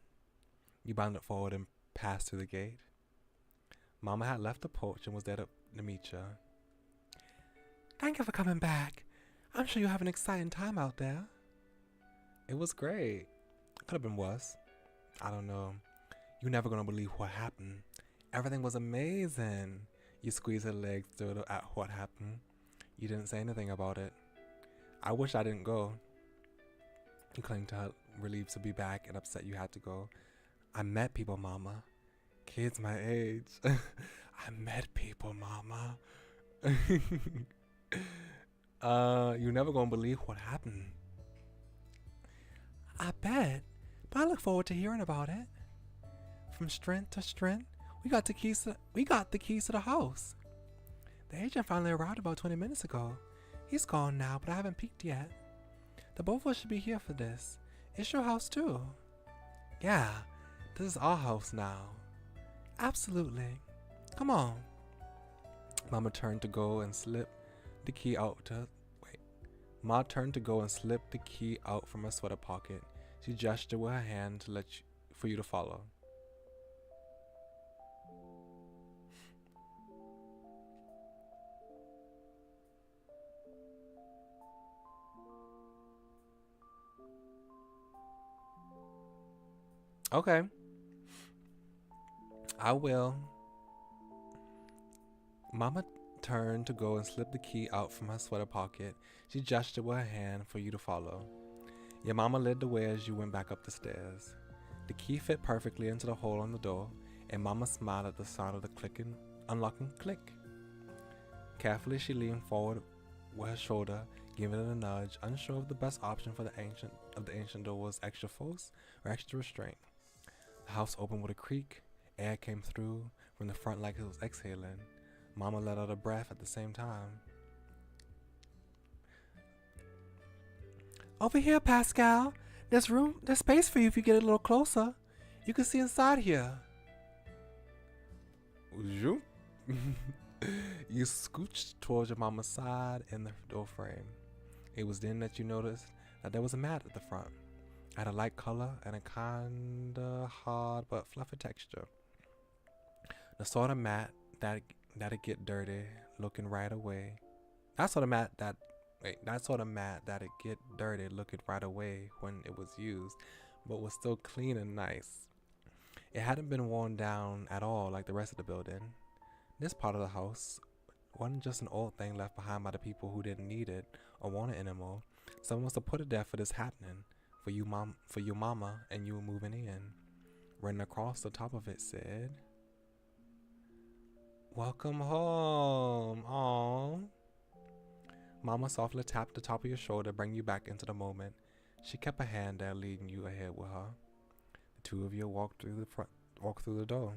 You bounded forward and passed through the gate. Mama had left the porch and was there to meet you. Thank you for coming back. I'm sure you have an exciting time out there. It was great. Could have been worse. I don't know. You're never gonna believe what happened. Everything was amazing. You squeezed her legs through at what happened. You didn't say anything about it. I wish I didn't go. You claimed to her, relieved to be back and upset you had to go. I met people, Mama. Kids my age. I met people, Mama. You're never gonna believe what happened. I bet, but I look forward to hearing about it. From strength to strength, we got the keys to the house. The agent finally arrived about 20 minutes ago. He's gone now, but I haven't peeked yet. The both of us should be here for this. It's your house too. Yeah, this is our house now. Absolutely. Come on. Mama turned to go and slip the key out Ma turned to go and slip the key out from her sweater pocket. She gestured with her hand to for you to follow. Okay. I will. Mama turned to go and slip the key out from her sweater pocket. She gestured with her hand for you to follow. Your mama led the way as you went back up the stairs. The key fit perfectly into the hole on the door, and Mama smiled at the sound of the unlocking click. Carefully, she leaned forward with her shoulder, giving it a nudge, unsure if the best option for the ancient door was extra force or extra restraint. The house opened with a creak. Air came through from the front like it was exhaling. Mama let out a breath at the same time. Over here, Pascal. There's space for you if you get a little closer. You can see inside here. You scooched towards your mama's side in the door frame. It was then that you noticed that there was a mat at the front. It had a light color and a kinda hard but fluffy texture. The sort of mat that'd get dirty looking right away. That sort of mat that'd get dirty looking right away when it was used, but was still clean and nice. It hadn't been worn down at all like the rest of the building. This part of the house wasn't just an old thing left behind by the people who didn't need it or want it anymore. Someone must have put it there for this happening, for your mama and you moving in. Written across the top of it said, "Welcome home." Aww. Mama softly tapped the top of your shoulder, bring you back into the moment. She kept a hand there, leading you ahead with her. The two of you walked through the walked through the door.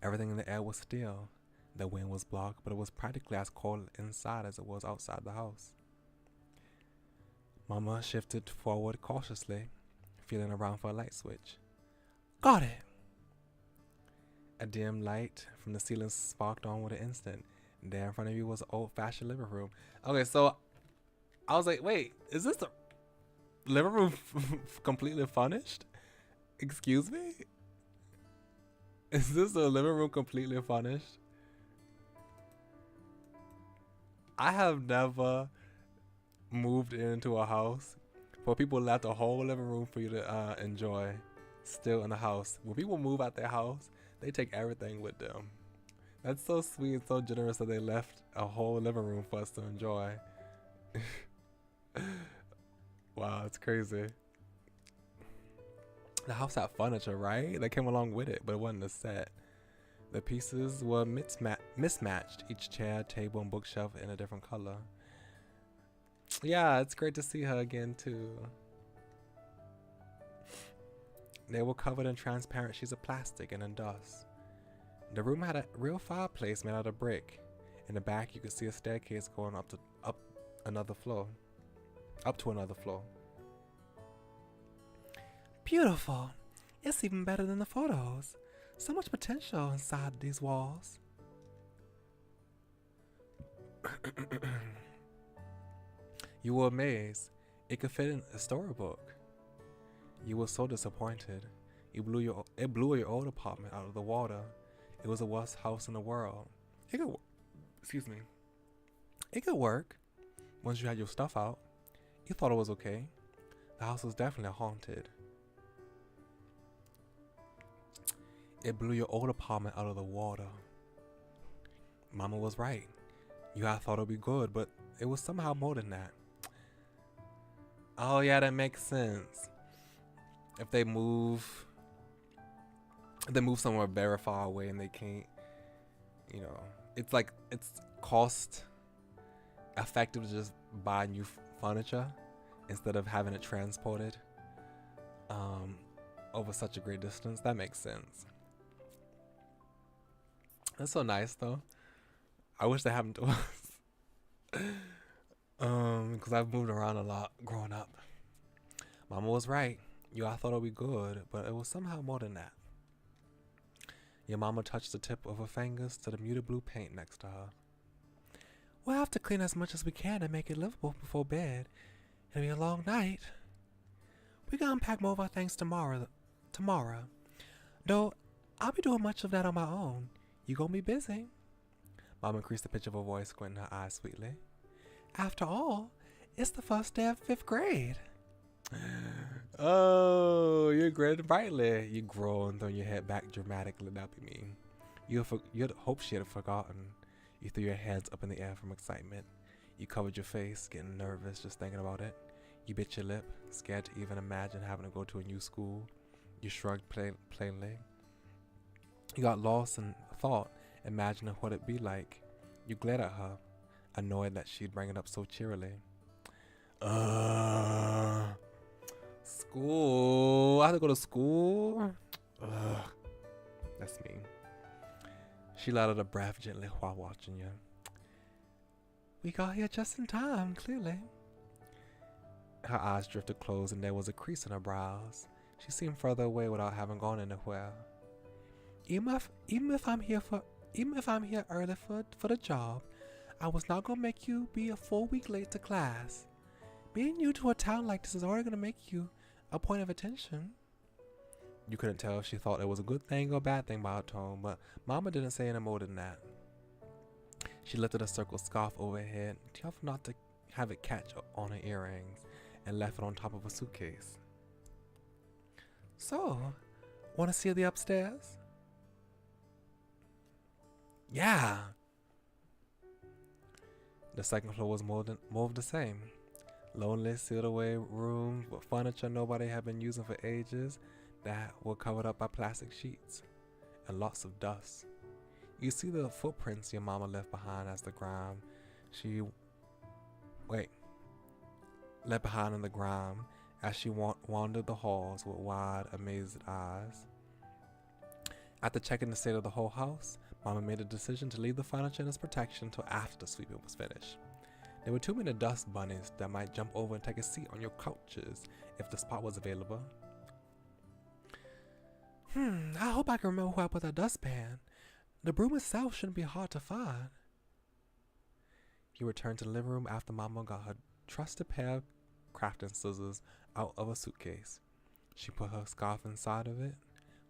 Everything in the air was still. The wind was blocked, but it was practically as cold inside as it was outside the house. Mama shifted forward cautiously, feeling around for a light switch. Got it! A dim light from the ceiling sparked on with an instant. There in front of you was an old-fashioned living room. Okay, so I was like, wait, is this the living room completely furnished? Excuse me? Is this the living room completely furnished? I have never moved into a house where people left a whole living room for you to enjoy still in the house. When people move out their house, they take everything with them. That's so sweet and so generous that they left a whole living room for us to enjoy. Wow, it's crazy. The house had furniture, right? That came along with it, but it wasn't a set. The pieces were mismatched, each chair, table, and bookshelf in a different color. Yeah, it's great to see her again, too. They were covered in transparent sheets of plastic and in dust. The room had a real fireplace made out of brick. In the back, you could see a staircase going up to another floor. Beautiful. It's even better than the photos. So much potential inside these walls. You were amazed. It could fit in a storybook. You were so disappointed. It blew your old apartment out of the water. It was the worst house in the world. It could work once you had your stuff out. You thought it was okay. The house was definitely haunted. It blew your old apartment out of the water. Mama was right. You had thought it would be good, but it was somehow more than that. Oh yeah, that makes sense. If they move somewhere very far away and they can't, it's cost effective to just buy new furniture instead of having it transported over such a great distance. That makes sense. That's so nice though. I wish that happened to us. Because I've moved around a lot growing up. Mama was right. I thought it would be good, but it was somehow more than that. Your mama touched the tip of her fingers to the muted blue paint next to her. We'll have to clean as much as we can to make it livable before bed. It'll be a long night. We can unpack more of our things tomorrow. Though, I'll be doing much of that on my own. You gonna be busy. Mom increased the pitch of her voice, squinting her eyes sweetly. After all, it's the first day of 5th grade. Oh, you're grinning brightly. You groan, throwing your head back dramatically. That'd be mean. You'd hope she had forgotten. You threw your hands up in the air from excitement. You covered your face, getting nervous just thinking about it. You bit your lip, scared to even imagine having to go to a new school. You shrugged plainly. You got lost in thought, imagining what it'd be like. You glared at her, annoyed that she'd bring it up so cheerily. School. I have to go to school? That's mean. She let out a breath gently while watching you. We got here just in time, clearly. Her eyes drifted close and there was a crease in her brows. She seemed further away without having gone anywhere. Even if I'm here early for the job, I was not gonna make you be a full week late to class. Being new to a town like this is already gonna make you a point of attention. You couldn't tell if she thought it was a good thing or a bad thing by her tone, but Mama didn't say any more than that. She lifted a circle scarf over her head, careful not to have it catch on her earrings, and left it on top of a suitcase. So, want to see the upstairs? Yeah. The second floor was more of the same. Lonely, sealed away rooms with furniture nobody had been using for ages that were covered up by plastic sheets and lots of dust. You see the footprints your mama left behind in the ground as she wandered the halls with wide, amazed eyes. After checking the state of the whole house, Mama made a decision to leave the furniture in its protection until after the sweeping was finished. There were too many dust bunnies that might jump over and take a seat on your couches if the spot was available. I hope I can remember where I put that dustpan. The broom itself shouldn't be hard to find. He returned to the living room after Mama got her trusted pair of crafting scissors out of a suitcase. She put her scarf inside of it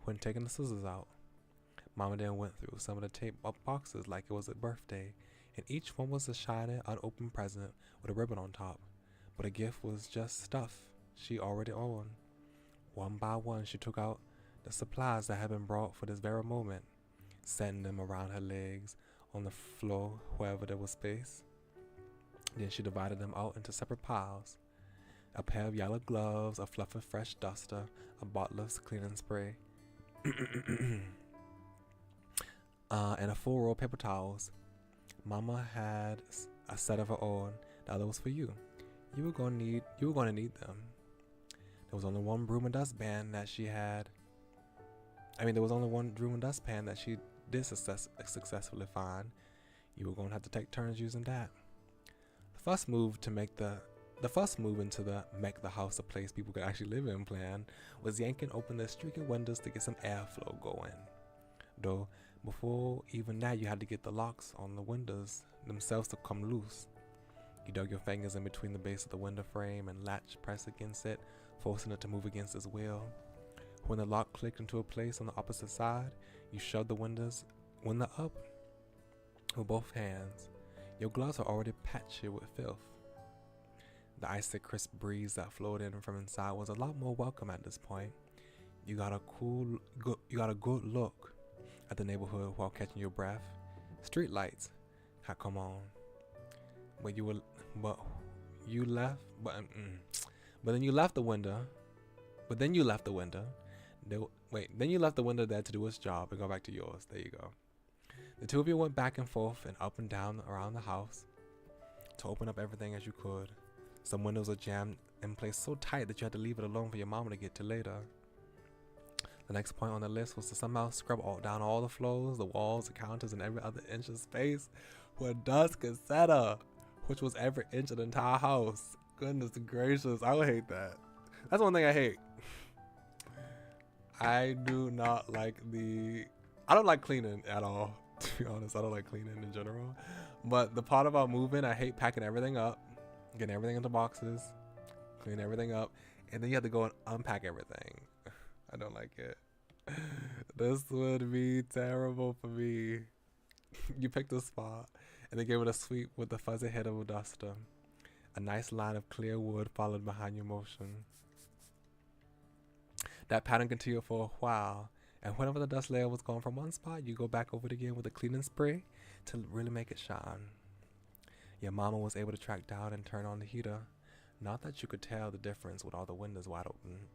when taking the scissors out. Mama then went through some of the taped up boxes like it was a birthday, and each one was a shiny, unopened present with a ribbon on top. But a gift was just stuff she already owned. One by one, she took out the supplies that had been brought for this very moment, setting them around her legs on the floor wherever there was space. Then she divided them out into separate piles. A pair of yellow gloves, a fluffy fresh duster, a bottle of cleaning spray, and a full roll of paper towels. Mama had a set of her own. The other was for you. You were going to need them. There was only one broom and dustpan that she had. There was only one broom and dustpan that she did successfully find. You were going to have to take turns using that. The first move into the make the house a place people could actually live in plan was yanking open the streaky windows to get some airflow going. Though before even that, you had to get the locks on the windows themselves to come loose. You dug your fingers in between the base of the window frame and latch pressed against it, forcing it to move against its will. When the lock clicked into a place on the opposite side, you shoved the window up with both hands. Your gloves are already patchy with filth. The icy crisp breeze that flowed in from inside was a lot more welcome at this point. You got a good look at the neighborhood while catching your breath. Street lights had come on. Then you left the window. Then you left the window there to do its job and go back to yours. There you go. The two of you went back and forth and up and down around the house to open up everything as you could. Some windows were jammed in place so tight that you had to leave it alone for your mama to get to later. The next point on the list was to somehow scrub down all the floors, the walls, the counters, and every other inch of space where dust could settle, which was every inch of the entire house. Goodness gracious, I would hate that. That's one thing I hate. I don't like cleaning at all, to be honest. I don't like cleaning in general. But the part about moving, I hate packing everything up, getting everything into boxes, clean everything up, and then you have to go and unpack everything. I don't like it. This would be terrible for me. You picked a spot, and they gave it a sweep with the fuzzy head of a duster. A nice line of clear wood followed behind your motion. That pattern continued for a while, and whenever the dust layer was gone from one spot, you go back over it again with a cleaning spray to really make it shine. Your mama was able to track down and turn on the heater. Not that you could tell the difference with all the windows wide open.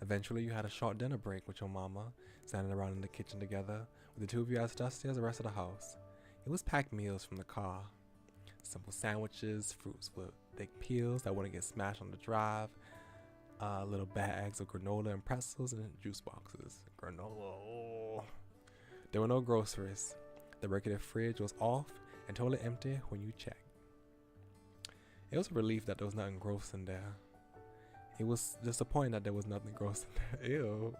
Eventually, you had a short dinner break with your mama, standing around in the kitchen together, with the two of you as dusty as the rest of the house. It was packed meals from the car. Simple sandwiches, fruits with thick peels that wouldn't get smashed on the drive, little bags of granola and pretzels, and juice boxes. Granola. Oh. There were no groceries. The regular fridge was off and totally empty when you checked. It was a relief that there was nothing gross in there. It was disappointing that there was nothing gross in there. Ew.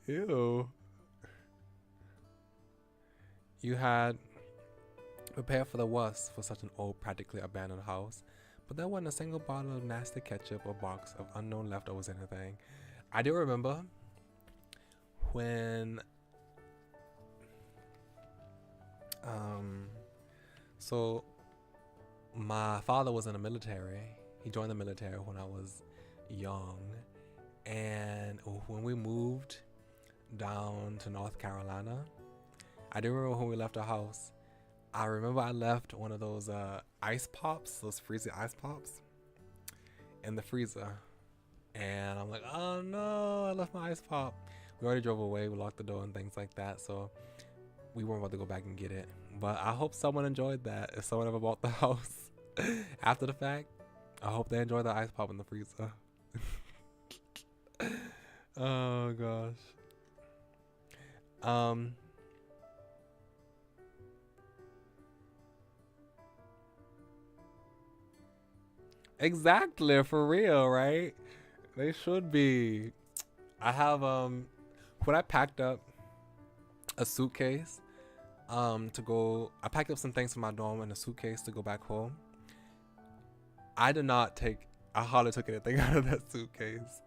Ew. You had prepared for the worst for such an old, practically abandoned house, but there wasn't a single bottle of nasty ketchup or box of unknown leftovers anything. I do remember when so my father was in the military. He joined the military when I was young, and when we moved down to North Carolina, I do remember when we left our house, I remember I left one of those ice pops, those freezer ice pops, in the freezer. And I'm like, oh no, I left my ice pop. We already drove away, we locked the door and things like that, so we weren't about to go back and get it. But I hope someone enjoyed that. If someone ever bought the house after the fact, I hope they enjoyed the ice pop in the freezer. Oh gosh. Um. Exactly, for real, right? They should be. I have when I packed up a suitcase to go, I packed up some things from my dorm in a suitcase to go back home. I did not take, I hardly took anything out of that suitcase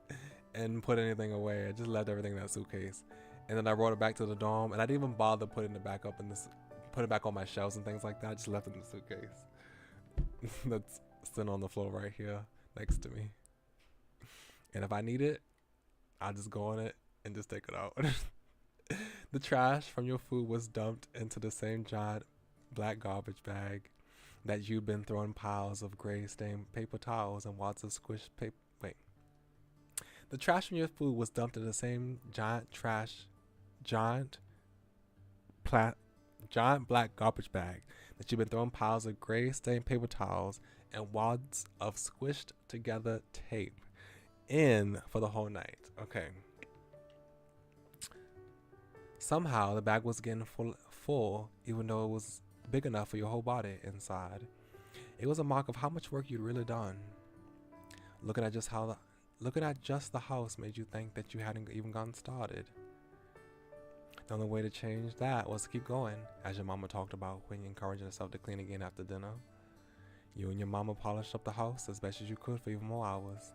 and put anything away. I just left everything in that suitcase, and then I brought it back to the dorm, and I didn't even bother putting it back up in this, put it back on my shelves and things like that. I just left it in the suitcase that's sitting on the floor right here next to me. And if I need it, I'll just go on it and just take it out. The trash from your food was dumped into the same giant black garbage bag that you've been throwing piles of gray stained paper towels and wads of squished paper. Wait. The trash from your food was dumped in the same giant giant black garbage bag that you've been throwing piles of gray stained paper towels and wads of squished together tape in for the whole night. Okay. Somehow the bag was getting full even though it was big enough for your whole body inside. It was a mark of how much work you'd really done. Looking at just the house made you think that you hadn't even gotten started. The only way to change that was to keep going, as your mama talked about when you encouraging yourself to clean again after dinner. You and your mama polished up the house as best as you could for even more hours.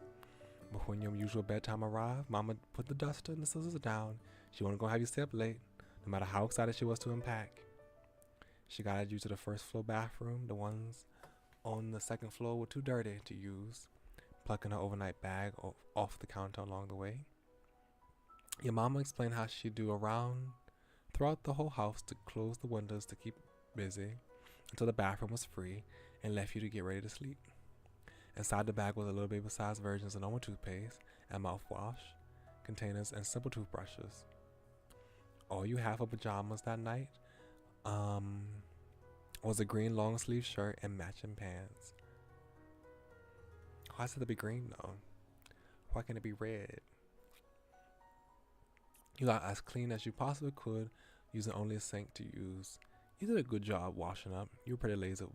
But when your usual bedtime arrived, mama put the duster and the scissors down. She wasn't going to have you stay up late, no matter how excited she was to unpack. She guided you to the first floor bathroom. The ones on the second floor were too dirty to use, plucking her overnight bag off the counter along the way. Your mama explained how she'd do a round throughout the whole house to close the windows to keep busy until the bathroom was free and left you to get ready to sleep. Inside the bag was a little baby-sized versions of normal toothpaste and mouthwash, containers, and simple toothbrushes. All you had for pajamas that night was a green long-sleeve shirt and matching pants. Why does it have to be green though? Why can't it be red? You got as clean as you possibly could, using only a sink to use. You did a good job washing up. You were pretty lazy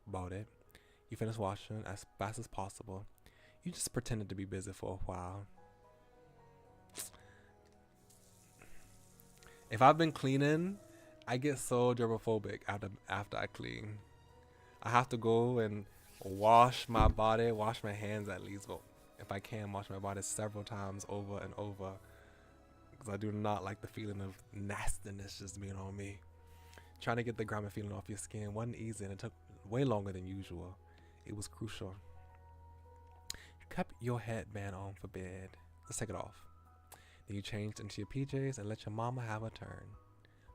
about it. You finished washing as fast as possible. You just pretended to be busy for a while. If I've been cleaning, I get so germophobic after I clean. I have to go and wash my body, wash my hands at least. Well, if I can, wash my body several times over and over. Because I do not like the feeling of nastiness just being on me. Trying to get the grimy feeling off your skin wasn't easy, and it took way longer than usual. It was crucial. You kept your headband on for bed. Let's take it off. Then you changed into your PJs and let your mama have a turn.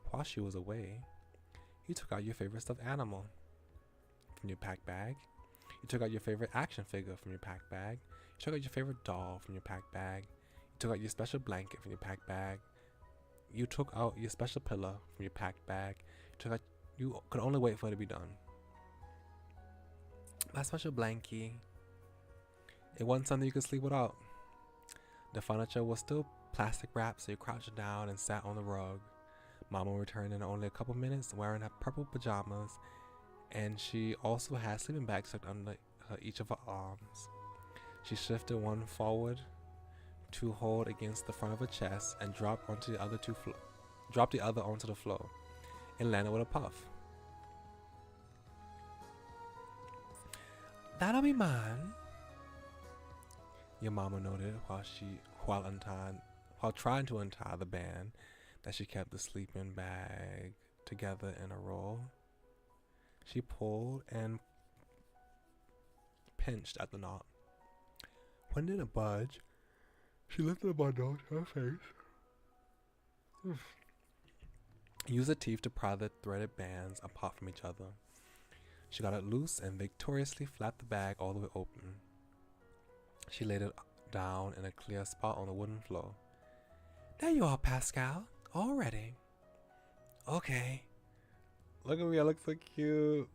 While she was away, you took out your favorite stuffed animal from your pack bag. You took out your favorite action figure from your pack bag. You took out your favorite doll from your pack bag. You took out your special blanket from your pack bag. You took out your special pillow from your pack bag. You could only wait for it to be done. That special blankie, it wasn't something you could sleep without. The furniture was still plastic wrapped, so you crouched down and sat on the rug. Mama returned in only a couple minutes wearing her purple pajamas, and she also had sleeping bags tucked under each of her arms. She shifted one forward to hold against the front of her chest and dropped the other onto the floor and landed with a puff. That'll be mine, your mama noted while trying to untie the band that she kept the sleeping bag together in a roll. She pulled and pinched at the knot. When it didn't budge, she lifted the bundle to her face. Used her teeth to pry the threaded bands apart from each other. She got it loose and victoriously flapped the bag all the way open. She laid it down in a clear spot on the wooden floor. There you are, Pascal. All ready. Okay. Look at me, I look so cute.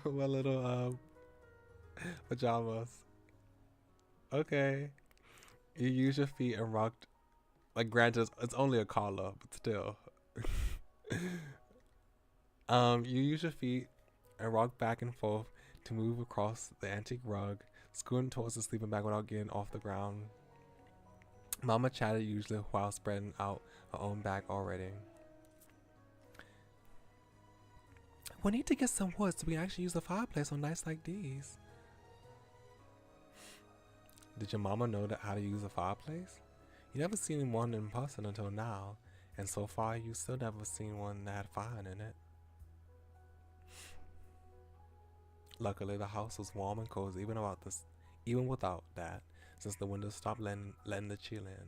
My little pajamas. Okay. You use your feet and rocked. Like, granted, it's only a collar, but still. You use your feet and rock back and forth to move across the antique rug, scooting towards the sleeping bag without getting off the ground. Mama chatted usually while spreading out her own bag already. We need to get some wood so we can actually use the fireplace on nights like these. Did your mama know how to use a fireplace? You never seen one in person until now, and so far you still never seen one that had fire in it. Luckily, the house was warm and cozy even without that, since the windows stopped letting the chill in.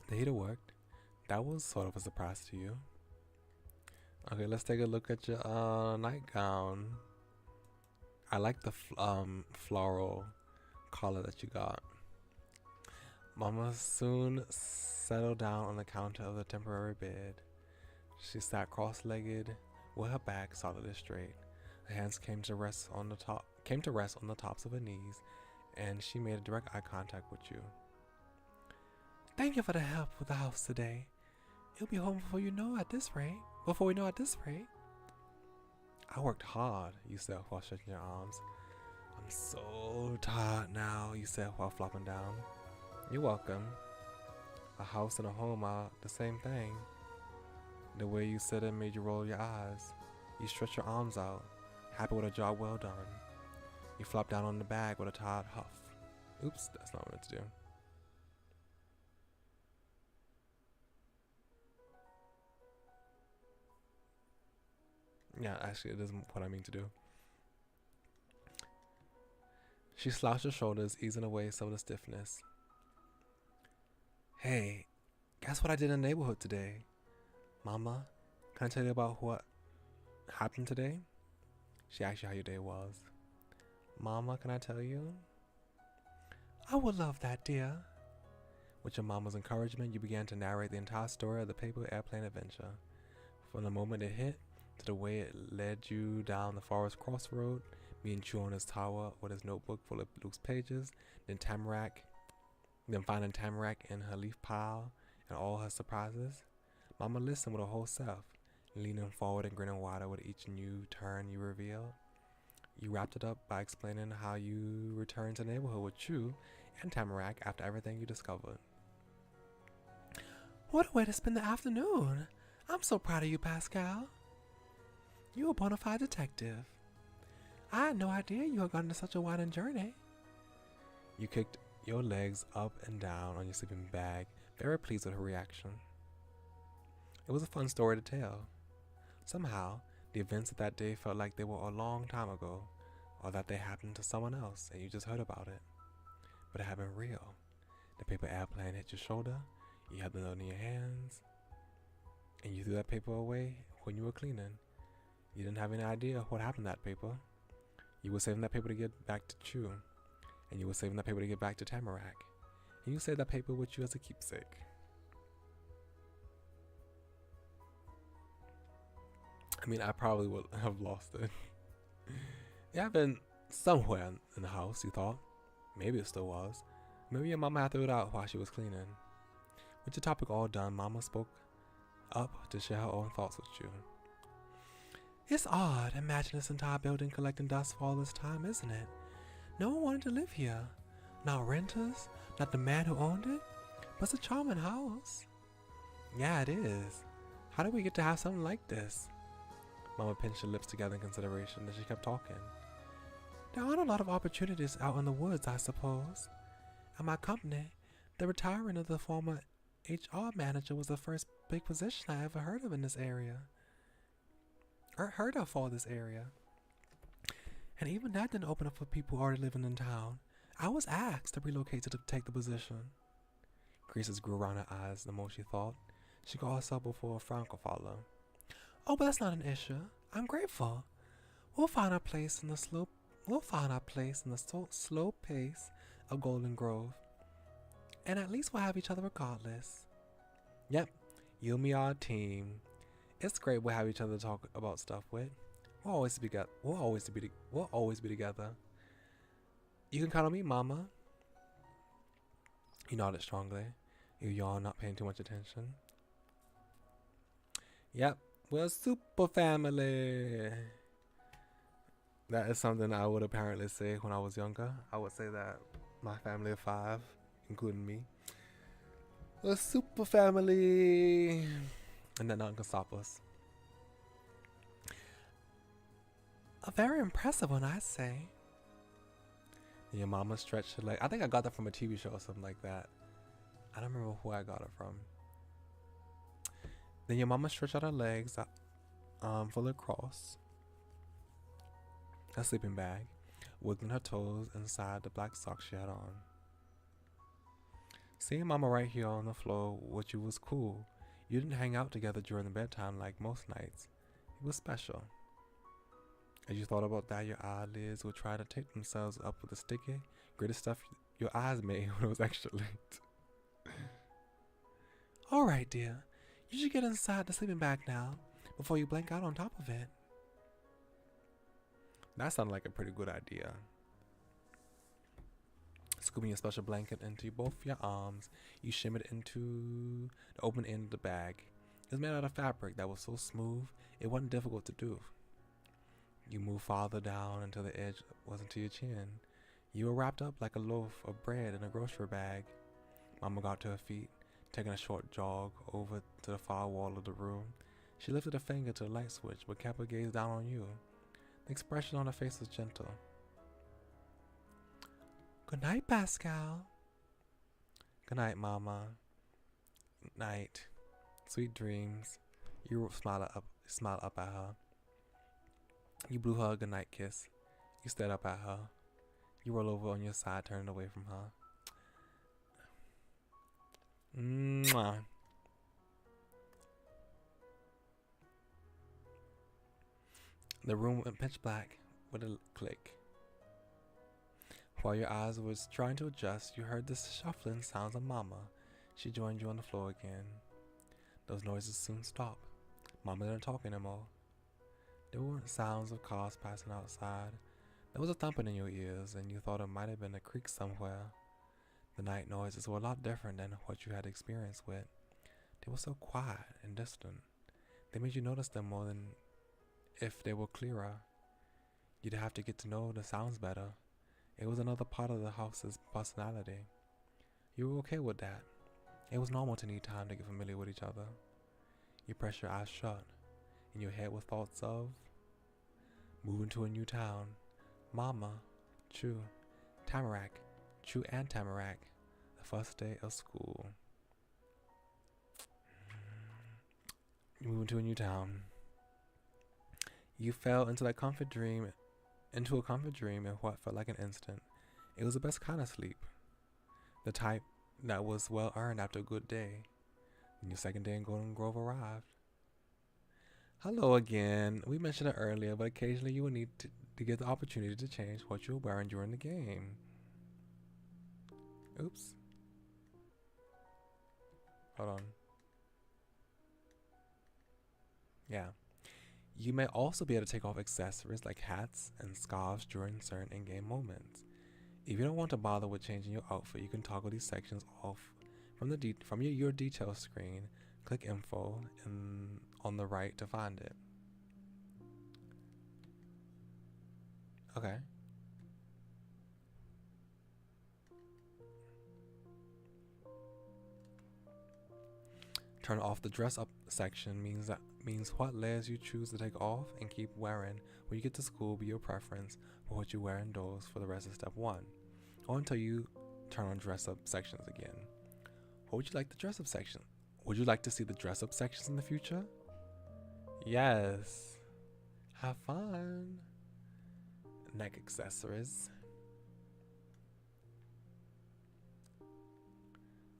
The heater worked. That was sort of a surprise to you. Okay, let's take a look at your nightgown. I like the floral collar that you got. Mama soon settled down on the counter of the temporary bed. She sat cross-legged with her back solidly straight. Her hands came to rest on the tops of her knees, and she made a direct eye contact with you. Thank you for the help with the house today. You'll be home before we know at this rate. I worked hard, you said while stretching your arms. I'm so tired now, you said while flopping down. You're welcome. A house and a home are the same thing. The way you said it made you roll your eyes. You stretched your arms out, happy with a job well done. You flopped down on the bag with a tired huff. Oops, that's not what I meant to do. Yeah, actually, it isn't what I mean to do. She slouched her shoulders, easing away some of the stiffness. Hey, guess what I did in the neighborhood today? Mama, can I tell you about what happened today? She asked you how your day was. Mama, can I tell you? I would love that, dear. With your mama's encouragement, you began to narrate the entire story of the paper airplane adventure. From the moment it hit, to the way it led you down the forest crossroad, meeting Chew on his tower with his notebook full of loose pages, then finding Tamarack in her leaf pile, and all her surprises. Mama listened with her whole self, leaning forward and grinning wider with each new turn you revealed. You wrapped it up by explaining how you returned to the neighborhood with Chew and Tamarack after everything you discovered. What a way to spend the afternoon! I'm so proud of you, Pascal. You're a bona fide detective. I had no idea you had gone on such a winding journey. You kicked your legs up and down on your sleeping bag, very pleased with her reaction. It was a fun story to tell. Somehow, the events of that day felt like they were a long time ago, or that they happened to someone else and you just heard about it. But it had been real. The paper airplane hit your shoulder, you had the note in your hands, and you threw that paper away when you were cleaning. You didn't have any idea what happened to that paper. You were saving that paper to get back to Chew, and you were saving that paper to get back to Tamarack, and you saved that paper with you as a keepsake. I mean, I probably would have lost it. It had been somewhere in the house, you thought. Maybe it still was. Maybe your mama had threw it out while she was cleaning. With your topic all done, Mama spoke up to share her own thoughts with you. It's odd, imagine this entire building collecting dust for all this time, isn't it? No one wanted to live here. Not renters, not the man who owned it, but it's a charming house. Yeah, it is. How did we get to have something like this? Mama pinched her lips together in consideration as she kept talking. There aren't a lot of opportunities out in the woods, I suppose. At my company, the retiring of the former HR manager was the first big position I ever heard of in this area. For this area. And even that didn't open up for people already living in town. I was asked to relocate to take the position. Creases grew around her eyes the more she thought. She caught herself before a frown could follow. Oh, but that's not an issue. I'm grateful. We'll find our place in the slow pace of Golden Grove. And at least we'll have each other regardless. Yep, you and me are a team. It's great we'll have each other to talk about stuff with. We'll always be together. You can count on me, Mama. You nodded strongly. You yawned, not paying too much attention. Yep, we're a super family. That is something I would apparently say when I was younger. I would say that my family of 5, including me, we're a super family. And that nothing can stop us. A very impressive one, I say. Your mama stretched her leg. I think I got that from a TV show or something like that. I don't remember who I got it from. Then your mama stretched out her legs for the cross. A sleeping bag, wiggling her toes inside the black socks she had on. Seeing mama right here on the floor with you was cool. You didn't hang out together during the bedtime like most nights. It was special. As you thought about that, your eyelids would try to take themselves up with the sticky, gritty stuff your eyes made when it was extra late. Alright, dear. You should get inside the sleeping bag now, before you blank out on top of it. That sounded like a pretty good idea. Scooping your special blanket into both your arms, you shimmied into the open end of the bag. It was made out of fabric that was so smooth, it wasn't difficult to do. You moved farther down until the edge wasn't to your chin. You were wrapped up like a loaf of bread in a grocery bag. Mama got to her feet, taking a short jog over to the far wall of the room. She lifted a finger to the light switch, but kept her gaze down on you. The expression on her face was gentle. Good night, Pascal. Good night, Mama. Night. Sweet dreams. You smiled up at her. You blew her a goodnight kiss. You stared up at her. You rolled over on your side, turning away from her. Mwah. The room went pitch black with a click. While your eyes was trying to adjust, you heard the shuffling sounds of Mama. She joined you on the floor again. Those noises soon stopped. Mama didn't talk anymore. There weren't sounds of cars passing outside. There was a thumping in your ears, and you thought it might have been a creak somewhere. The night noises were a lot different than what you had experienced with. They were so quiet and distant. They made you notice them more than if they were clearer. You'd have to get to know the sounds better. It was another part of the house's personality. You were okay with that. It was normal to need time to get familiar with each other. You pressed your eyes shut. In your head were thoughts of moving to a new town, Mama, Chu, Tamarack, Chu and Tamarack, the first day of school. Moving to a new town. You fell into a comfort dream in what felt like an instant. It was the best kind of sleep. The type that was well earned after a good day. And your second day in Golden Grove arrived. Hello again. We mentioned it earlier, but occasionally you will need to get the opportunity to change what you're wearing during the game. Oops. Hold on. Yeah. You may also be able to take off accessories like hats and scarves during certain in-game moments. If you don't want to bother with changing your outfit, you can toggle these sections off from your details screen. Click info on the right to find it. Okay. Turn off the dress up section means what layers you choose to take off and keep wearing when you get to school be your preference for what you wear indoors for the rest of step 1, or until you turn on dress up sections again. What would you like the dress up section? Would you like to see the dress up sections in the future? Yes. Have fun. Neck accessories.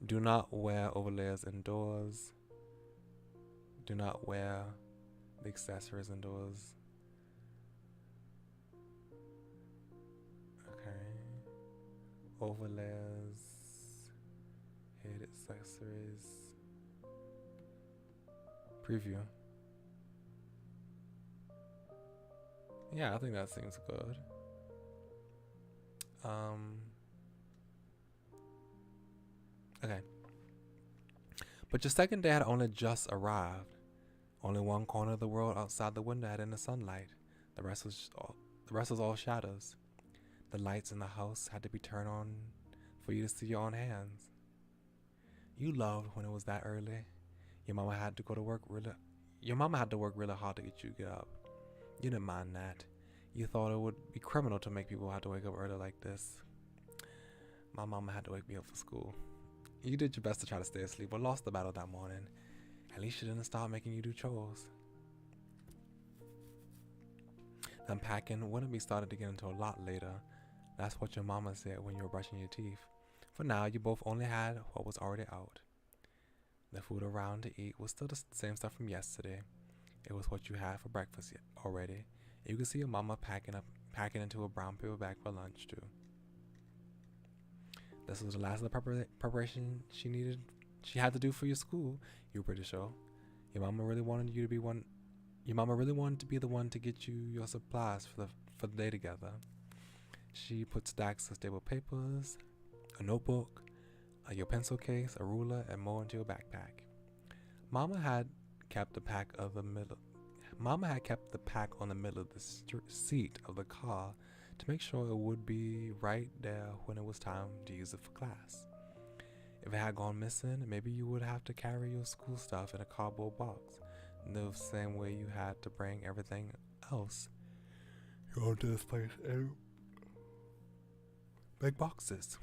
Do not wear overlayers indoors. Do not wear the accessories indoors. Okay. Overlayers. Head accessories. Preview. Yeah, I think that seems good. Okay. But your second day had only just arrived. Only one corner of the world outside the window had any sunlight. The rest was all shadows. The lights in the house had to be turned on for you to see your own hands. You loved when it was that early. Your mama had to work really hard to get you to get up. You didn't mind that. You thought it would be criminal to make people have to wake up early like this. My mama had to wake me up for school. You did your best to try to stay asleep, but lost the battle that morning. At least she didn't stop making you do chores. The unpacking wouldn't be started to get until a lot later. That's what your mama said when you were brushing your teeth. For now, you both only had what was already out. The food around to eat was still the same stuff from yesterday. It was what you had for breakfast already. You could see your mama packing into a brown paper bag for lunch too. This was the last of the preparation she had to do for your school. You were pretty sure. Your mama really wanted to be the one to get you your supplies for the day together. She put stacks of stapled papers, a notebook, your pencil case, a ruler, and more into your backpack. Mama had kept the pack on the middle of the seat of the car to make sure it would be right there when it was time to use it for class. If it had gone missing, maybe you would have to carry your school stuff in a cardboard box, the same way you had to bring everything else you own to this place in big boxes.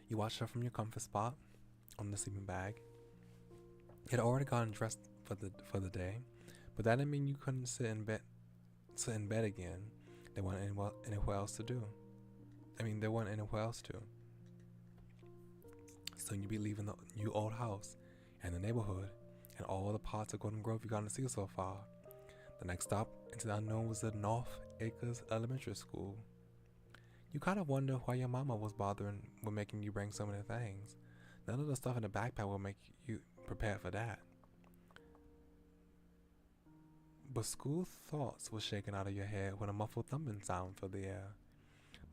You watched her from your comfort spot on the sleeping bag. You had already gotten dressed for the day, but that didn't mean you couldn't sit in bed again. There wasn't anywhere else to do. There wasn't anywhere else to. Soon you'd be leaving the new old house and the neighborhood and all the parts of Golden Grove you gotten to see so far. The next stop into the unknown was the North Acres Elementary School. You kind of wonder why your mama was bothering with making you bring so many things. None of the stuff in the backpack will make you prepared for that. But school thoughts were shaken out of your head when a muffled thumping sound filled the air.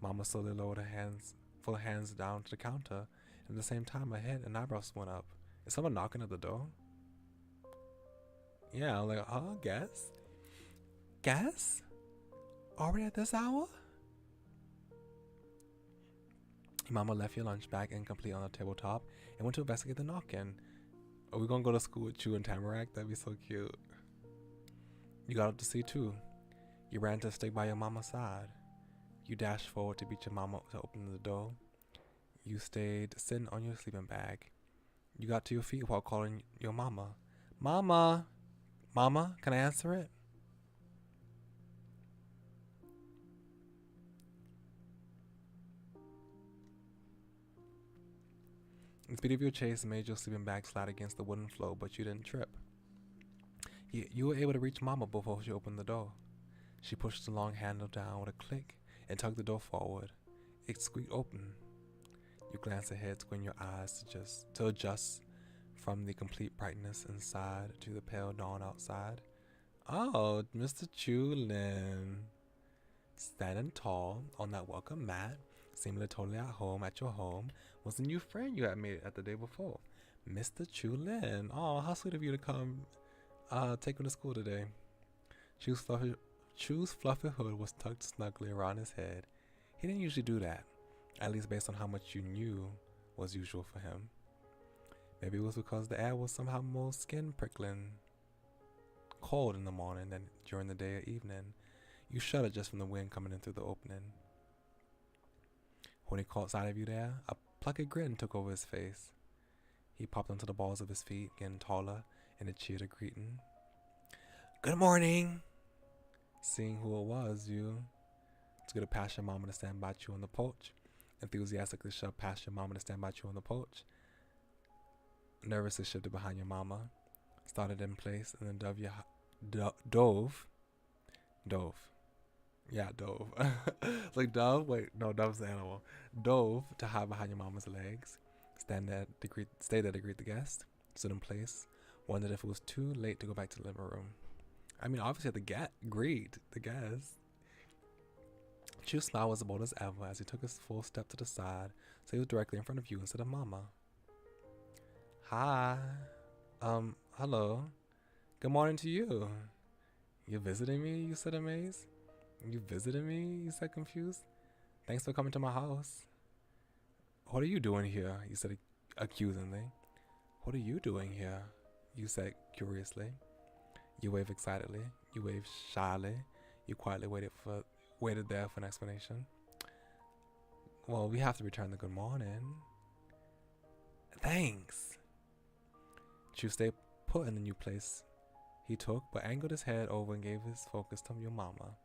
Mama slowly lowered her hands down to the counter, and at the same time her head and eyebrows went up. Is someone knocking at the door? Yeah, I'm like, guess? Guess? Already at this hour? Your mama left your lunch bag incomplete on the tabletop and went to investigate the knocking. Are we gonna go to school with Chew and Tamarack? That'd be so cute. You got up to see too. You ran to stay by your mama's side. You dashed forward to beat your mama to open the door. You stayed sitting on your sleeping bag. You got to your feet while calling your mama. Mama! Mama, can I answer it? The speed of your chase made your sleeping bag slide against the wooden floor, but you didn't trip. You were able to reach Mama before she opened the door. She pushed the long handle down with a click and tugged the door forward. It squeaked open. You glanced ahead, squinting your eyes to adjust from the complete brightness inside to the pale dawn outside. Oh, Mr. Chulin. Standing tall on that welcome mat, seemingly totally at home at your home, was the new friend you had made at the day before, Mr. Chulin. Oh, how sweet of you to come take him to school today. Chew's fluffy hood was tucked snugly around his head. He didn't usually do that, at least based on how much you knew was usual for him. Maybe it was because the air was somehow more skin-prickling cold in the morning than during the day or evening. You shuddered just from the wind coming in through the opening. When he caught sight of you there, a plucky grin took over his face. He popped onto the balls of his feet, getting taller, and it cheered a greeting. Good morning! Seeing who it was, you took it past your mama to stand by you on the porch. Enthusiastically shoved past your mama to stand by you on the porch. Nervously shifted behind your mama, started in place, and then dove. Yeah, dove. Like dove? Wait, no, dove's the animal. Dove to hide behind your mama's legs. Stayed there to greet the guest. Stood in place. Wondered if it was too late to go back to the living room. Obviously, greet the guest. Chu's smile was as bold as ever as he took his full step to the side, so he was directly in front of you instead of Mama. Hi. Hello. Good morning to you. You visiting me? You said amazed. You visiting me? You said confused. Thanks for coming to my house. What are you doing here? You said accusingly. What are you doing here? You said curiously. You waved excitedly. You waved shyly. You quietly waited there for an explanation. Well, we have to return the good morning. Thanks. Chu stayed put in the new place he took, but angled his head over and gave his focus to your mama.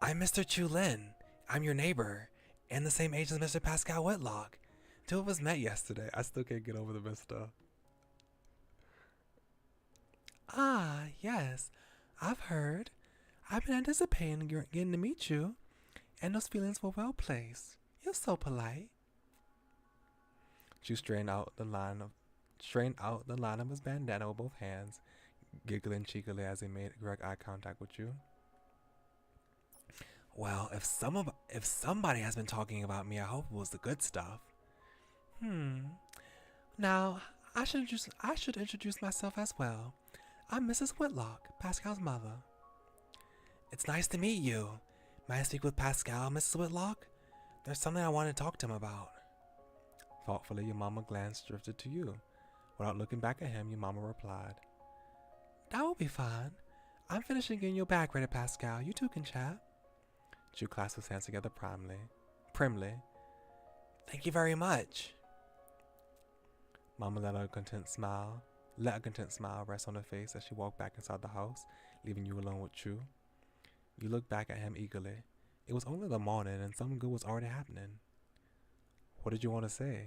I'm Mr. Chu Lin. I'm your neighbor, and the same age as Mr. Pascal Whitlock. Two of us met yesterday. I still can't get over the mister. Ah, yes. I've heard. I've been anticipating getting to meet you, and those feelings were well placed. You're so polite. Chu strained out the line of his bandana with both hands, giggling cheekily as he made direct eye contact with you. Well, if somebody has been talking about me, I hope it was the good stuff. Now, I should introduce myself as well. I'm Mrs. Whitlock, Pascal's mother. It's nice to meet you. May I speak with Pascal, Mrs. Whitlock? There's something I want to talk to him about. Thoughtfully, your mama glance drifted to you. Without looking back at him, your mama replied, That will be fine. I'm finishing getting your bag ready, Pascal. You two can chat. Chu clasped his hands together primly. Thank you very much. Mama let a content smile rest on her face as she walked back inside the house, leaving you alone with Chu. You looked back at him eagerly. It was only the morning and something good was already happening. What did you want to say?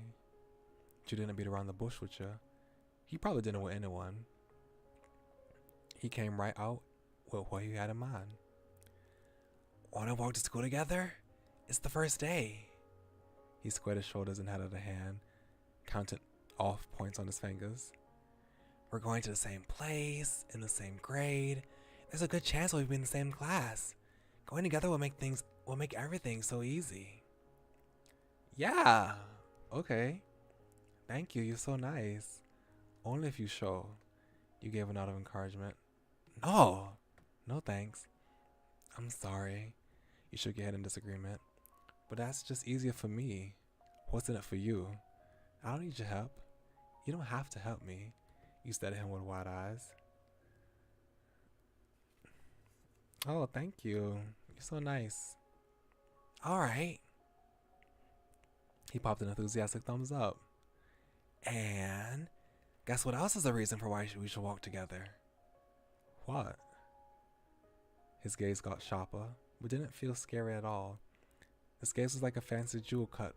Chu didn't beat around the bush with you. He probably didn't with anyone. He came right out with what he had in mind. Want to walk to school together? It's the first day. He squared his shoulders and held out a hand, counting off points on his fingers. We're going to the same place, in the same grade. There's a good chance we'll be in the same class. Going together will make everything so easy. Yeah. Okay. Thank you. You're so nice. Only if you show. You gave a nod of encouragement. No thanks. I'm sorry. You shook your head in disagreement. But that's just easier for me. What's in it for you? I don't need your help. You don't have to help me. You stared at him with wide eyes. Oh, thank you. You're so nice. All right. He popped an enthusiastic thumbs up. And guess what else is the reason for why we should walk together? What? His gaze got sharper, but didn't feel scary at all. His gaze was like a fancy jewel cut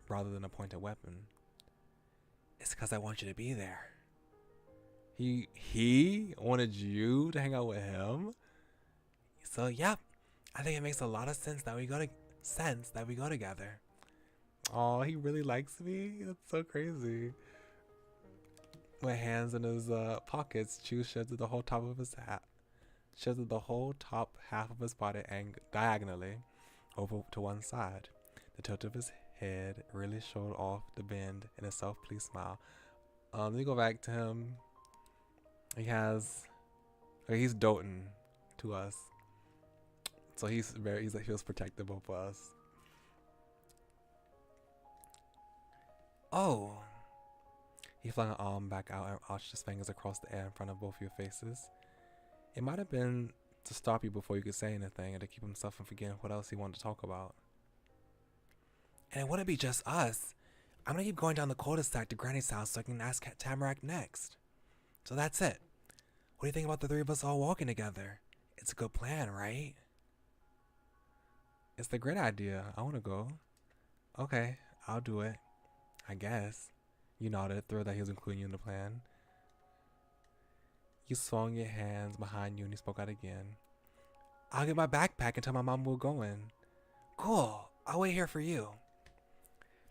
rather than a pointed weapon. It's because I want you to be there. He wanted you to hang out with him? So, yep. I think it makes a lot of sense that we go together. Oh, he really likes me? That's so crazy. With hands in his pockets, Chu shifted the whole top half of his body diagonally over to one side. The tilt of his head really showed off the bend in a self-pleased smile. Let me go back to him. He's doting to us. So he feels protective of us. Oh. He flung an arm back out and arched his fingers across the air in front of both your faces. It might have been to stop you before you could say anything and to keep himself from forgetting what else he wanted to talk about. And it wouldn't be just us. I'm gonna keep going down the cul-de-sac to Granny's house so I can ask Tamarack next. So that's it. What do you think about the three of us all walking together? It's a good plan, right? It's a great idea. I want to go. Okay, I'll do it. I guess. You nodded, thrilled that he was including you in the plan. You swung your hands behind you and you spoke out again. I'll get my backpack and tell my mom we're going. Cool. I'll wait here for you.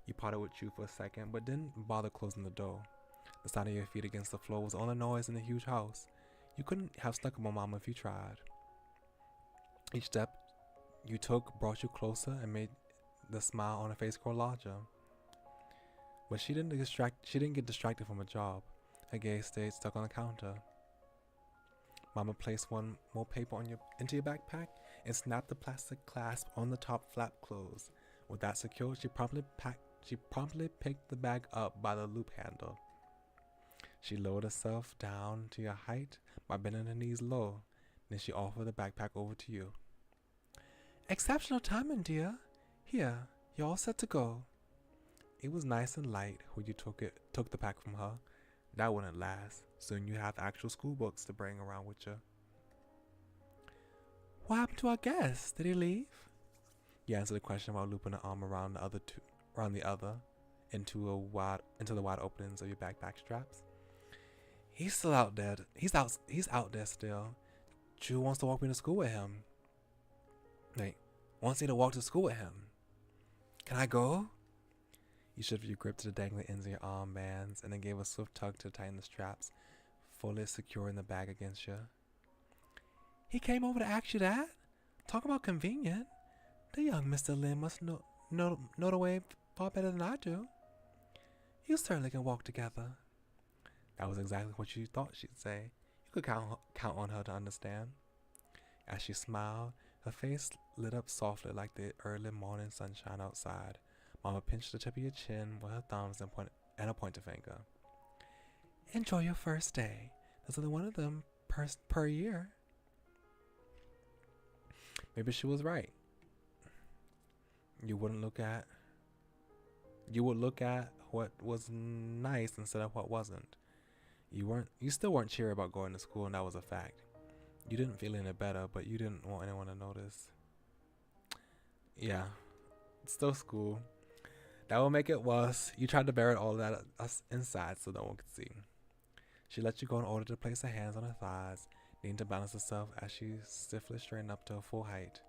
You potted with Chu for a second, but didn't bother closing the door. The sound of your feet against the floor was the only noise in the huge house. You couldn't have snuck up on Mama if you tried. Each step you took brought you closer and made the smile on her face grow larger. But she didn't get distracted from her job. Her gaze stayed stuck on the counter. Mama placed one more paper into your backpack and snapped the plastic clasp on the top flap closed. With that secured, she promptly picked the bag up by the loop handle. She lowered herself down to your height by bending her knees low. Then she offered the backpack over to you. Exceptional timing, dear. Here, you're all set to go. It was nice and light when you took the pack from her. That wouldn't last. Soon you have actual school books to bring around with you. What happened to our guest? Did he leave? You answered the question while looping an arm around the other into the wide openings of your backpack straps. He's still out there. He's out there still. Chu wants to walk me to school with him. Wants me to walk to school with him. Can I go? You shifted your grip to the dangling ends of your armbands and then gave a swift tug to tighten the straps, fully securing the bag against you. He came over to ask you that? Talk about convenient. The young Mr. Lin must know the way far better than I do. You certainly can walk together. That was exactly what you thought she'd say. You could count on her to understand. As she smiled, her face lit up softly like the early morning sunshine outside. Mama pinched the tip of your chin with her thumbs and a pointer finger. Enjoy your first day. There's only one of them per year. Maybe she was right. You would look at what was nice instead of what wasn't. You still weren't cheery about going to school, and that was a fact. You didn't feel any better, but you didn't want anyone to notice. Yeah, it's still school. That will make it worse. You tried to bury all that inside so no one could see. She let you go in order to place her hands on her thighs, needing to balance herself as she stiffly straightened up to her full height.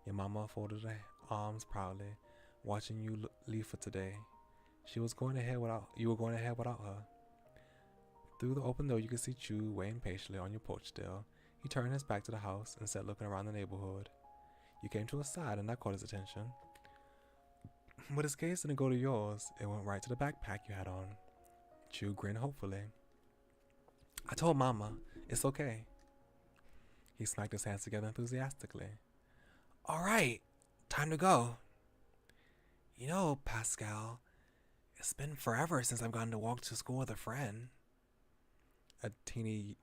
Your mama folded her arms proudly, watching you leave for today. You were going ahead without her. Through the open door, you could see Chu waiting patiently on your porch still. He turned his back to the house and sat looking around the neighborhood. You came to his side and that caught his attention. But his gaze didn't go to yours. It went right to the backpack you had on. Chu grinned hopefully. I told Mama, it's okay. He smacked his hands together enthusiastically. All right, time to go. You know, Pascal, it's been forever since I've gotten to walk to school with a friend. A teeny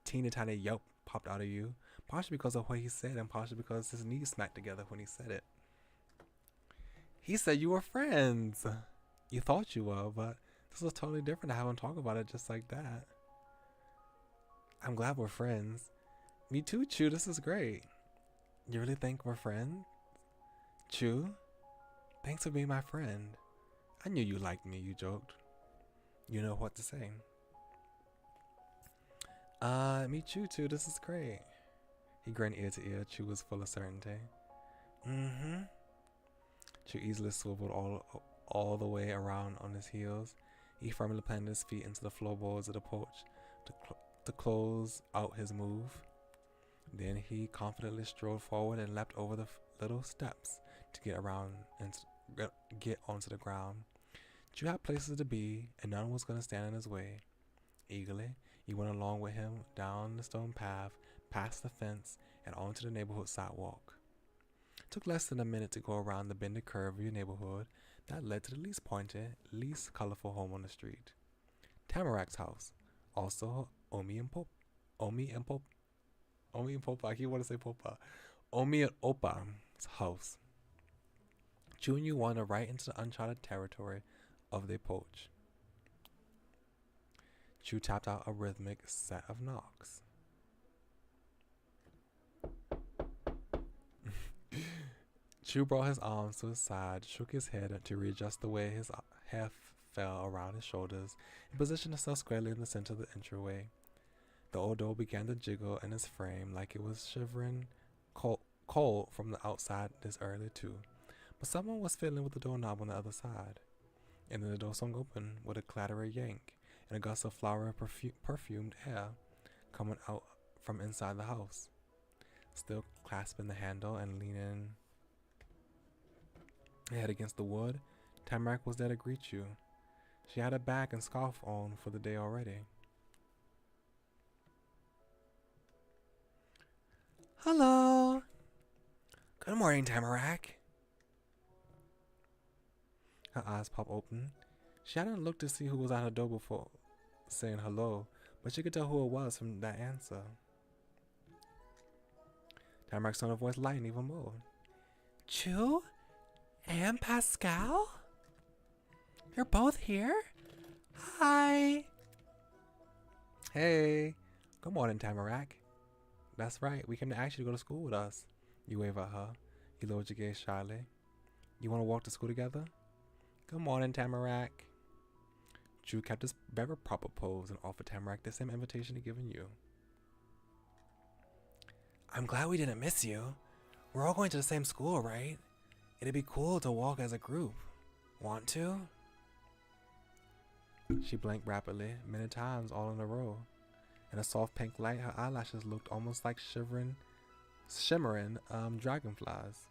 tiny yelp popped out of you, partially because of what he said and partially because his knees smacked together when he said it. He said you were friends. You thought you were, but this was totally different to have him talk about it just like that. I'm glad we're friends. Me too, Chu. This is great. You really think we're friends? Chu? Thanks for being my friend. I knew you liked me, you joked. You know what to say. Me too. This is great. He grinned ear to ear. Chu was full of certainty. Mm-hmm. Chu easily swiveled all the way around on his heels. He firmly planted his feet into the floorboards of the porch to close out his move. Then he confidently strode forward and leapt over the little steps to get around and get onto the ground. Chu had places to be, and none was going to stand in his way. Eagerly, you went along with him down the stone path, past the fence, and onto the neighborhood sidewalk. It took less than a minute to go around the bended curve of your neighborhood that led to the least pointed, least colorful home on the street. Tamarak's house. Also, Omi and Popa. I keep wanting to say Popa. Omi and Opa's house. Chu and you wandered right into the uncharted territory of their porch. Chu tapped out a rhythmic set of knocks. Chu brought his arms to his side, shook his head to readjust the way his hair fell around his shoulders, and positioned himself squarely in the center of the entryway. The old door began to jiggle in its frame like it was shivering cold from the outside this early too. But someone was fiddling with the doorknob on the other side. And then the door swung open with a clattery yank and a gust of flowery perfumed air coming out from inside the house. still clasping the handle and leaning head against the wood. Tamarack was there to greet you. She had a bag and scarf on for the day already. Hello. Good morning, Tamarack. Her eyes popped open. She hadn't looked to see who was at her door before saying hello, but she could tell who it was from that answer. Tamarack's tone of voice lightened even more. Chu and Pascal? You're both here? Hi. Hey. Good morning, Tamarack. That's right. We came to ask you to go to school with us. You wave at her. You lowered your gaze shyly. You want to walk to school together? Good morning, Tamarack. Drew kept his very proper pose and offered Tamarack the same invitation he'd given you. I'm glad we didn't miss you. We're all going to the same school, right? It'd be cool to walk as a group. Want to? She blinked rapidly, many times all in a row. In a soft pink light, her eyelashes looked almost like shimmering dragonflies.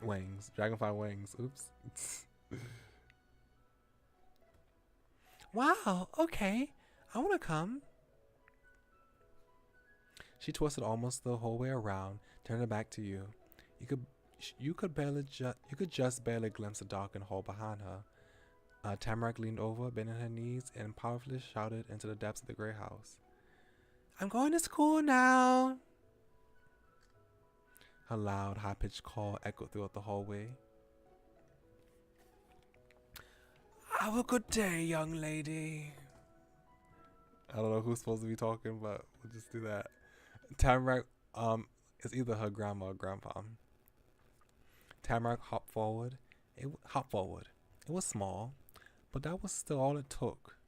Wings. Dragonfly wings. Oops. Wow, okay. I want to come. She twisted almost the whole way around, turning back to you. You could just barely glimpse the darkened hall behind her. Tamarack leaned over, bending her knees, and powerfully shouted into the depths of the gray house. I'm going to school now. Her loud, high-pitched call echoed throughout the hallway. Have a good day, young lady. I don't know who's supposed to be talking, but we'll just do that. Tamarack, is either her grandma or grandpa. Tamarack hopped forward. It was small, but that was still all it took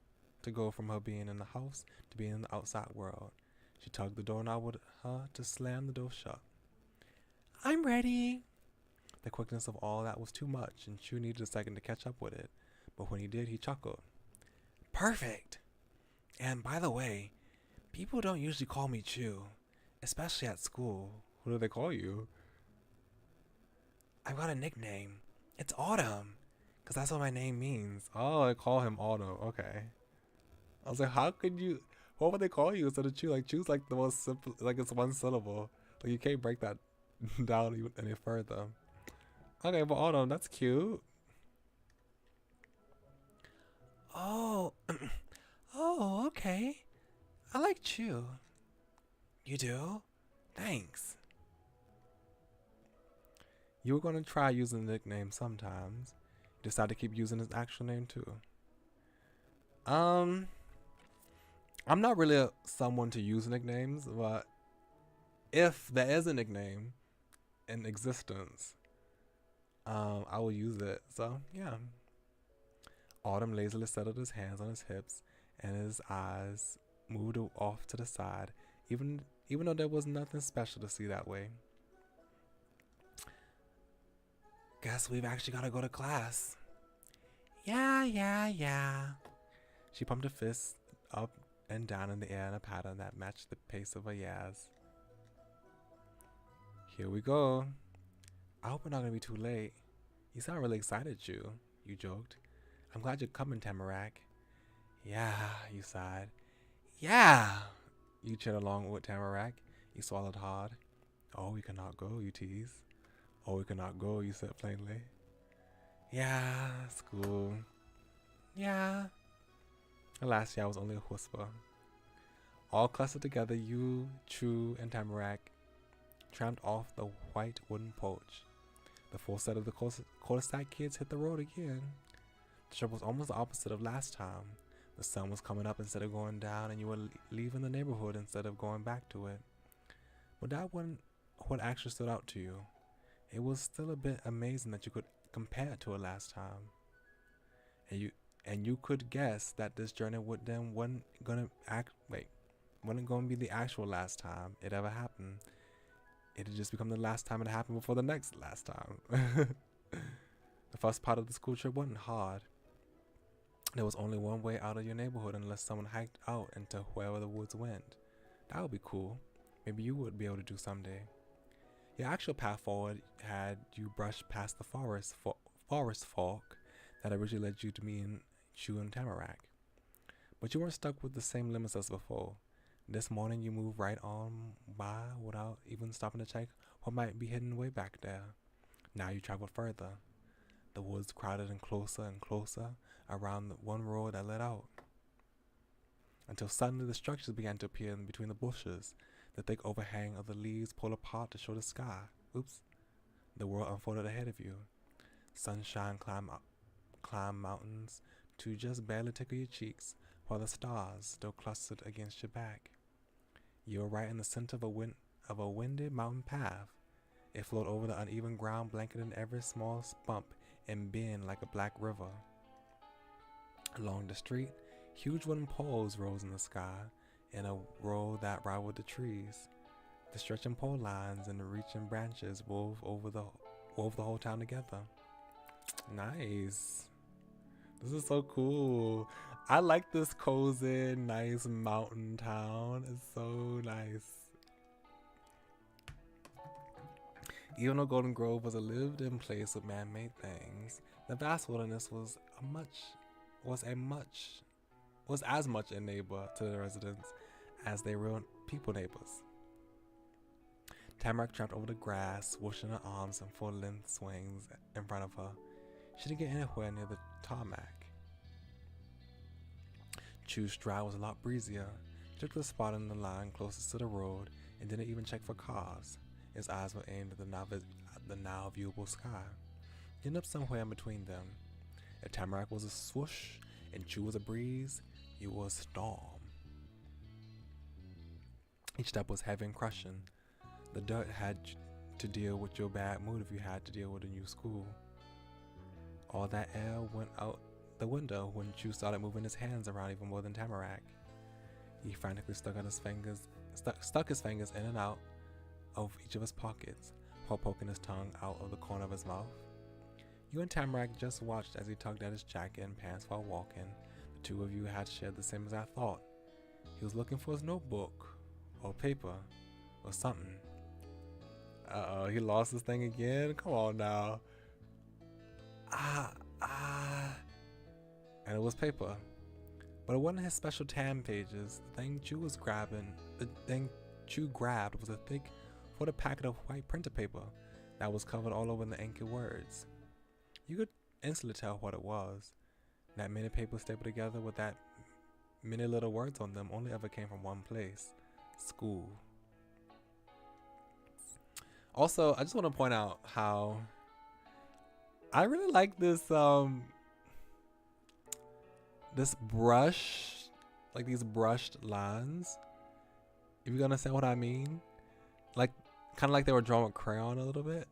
to go from her being in the house to being in the outside world. She tugged the doorknob with her to slam the door shut. I'm ready. The quickness of all that was too much, and Chu needed a second to catch up with it. But when he did, he chuckled. Perfect. And by the way, people don't usually call me Chu, especially at school. What do they call you? I've got a nickname. It's Autumn, because that's what my name means. Oh, they call him Autumn. Okay. I was like, how could you? What would they call you instead of Chu? Like, Chu's like the most simple. Like, it's one syllable. Like, you can't break that down even any further. Okay, but Autumn, that's cute. Oh, oh, okay. I like Chu. You do? Thanks. You were going to try using the nickname sometimes. You decided to keep using his actual name too. I'm not really someone to use nicknames, but if there is a nickname in existence, I will use it. So yeah. Autumn lazily settled his hands on his hips, and his eyes moved off to the side, even though there was nothing special to see that way. Guess we've actually got to go to class. Yeah. She pumped her fists up and down in the air in a pattern that matched the pace of her yas. Here we go. I hope we're not going to be too late. You sound really excited, Chu. You joked. I'm glad you're coming, Tamarack. Yeah, you sighed. Yeah! You cheered along with Tamarack. You swallowed hard. Oh, we cannot go, you teased. Oh, we cannot go, you said plainly. Yeah, school. Yeah. The last year was only a whisper. All clustered together, you, Chu, and Tamarack tramped off the white wooden porch. The full set of the cul-de-sac kids hit the road again. The trip was almost the opposite of last time. The sun was coming up instead of going down, and you were leaving the neighborhood instead of going back to it. But that wasn't what actually stood out to you. It was still a bit amazing that you could compare it to it last time. And you could guess that this journey with them wasn't gonna be the actual last time it ever happened. It had just become the last time it happened before the next last time. The first part of the school trip wasn't hard. There was only one way out of your neighborhood unless someone hiked out into wherever the woods went. That would be cool. Maybe you would be able to do someday. Your actual path forward had you brush past the forest folk that originally led you to meeting Chew and Tamarack. But you weren't stuck with the same limits as before. This morning you moved right on by without even stopping to check what might be hidden way back there. Now you traveled further. The woods crowded in closer and closer around the one road that led out. Until suddenly the structures began to appear in between the bushes. The thick overhang of the leaves pulled apart to show the sky. Oops. The world unfolded ahead of you. Sunshine climbed mountains to just barely tickle your cheeks, while the stars still clustered against your back. You were right in the center of a windy mountain path. It flowed over the uneven ground, blanketing every small bump and bend like a black river. Along the street, huge wooden poles rose in the sky in a row that rivaled the trees. The stretching pole lines and the reaching branches wove the whole town together. Nice. This is so cool. I like this cozy, nice mountain town. It's so nice. Even though Golden Grove was a lived-in place with man-made things, the vast wilderness was as much a neighbor to the residents as they were people neighbors. Tamarack tramped over the grass, swooshing her arms in full-length swings in front of her. She didn't get anywhere near the tarmac. Chew's stride was a lot breezier. He took the spot in the line closest to the road and didn't even check for cars. His eyes were aimed at the now viewable sky. He ended up somewhere in between them. If Tamarack was a swoosh and Chew was a breeze, you were a storm. Each step was heavy and crushing. The dirt had to deal with your bad mood if you had to deal with a new school. All that air went out the window when Chew started moving his hands around even more than Tamarack. He frantically stuck his fingers in and out of each of his pockets while poking his tongue out of the corner of his mouth. You and Tamarack just watched as he tugged at his jacket and pants while walking. The two of you had shared the same exact thought. He was looking for his notebook or paper or something. Uh-oh, he lost his thing again? Come on now. And it was paper. But it wasn't his special tan pages. The thing Chew grabbed was a thick folded packet of white printer paper that was covered all over in the inky words. You could instantly tell what it was. That many papers stapled together with that many little words on them only ever came from one place: school. Also, I just want to point out how I really like this this brush, like these brushed lines. If you understand what I mean, like kind of like they were drawn with crayon a little bit.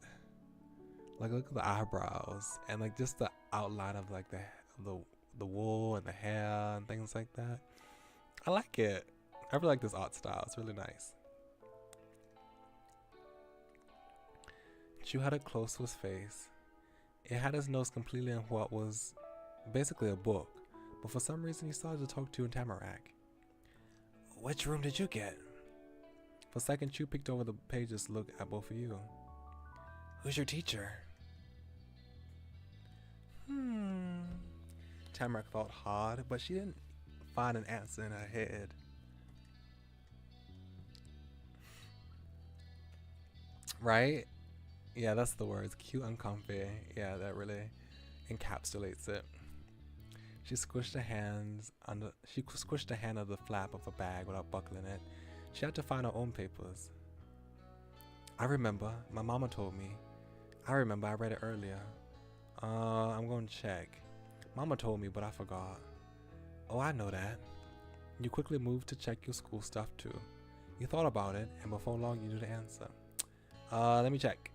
Like look at the eyebrows and like just the outline of like the wool and the hair and things like that. I like it. I really like this art style. It's really nice. Chew had it close to his face. It had his nose completely in what was basically a book, but for some reason he started to talk to Tamarack. Which room did you get? For a second, Chew picked over the pages to look at both of you. Who's your teacher? Tamarack thought hard, but she didn't find an answer in her head. Right? Yeah, that's the words. Cute and comfy. Yeah, that really encapsulates it. She squished a hand under the flap of a bag without buckling it. She had to find her own papers. I remember. My mama told me. I remember. I read it earlier. I'm going to check. Mama told me, but I forgot. Oh, I know that. You quickly moved to check your school stuff too. You thought about it, and before long you knew the answer. Let me check.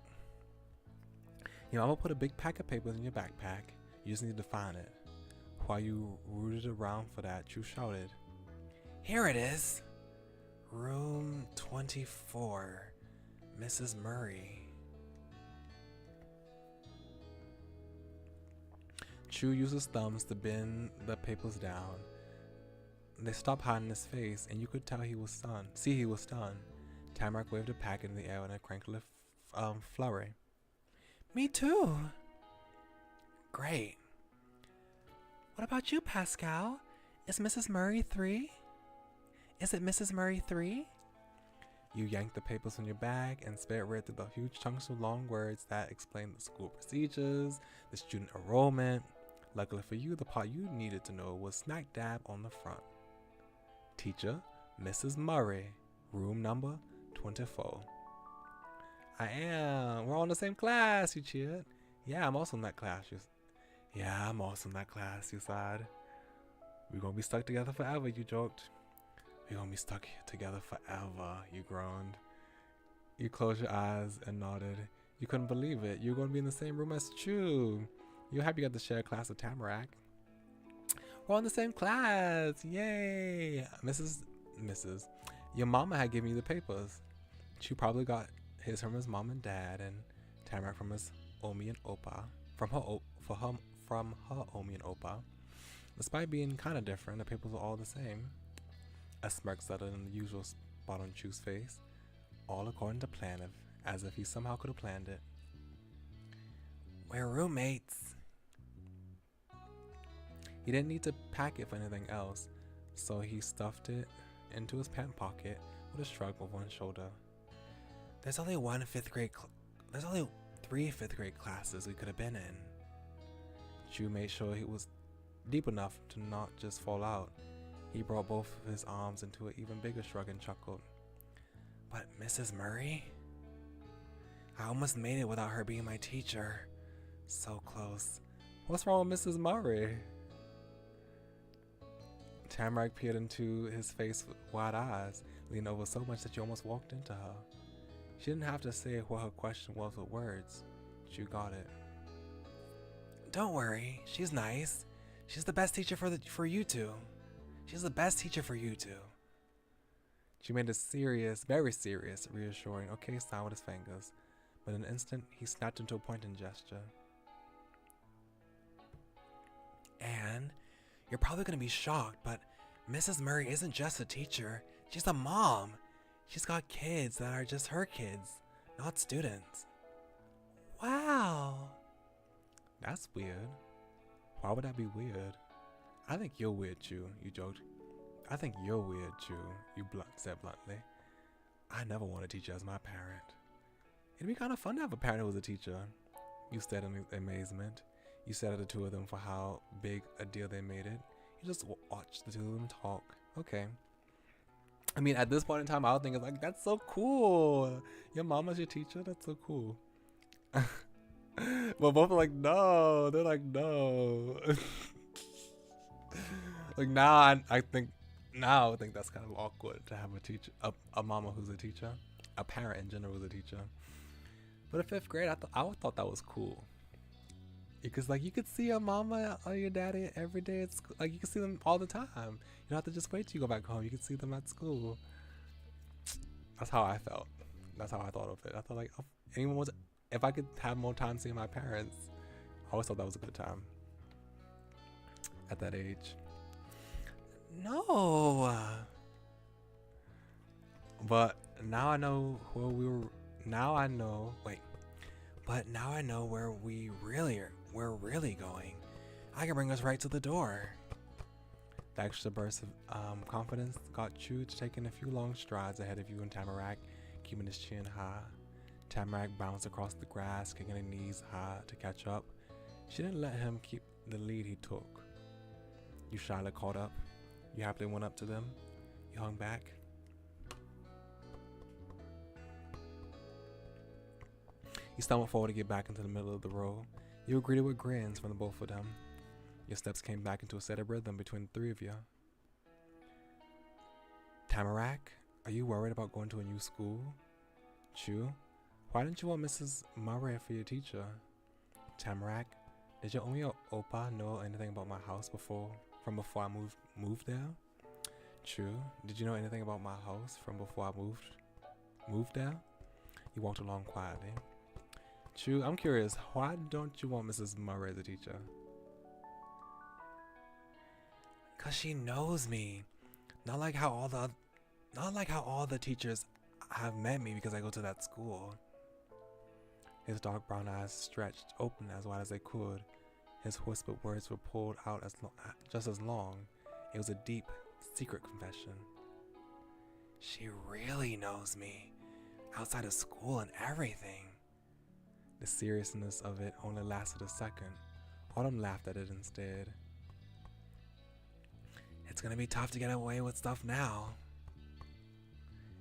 Your mama put a big pack of papers in your backpack. You just need to find it. While you rooted around for that, you shouted, "Here it is! Room 24, Mrs. Murray." Chu used his thumbs to bend the papers down. They stopped hiding his face, and you could tell he was stunned. He was stunned. Tamarack waved a packet in the air in a crankly flurry. Me too. Great. What about you, Pascal? Is Mrs. Murray 3? Is it Mrs. Murray 3? You yanked the papers from your bag and read through the huge chunks of long words that explained the school procedures, the student enrollment. Luckily for you, the part you needed to know was smack dab on the front. Teacher, Mrs. Murray, room number 24. I am. We're all in the same class, you cheered. Yeah, I'm also in that class. Yeah, I'm also in that class, you sighed. We're gonna be stuck together forever, you joked. We're gonna be stuck together forever, you groaned. You closed your eyes and nodded. You couldn't believe it. You're gonna be in the same room as Chu. You're happy you got to share a class with Tamarack. We're all in the same class. Yay. Mrs. Your mama had given you the papers. Chu probably got his from his mom and dad, and Tamarack from his Omi and Opa. From her Omi and Opa. Despite being kind of different, the papers were all the same. A smirk settled in the usual spot on Chu's face. All according to plan, as if he somehow could have planned it. We're roommates. He didn't need to pack it for anything else, so he stuffed it into his pant pocket with a shrug of one shoulder. There's only there's only 3 fifth grade classes we could have been in. Chu made sure he was deep enough to not just fall out. He brought both of his arms into an even bigger shrug and chuckled. But Mrs. Murray? I almost made it without her being my teacher. So close. What's wrong with Mrs. Murray? Tamarack peered into his face with wide eyes, leaning over so much that you almost walked into her. She didn't have to say what her question was with words. Chu got it. Don't worry, she's nice. She's the best teacher for you two. She's the best teacher for you two. She made a serious, very serious, reassuring okay sound with his fingers, but in an instant he snapped into a pointing gesture. And you're probably going to be shocked, but Mrs. Murray isn't just a teacher. She's a mom. She's got kids that are just her kids, not students. Wow. That's weird. Why would that be weird? I think you're weird, Chu, you joked. I think you're weird, Chu, you said bluntly. I never want a teacher as my parent. It'd be kind of fun to have a parent who was a teacher. You stared in amazement. You stared at the two of them for how big a deal they made it. You just watched the two of them talk. Okay. I mean, at this point in time, I would think it's like, that's so cool. Your mama's your teacher? That's so cool. But both are like, no. They're like, no. Like now, I think that's kind of awkward to have a teacher, a mama who's a teacher, a parent in general who's a teacher. But in 5th grade, I thought that was cool. Because like you could see your mama or your daddy every day at school. Like you can see them all the time. You don't have to just wait till you go back home. You can see them at school. That's how I felt. That's how I thought of it. I thought like if I could have more time seeing my parents, I always thought that was a good time. At that age. No. But now I know where we were. Now I know. Wait. But now I know where we're really going. I can bring us right to the door. The extra burst of confidence got Chu to taking a few long strides ahead of you and Tamarack, keeping his chin high. Tamarack bounced across the grass, kicking her knees high to catch up. She didn't let him keep the lead he took. You shyly caught up. You happily went up to them. You hung back. You stumbled forward to get back into the middle of the row. You were greeted with grins from the both of them. Your steps came back into a steady rhythm between the three of you. Tamarack, are you worried about going to a new school? Chu, why didn't you want Mrs. Murray for your teacher? Tamarack, did your Omi or Opa know anything about my house before I moved there? Chu, did you know anything about my house from before I moved there? You walked along quietly. Chu, I'm curious, why don't you want Mrs. Murray as a teacher? 'Cause she knows me. Not like how all the teachers have met me because I go to that school. His dark brown eyes stretched open as wide as they could. His whispered words were pulled out just as long. It was a deep, secret confession. She really knows me, outside of school and everything. The seriousness of it only lasted a second. Autumn laughed at it instead. It's gonna be tough to get away with stuff now.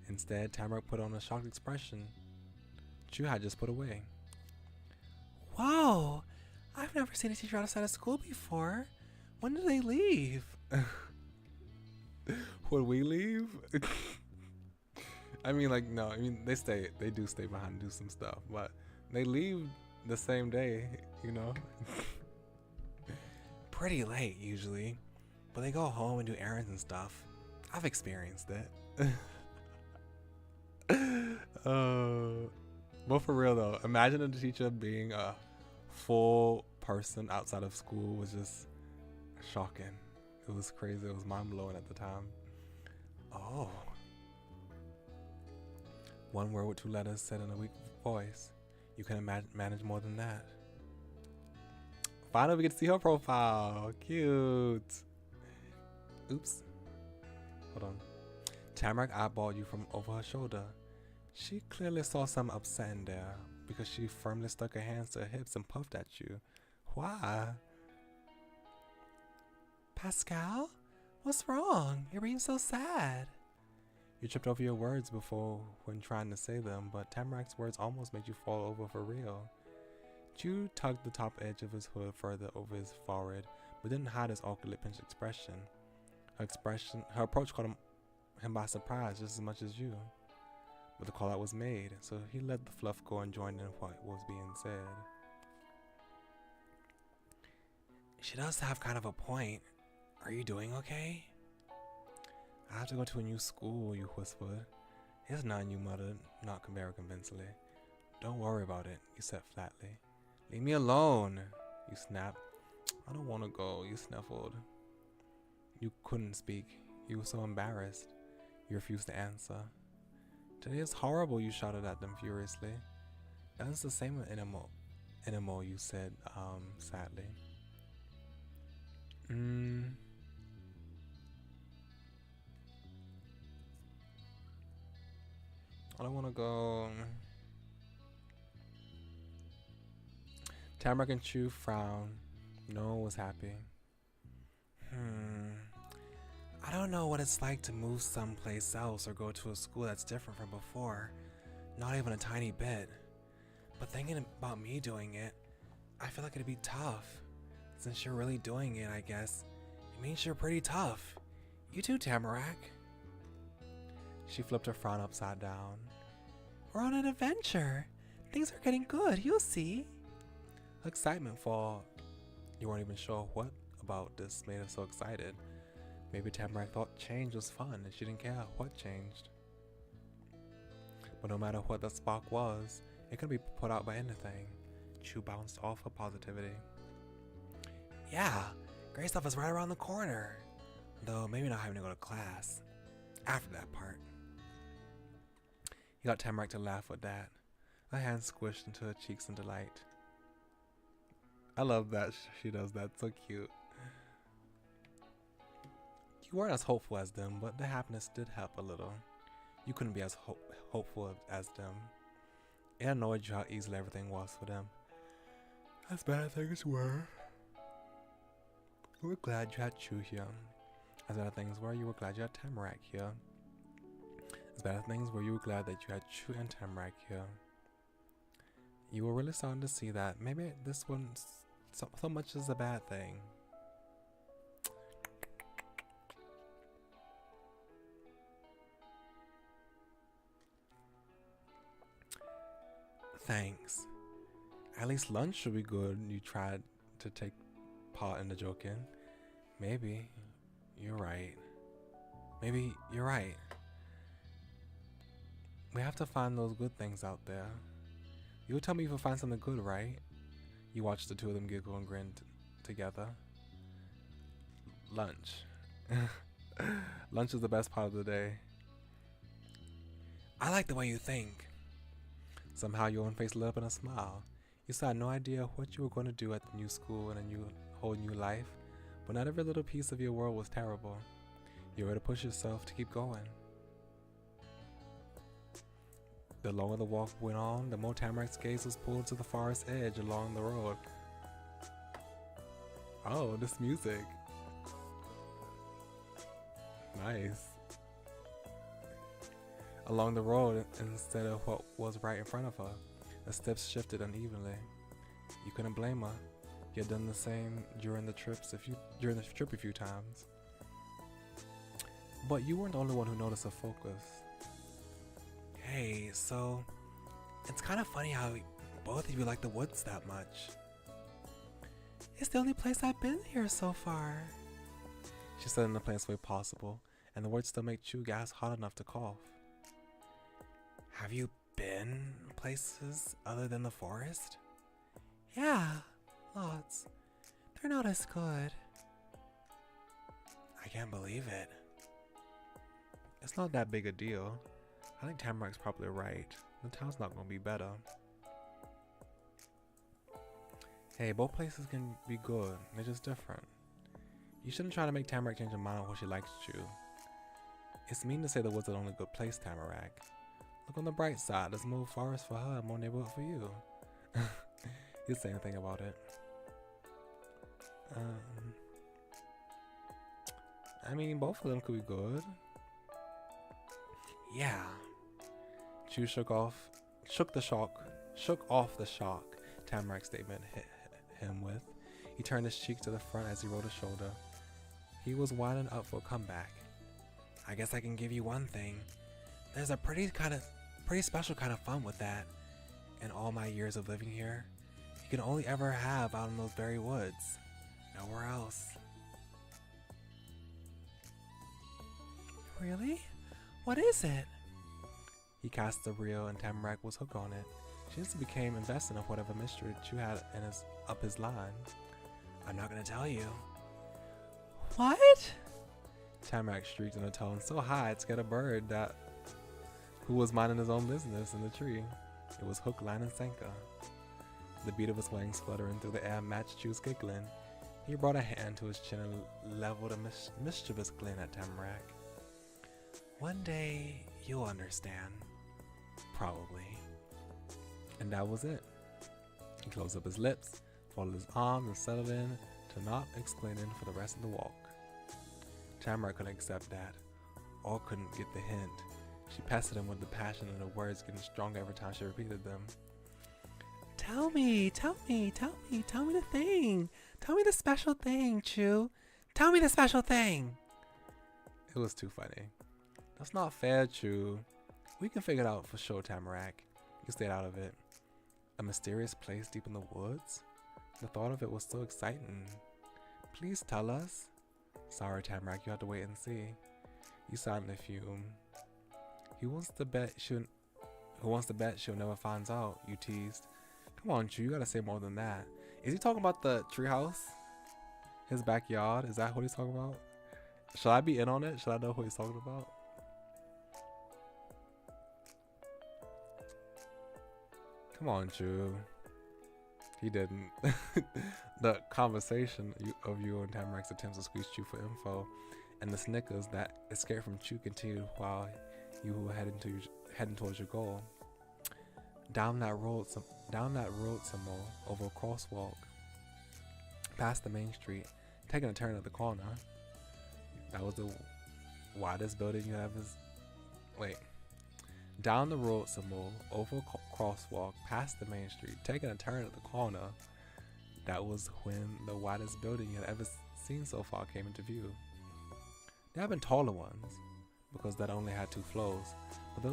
Instead, Tamara put on a shocked expression Chu had just put away. Whoa! I've never seen a teacher outside of school before. When did they leave? When we leave? I mean, like, no, I mean, they do stay behind and do some stuff, but they leave the same day, you know? Pretty late, usually, but they go home and do errands and stuff. I've experienced it. But for real though, imagine a teacher being a full person outside of school was just shocking. It was crazy. It was mind-blowing at the time. Oh. One word with 2 letters said in a weak voice. You can manage more than that. Finally, we get to see her profile. Cute. Oops. Hold on. Tamarack eyeballed you from over her shoulder. She clearly saw some upset in there because she firmly stuck her hands to her hips and puffed at you. Why? Pascal? What's wrong? You're being so sad. You tripped over your words before when trying to say them, but Tamarack's words almost made you fall over for real. Chu tugged the top edge of his hood further over his forehead, but didn't hide his awkwardly pinched expression. Her approach caught him by surprise just as much as you. But the call out was made, so he let the fluff go and joined in what was being said. She does have kind of a point. Are you doing okay? I have to go to a new school, you whispered. It's nothing, you muttered, not very convincingly. Don't worry about it, you said flatly. Leave me alone, you snapped. I don't want to go, you sniffled. You couldn't speak. You were so embarrassed. You refused to answer. Today is horrible, you shouted at them furiously. That's the same with animal, you said, sadly. I don't want to go. Tamarack and Chu frowned. No one was happy. I don't know what it's like to move someplace else or go to a school that's different from before. Not even a tiny bit. But thinking about me doing it, I feel like it'd be tough. Since you're really doing it, I guess, it means you're pretty tough. You too, Tamarack. She flipped her frown upside down. We're on an adventure. Things are getting good, you'll see. Excitement for you weren't even sure what about this made her so excited. Maybe Tamarack thought change was fun and she didn't care what changed. But no matter what the spark was, it could be put out by anything. Chu bounced off her positivity. Yeah, great stuff is right around the corner. Though maybe not having to go to class. After that part. He got Tamarack to laugh at that. Her hands squished into her cheeks in delight. I love that she does that, so cute. You weren't as hopeful as them, but the happiness did help a little. You couldn't be as hopeful as them. It annoyed you how easily everything was for them. As bad as things were. You were glad you had Chu here. As bad as things were, you were glad you had Tamarack here. As bad as things were, you were glad that you had Chu and Tamarack here. You were really starting to see that maybe this wasn't so much as a bad thing. Thanks. At least lunch should be good. You tried to take part in the joking. Maybe you're right. Maybe you're right. We have to find those good things out there. You'll tell me if you find something good, right? You watched the two of them giggle and grin together. Lunch. Lunch is the best part of the day. I like the way you think. Somehow your own face lit up in a smile. You still had no idea what you were going to do at the new school and a whole new life, but not every little piece of your world was terrible. You were to push yourself to keep going. The longer the walk went on, the more Tamarack's gaze was pulled to the forest edge along the road. Oh, this music. Nice. Along the road instead of what was right in front of her. The steps shifted unevenly. You couldn't blame her. You had done the same during the trip a few times. But you weren't the only one who noticed her focus. Hey, so it's kind of funny how both of you like the woods that much. It's the only place I've been here so far. She said in the plainest way possible, and the words still make Chu gas hot enough to cough. Have you been places other than the forest? Yeah, lots. They're not as good. I can't believe it. It's not that big a deal. I think Tamarack's probably right. The town's not gonna be better. Hey, both places can be good. They're just different. You shouldn't try to make Tamarack change her mind on what she likes to. It's mean to say the woods are the only good place, Tamarack. Look on the bright side. There's more forest for her and more neighborhood for you. You say anything about it? I mean, both of them could be good. Yeah. Chu shook off the shock Tamarack's statement hit him with. He turned his cheek to the front as he rolled his shoulder. He was winding up for a comeback. I guess I can give you one thing. There's a pretty special kind of fun with that. In all my years of living here, you can only ever have out in those very woods. Nowhere else. Really? What is it? He cast the reel and Tamarack was hooked on it. She instantly became invested in whatever mystery Chu had up his line. I'm not gonna tell you. What? Tamarack shrieked in a tone so high it scared a bird who was minding his own business in the tree. It was hook, line, and sinker. The beat of his wings fluttering through the air matched Chu's giggling. He brought a hand to his chin and leveled a mischievous glint at Tamarack. One day, you'll understand. Probably. And that was it. He closed up his lips, folded his arms, and settled in to not explaining for the rest of the walk. Tamarack couldn't accept that, or couldn't get the hint. She pestered him with the passion and the words getting stronger every time she repeated them. Tell me the thing. Tell me the special thing, Chu. Tell me the special thing. It was too funny. That's not fair, Chu. We can figure it out for sure, Tamarack. You stayed out of it. A mysterious place deep in the woods? The thought of it was so exciting. Please tell us. Sorry, Tamarack, you have to wait and see. You silently fume. Who wants to bet she'll never find out? You teased. Come on, Chu, you gotta say more than that. Is he talking about the treehouse? His backyard? Is that what he's talking about? Should I be in on it? Should I know what he's talking about? Come on, Chu. He didn't. The conversation of you and Tamarack's attempts to squeeze Chu for info and the snickers that escaped from Chu continued while you were heading towards your goal. Down that road some more, over a crosswalk, past the main street, taking a turn at the corner. That was the widest building you ever. Wait. Down the road some more, over a crosswalk, past the main street, taking a turn at the corner. That was when the widest building you had ever seen so far came into view. There have been taller ones, because that only had 2 floors, but there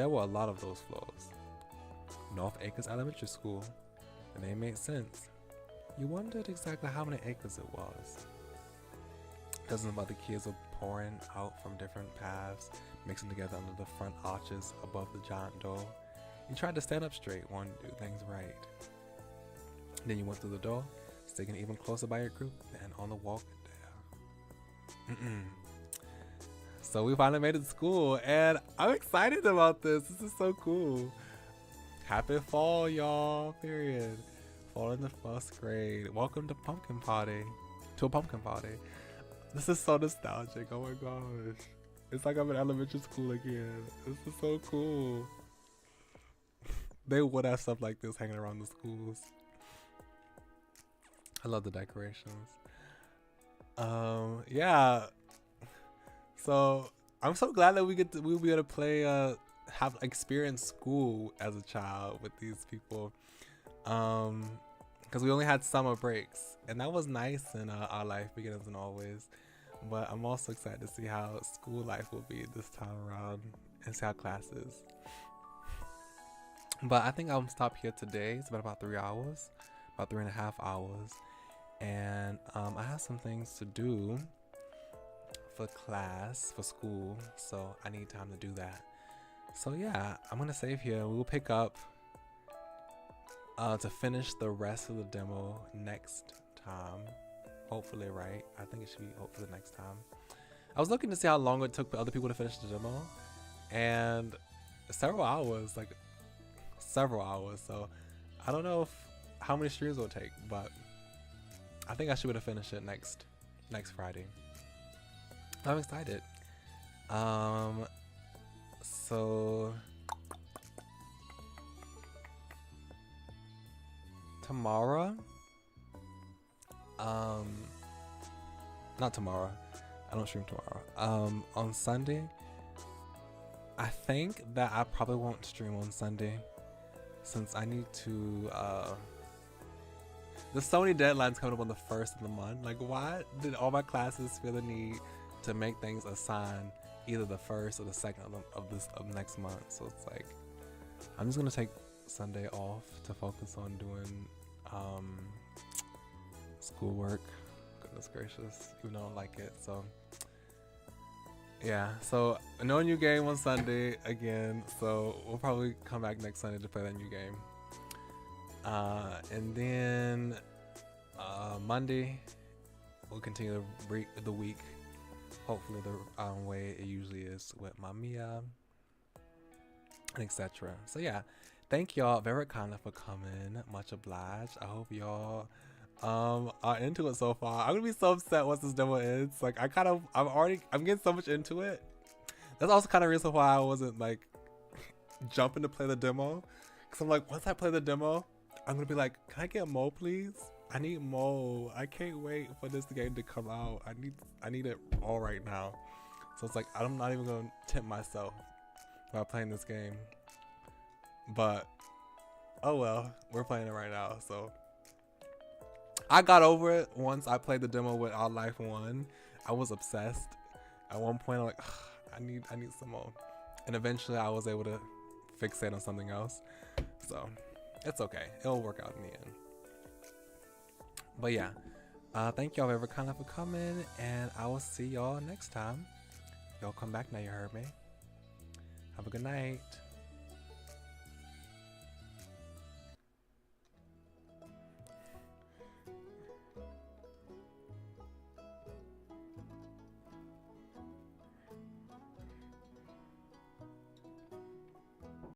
were a lot of those floors. North Acres Elementary School. The name made sense. You wondered exactly how many acres it was. Dozens of other kids were pouring out from different paths, mixing together under the front arches above the giant door. You tried to stand up straight, wanting to do things right. Then you went through the door, sticking even closer by your group, and on the walk there. So we finally made it to school, and I'm excited about this. This is so cool. Happy fall, y'all. Period. Fall in the 1st grade. Welcome to pumpkin party. To a pumpkin party. This is so nostalgic. Oh my gosh. It's like I'm in elementary school again. This is so cool. They would have stuff like this hanging around the schools. I love the decorations. Yeah. So I'm so glad that we'll be able to play have experienced school as a child with these people. Because we only had summer breaks, and that was nice in our life, beginnings and always. But I'm also excited to see how school life will be this time around and see how classes. But I think I'll stop here today. It's been about 3 hours, about 3.5 hours. And I have some things to do for class, for school. So I need time to do that. So yeah, I'm going to save here. We'll pick up to finish the rest of the demo next time. Hopefully, right? I think it should be hopefully next time. I was looking to see how long it took for other people to finish the demo. And several hours, like several hours. So I don't know how many streams it will take, but I think I should be able to finish it next Friday. I'm excited. So tomorrow, not tomorrow, I don't stream tomorrow. On Sunday, I think that I probably won't stream on Sunday since I need to there's so many deadlines coming up on the 1st of the month. Like, why did all my classes feel the need to make things assigned either the 1st or the 2nd of next month? So it's like, I'm just gonna take Sunday off to focus on doing schoolwork. Goodness gracious, even though I don't like it. So yeah, so no new game on Sunday again. So we'll probably come back next Sunday to play that new game. And then Monday we'll continue the week, hopefully the way it usually is with Mamiya and etc. So yeah, thank y'all very kindly for coming. Much obliged. I hope y'all are into it so far. I'm gonna be so upset once this demo ends. Like I'm getting so much into it. That's also kind of reason why I wasn't like jumping to play the demo, because I'm like, once I play the demo, I'm gonna be like, can I get Mo please? I need Mo. I can't wait for this game to come out. I need it all right now. So it's like, I'm not even gonna tempt myself by playing this game. But oh well, we're playing it right now. So I got over it once I played the demo with Our Life 1. I was obsessed. At one point I'm like, I need some more. And eventually I was able to fixate on something else. So it's okay. It'll work out in the end. But yeah, thank y'all very kindly for coming, and I will see y'all next time. Y'all come back now, you heard me. Have a good night.